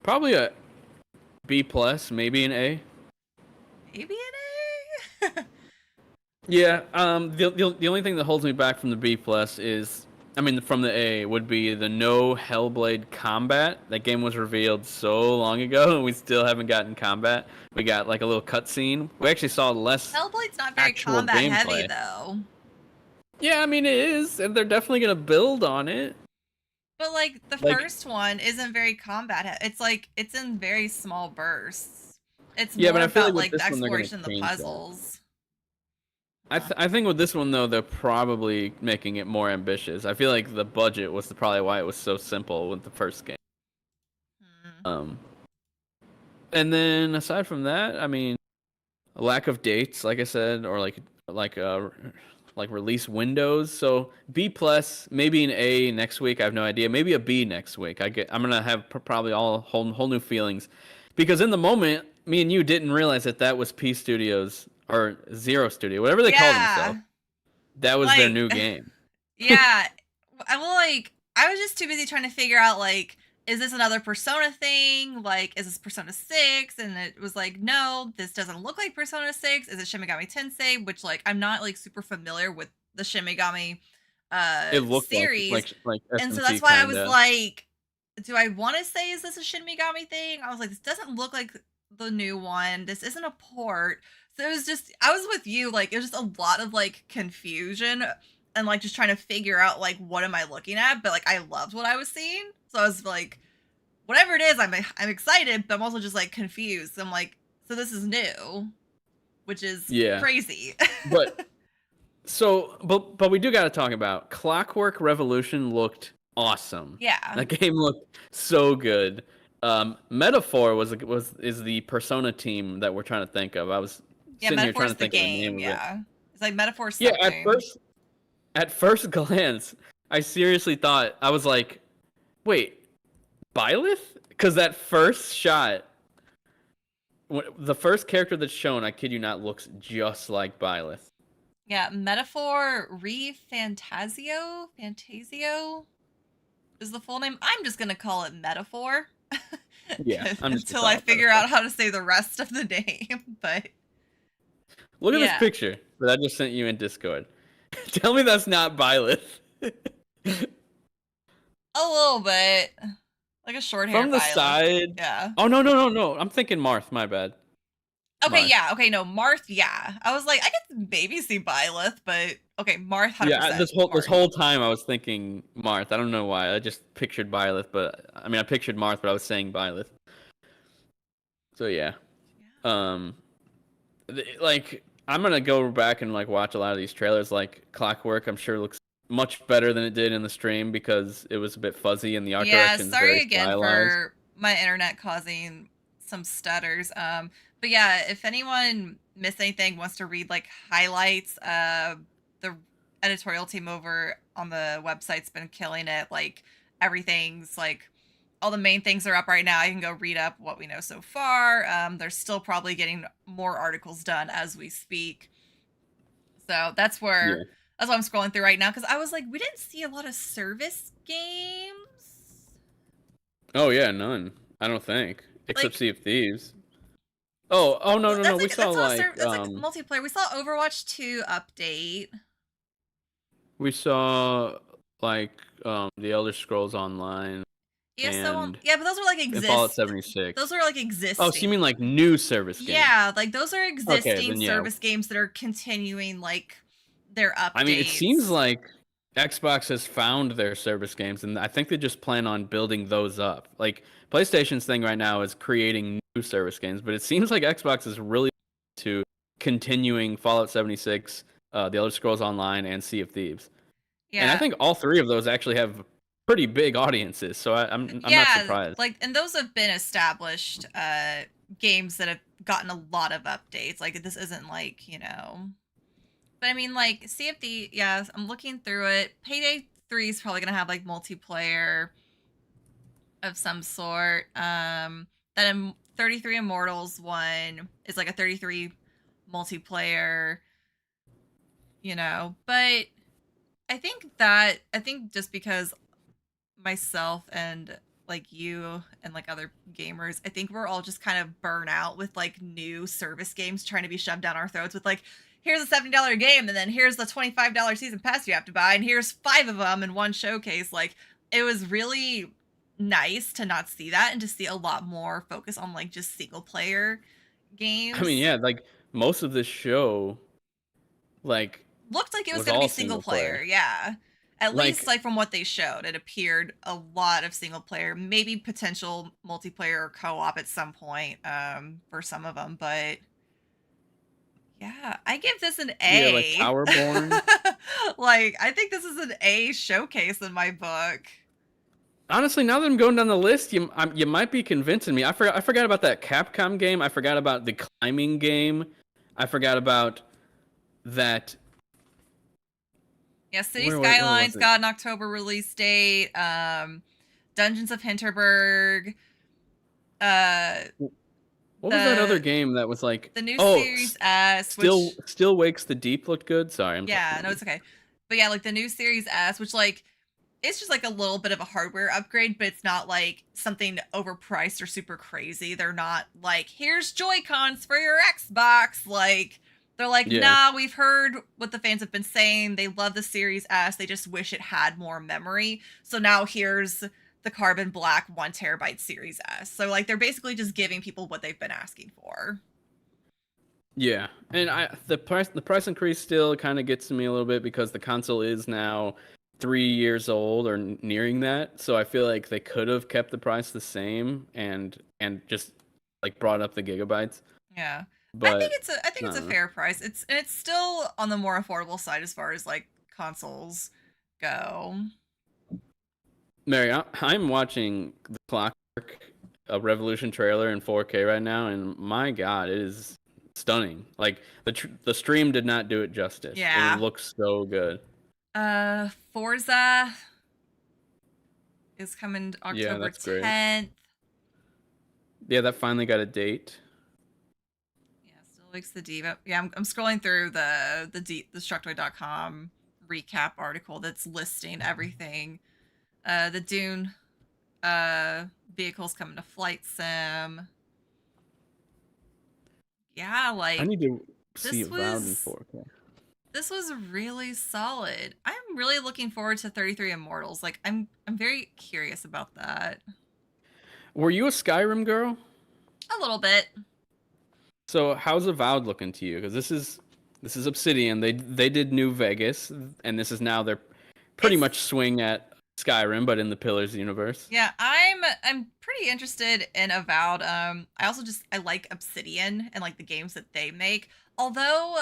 Probably a B plus, maybe an A.
Maybe an A.
Yeah. The only thing that holds me back from the B plus is, I mean, from the A would be the no Hellblade combat. That game was revealed so long ago, and we still haven't gotten combat. We got like a little cutscene. We actually saw less.
Hellblade's not very
actual
combat
gameplay.
heavy though.
Yeah, I mean it is, and they're definitely gonna build on it.
But like the first one isn't very combat. It's like it's in very small bursts. It's more
but I feel
about
like
the
this one, they're gonna
exploration of the
change that.
puzzles.
I think with this one though, they're probably making it more ambitious. I feel like the budget was probably why it was so simple with the first game. And then aside from that, I mean, a lack of dates, like I said, or like release windows. So B plus, maybe an A next week. I have no idea. Maybe a B next week. I'm gonna have probably whole new feelings, because in the moment, me and you didn't realize that was P Studios or Zero Studio, whatever they call themselves. That was their new game.
Yeah, I was just too busy trying to figure out like, is this another Persona thing? Like, is this Persona 6? And it was like, no, this doesn't look like Persona 6. Is it Shin Megami Tensei? Which, like, I'm not, like, super familiar with the Shin Megami
It looked
series.
like
and so
SMT
that's why I was
kinda.
like, do I want to say, is this a Shin Megami thing? I was like, this doesn't look like the new one. This isn't a port. So it was just, I was with you. Like, it was just a lot of, like, confusion and, like, just trying to figure out, like, what am I looking at? But, like, I loved what I was seeing. So I was like, whatever it is, I'm excited, but I'm also just like confused. I'm like, so this is new, which is crazy.
but we do got to talk about Clockwork Revolution. Looked awesome.
Yeah,
that game looked so good. Metaphor is the Persona team that we're trying to think of. I was sitting here trying to think of the name of it.
It's like Metaphor something.
Yeah, at first glance, I seriously thought, I was like, wait, Byleth? Because that first shot, the first character that's shown, I kid you not, looks just like Byleth.
Yeah, Metaphor Fantasio is the full name. I'm just gonna call it Metaphor.
Yeah,
until I figure out how to say the rest of the name. But
look at this picture that I just sent you in Discord. Tell me that's not Byleth.
A little bit. Like a short hair
from the side.
Yeah.
Oh no! I'm thinking Marth. My bad.
Okay,
Marth.
yeah. Okay, no, Marth. Yeah, I was like, I could maybe see Byleth, but okay, Marth. 100%.
Yeah, this whole time I was thinking Marth. I don't know why. I just pictured Byleth, but I mean I pictured Marth, but I was saying Byleth. So yeah. Like I'm gonna go back and like watch a lot of these trailers. Like Clockwork, I'm sure looks much better than it did in the stream because it was a bit fuzzy and the art direction.
Yeah, sorry
very
again
stylized.
for my internet causing some stutters. But yeah, if anyone missed anything, wants to read like highlights, the editorial team over on the website's been killing it. Like everything's like, all the main things are up right now. I can go read up what we know so far. They're still probably getting more articles done as we speak. So that's where. Yeah. That's what I'm scrolling through right now, because I was like, we didn't see a lot of service games.
Oh yeah, none. I don't think, except Sea of Thieves. Oh no. We saw like
multiplayer. We saw Overwatch 2 update.
We saw like the Elder Scrolls Online.
Yeah, but those are like existing.
Fallout 76.
Those are like existing.
Oh, so you mean like new service games?
Yeah, like those are existing service games that are continuing like their updates.
I mean, it seems like Xbox has found their service games, and I think they just plan on building those up. Like PlayStation's thing right now is creating new service games, but it seems like Xbox is really to continuing Fallout 76, The Elder Scrolls Online, and Sea of Thieves. Yeah. And I think all three of those actually have pretty big audiences, so I'm not surprised.
Like, and those have been established games that have gotten a lot of updates. Like, this isn't like, you know. But I mean, like, Sea of Thieves, yeah, I'm looking through it. Payday 3 is probably gonna have like multiplayer. of some sort. That 33 Immortals one is like a 33 multiplayer, you know. But I think just because myself and like you and like other gamers, I think we're all just kind of burnt out with like new service games trying to be shoved down our throats with like, here's a $70 game and then here's the $25 season pass you have to buy and here's 5 of them in one showcase. Like, it was really nice to not see that and to see a lot more focus on like just single player games.
I mean, yeah, like most of this show, like,
looked like it was
was
going to be
all
single
single
player.
player.
Yeah. At
Like-
least like from what they showed, it appeared a lot of single player, maybe potential multiplayer or co-op at some point for some of them, but yeah, I give this an A.
Yeah, like Towerborn.
Like, I think this is an A showcase in my book.
Honestly, now that I'm going down the list, you might be convincing me. I forgot about that Capcom game. I forgot about the climbing game. I forgot about that.
Yeah, City
Where
Skylines
was it?
got an October release date. Dungeons of Hinterberg.
What was that other game that was like
The new Series S,
Still Wakes the Deep looked good? Sorry, I'm
yeah, no, it's okay. But yeah, like the new Series S, which like it's just like a little bit of a hardware upgrade, but it's not like something overpriced or super crazy. They're not like, here's Joy-Cons for your Xbox. Like, they're like,
Yeah.
nah, we've heard what the fans have been saying. They love the Series S. They just wish it had more memory. So now here's the carbon black 1 terabyte Series S. So like they're basically just giving people what they've been asking for.
Yeah, and the price increase still kind of gets to me a little bit because the console is now 3 years old or nearing that. So I feel like they could have kept the price the same and just like brought up the gigabytes.
Yeah.
But
I think it's a fair price. It's still on the more affordable side as far as like consoles go.
Mary, I'm watching the Clockwork Revolution trailer in 4K right now, and my God, it is stunning. Like the stream did not do it justice.
Yeah.
It looks so good.
Forza is coming October
that's great.
10th.
Yeah, that finally got a date.
Still likes the diva. Yeah, I'm scrolling through the Destructoid.com recap article that's listing everything. The Dune vehicles coming to Flight Sim. Yeah, like
I need to see
this
Avowed in
was
4K.
this was really solid. I'm really looking forward to 33 Immortals. Like I'm very curious about that.
Were you a Skyrim girl?
A little bit.
So how's Avowed looking to you? Because this is Obsidian. They did New Vegas, and this is now their pretty much swing at Skyrim, but in the Pillars universe.
Yeah, I'm pretty interested in Avowed. I also I like Obsidian and like the games that they make. Although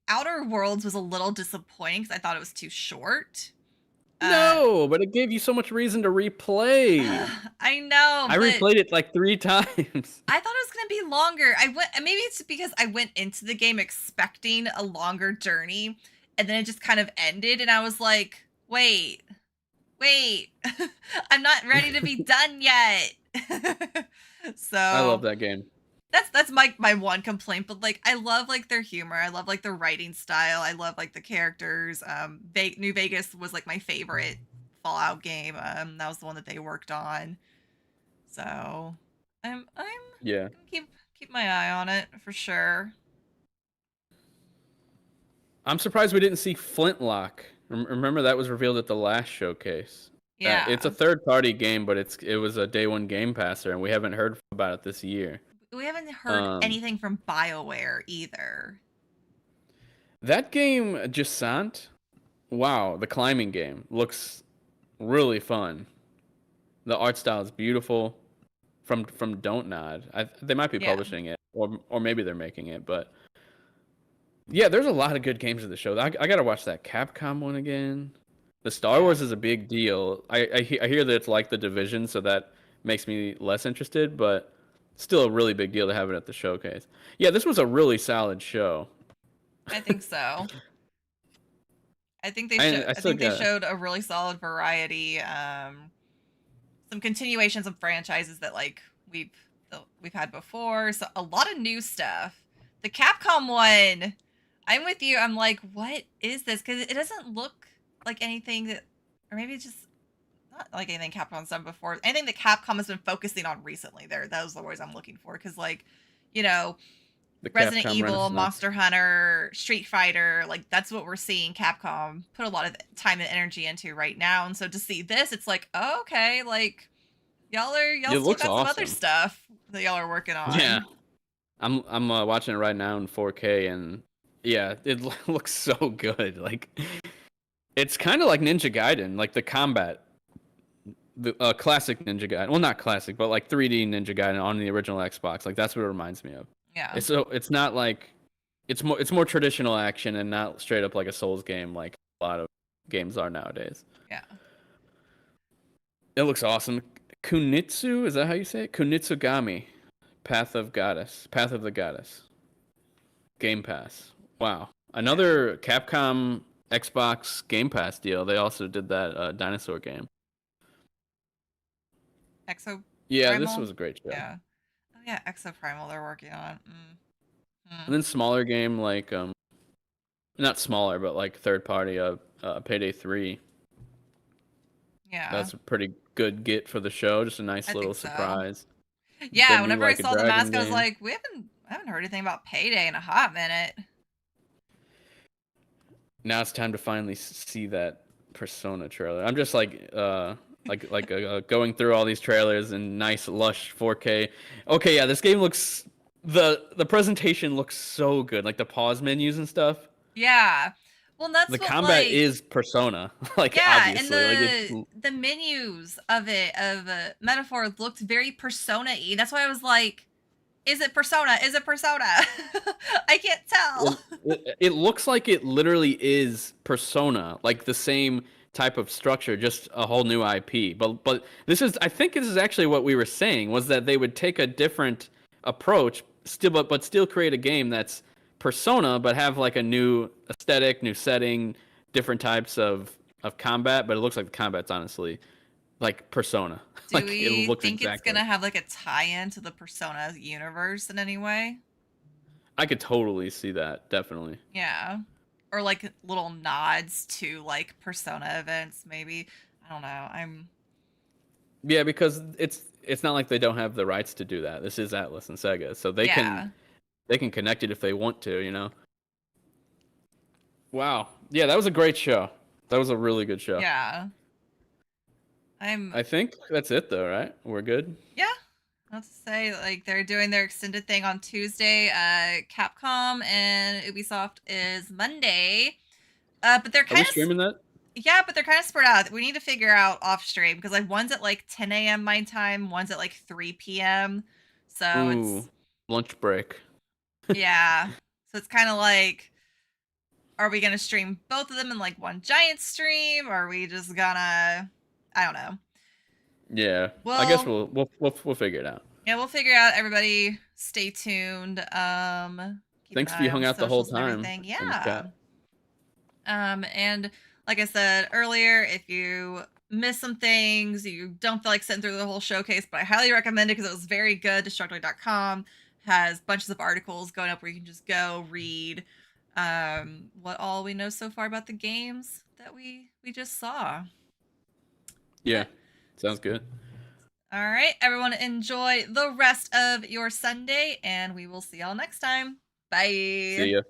Outer Worlds was a little disappointing because I thought it was too short.
No, but it gave you so much reason to replay.
I know.
I replayed it like 3 times.
I thought it was gonna be longer. Maybe it's because I went into the game expecting a longer journey, and then it just kind of ended, and I was like, wait, I'm not ready to be done yet. So
I love that game.
That's my one complaint, but like I love like their humor. I love like the writing style. I love like the characters. New Vegas was like my favorite Fallout game. That was the one that they worked on. So I'm
Yeah.
gonna keep my eye on it for sure.
I'm surprised we didn't see Flintlock. Remember that was revealed at the last showcase.
Yeah.
It's a third-party game, but it was a day one Game Passer, and we haven't heard about it this year.
We haven't heard anything from BioWare either.
That game, Jusant, wow, the climbing game looks really fun. The art style is beautiful. From Don't Nod, they might be publishing it, or maybe they're making it, but yeah, there's a lot of good games in the show. I gotta watch that Capcom one again. The Star Wars is a big deal. I hear that it's like The Division, so that makes me less interested, but still a really big deal to have it at the showcase. Yeah, this was a really solid show.
I think so. I think they
I
showed
still
they
got-
showed a really solid variety. some continuations of franchises that like we've had before. So a lot of new stuff. The Capcom one, I'm with you. I'm like, what is this? Because it doesn't look like anything that, or maybe it's just not like anything Capcom's done before. Anything that Capcom has been focusing on recently. Those are the words I'm looking for. Because like, you know,
The
Resident
Capcom
Evil,
Renaissance.
Monster Hunter, Street Fighter, like that's what we're seeing Capcom put a lot of time and energy into right now. And so to see this, it's like, oh, okay, like y'all still got some other stuff that y'all are working on.
Yeah, I'm watching it right now in 4K, and yeah, it looks so good. Like, it's kind of like Ninja Gaiden, like the combat, the classic Ninja Gaiden. Well, not classic, but like 3D Ninja Gaiden on the original Xbox. Like that's what it reminds me of.
Yeah.
It's not like it's more traditional action and not straight up like a Souls game like a lot of games are nowadays.
Yeah.
It looks awesome. Kunitsu, is that how you say it? Kunitsugami, Path of the Goddess. Game Pass. Wow. Another Capcom Xbox Game Pass deal. They also did that dinosaur game.
Exo.
Yeah,
Primal?
this was a great show.
Yeah. Oh yeah, Exo Primal they're working on.
And then smaller game like not smaller but like third party Payday 3.
Yeah.
That's a pretty good get for the show, just a nice little surprise.
Yeah,
They
whenever
do,
I
like, a
saw the
dragon
mask, I was
game.
like, I haven't heard anything about Payday in a hot minute.
Now it's time to finally see that Persona trailer. I'm just like going through all these trailers in nice lush 4K. Okay, yeah, this game looks the presentation looks so good, like the pause menus and stuff.
Yeah. Well, that's
The
what,
combat
like,
is Persona, like
yeah,
obviously.
and the menus of Metaphor looked very Persona-y. That's why I was like, is it Persona? Is it Persona? I can't tell.
It looks like it literally is Persona, like the same type of structure, just a whole new IP. But I think this is actually what we were saying, was that they would take a different approach, but still create a game that's Persona, but have like a new aesthetic, new setting, different types of combat. But it looks like the combat's honestly like Persona.
Do
like,
we
it looks
think
exactly
it's gonna have like a tie-in to the Persona universe in any way?
I could totally see that, definitely.
Yeah. Or like little nods to like Persona events, maybe. I don't know.
Yeah, because it's not like they don't have the rights to do that. This is Atlas and Sega, so they can connect it if they want to, you know. Wow. Yeah, that was a great show. That was a really good show.
Yeah.
I think that's it though, right? We're good.
Yeah. Not to say, like, they're doing their extended thing on Tuesday. Capcom and Ubisoft is Monday. But they're
Are we
kind of
streaming that?
Yeah, but they're kind of spread out. We need to figure out off stream because like one's at like 10 a.m. my time, one's at like 3 p.m. So
Ooh, lunch break.
yeah. So it's kind of like, are we gonna stream both of them in like one giant stream? Or are we just gonna, I don't know.
Yeah.
Well,
I guess we'll figure it out.
Yeah, we'll figure it out. Everybody stay tuned.
Thanks if you hung out the whole time.
Yeah. And like I said earlier, if you miss some things, you don't feel like sitting through the whole showcase, but I highly recommend it because it was very good. Destructoid.com has bunches of articles going up where you can just go read what all we know so far about the games that we just saw.
Yeah, sounds good.
All right, everyone, enjoy the rest of your Sunday, and we will see y'all next time. Bye.
See ya.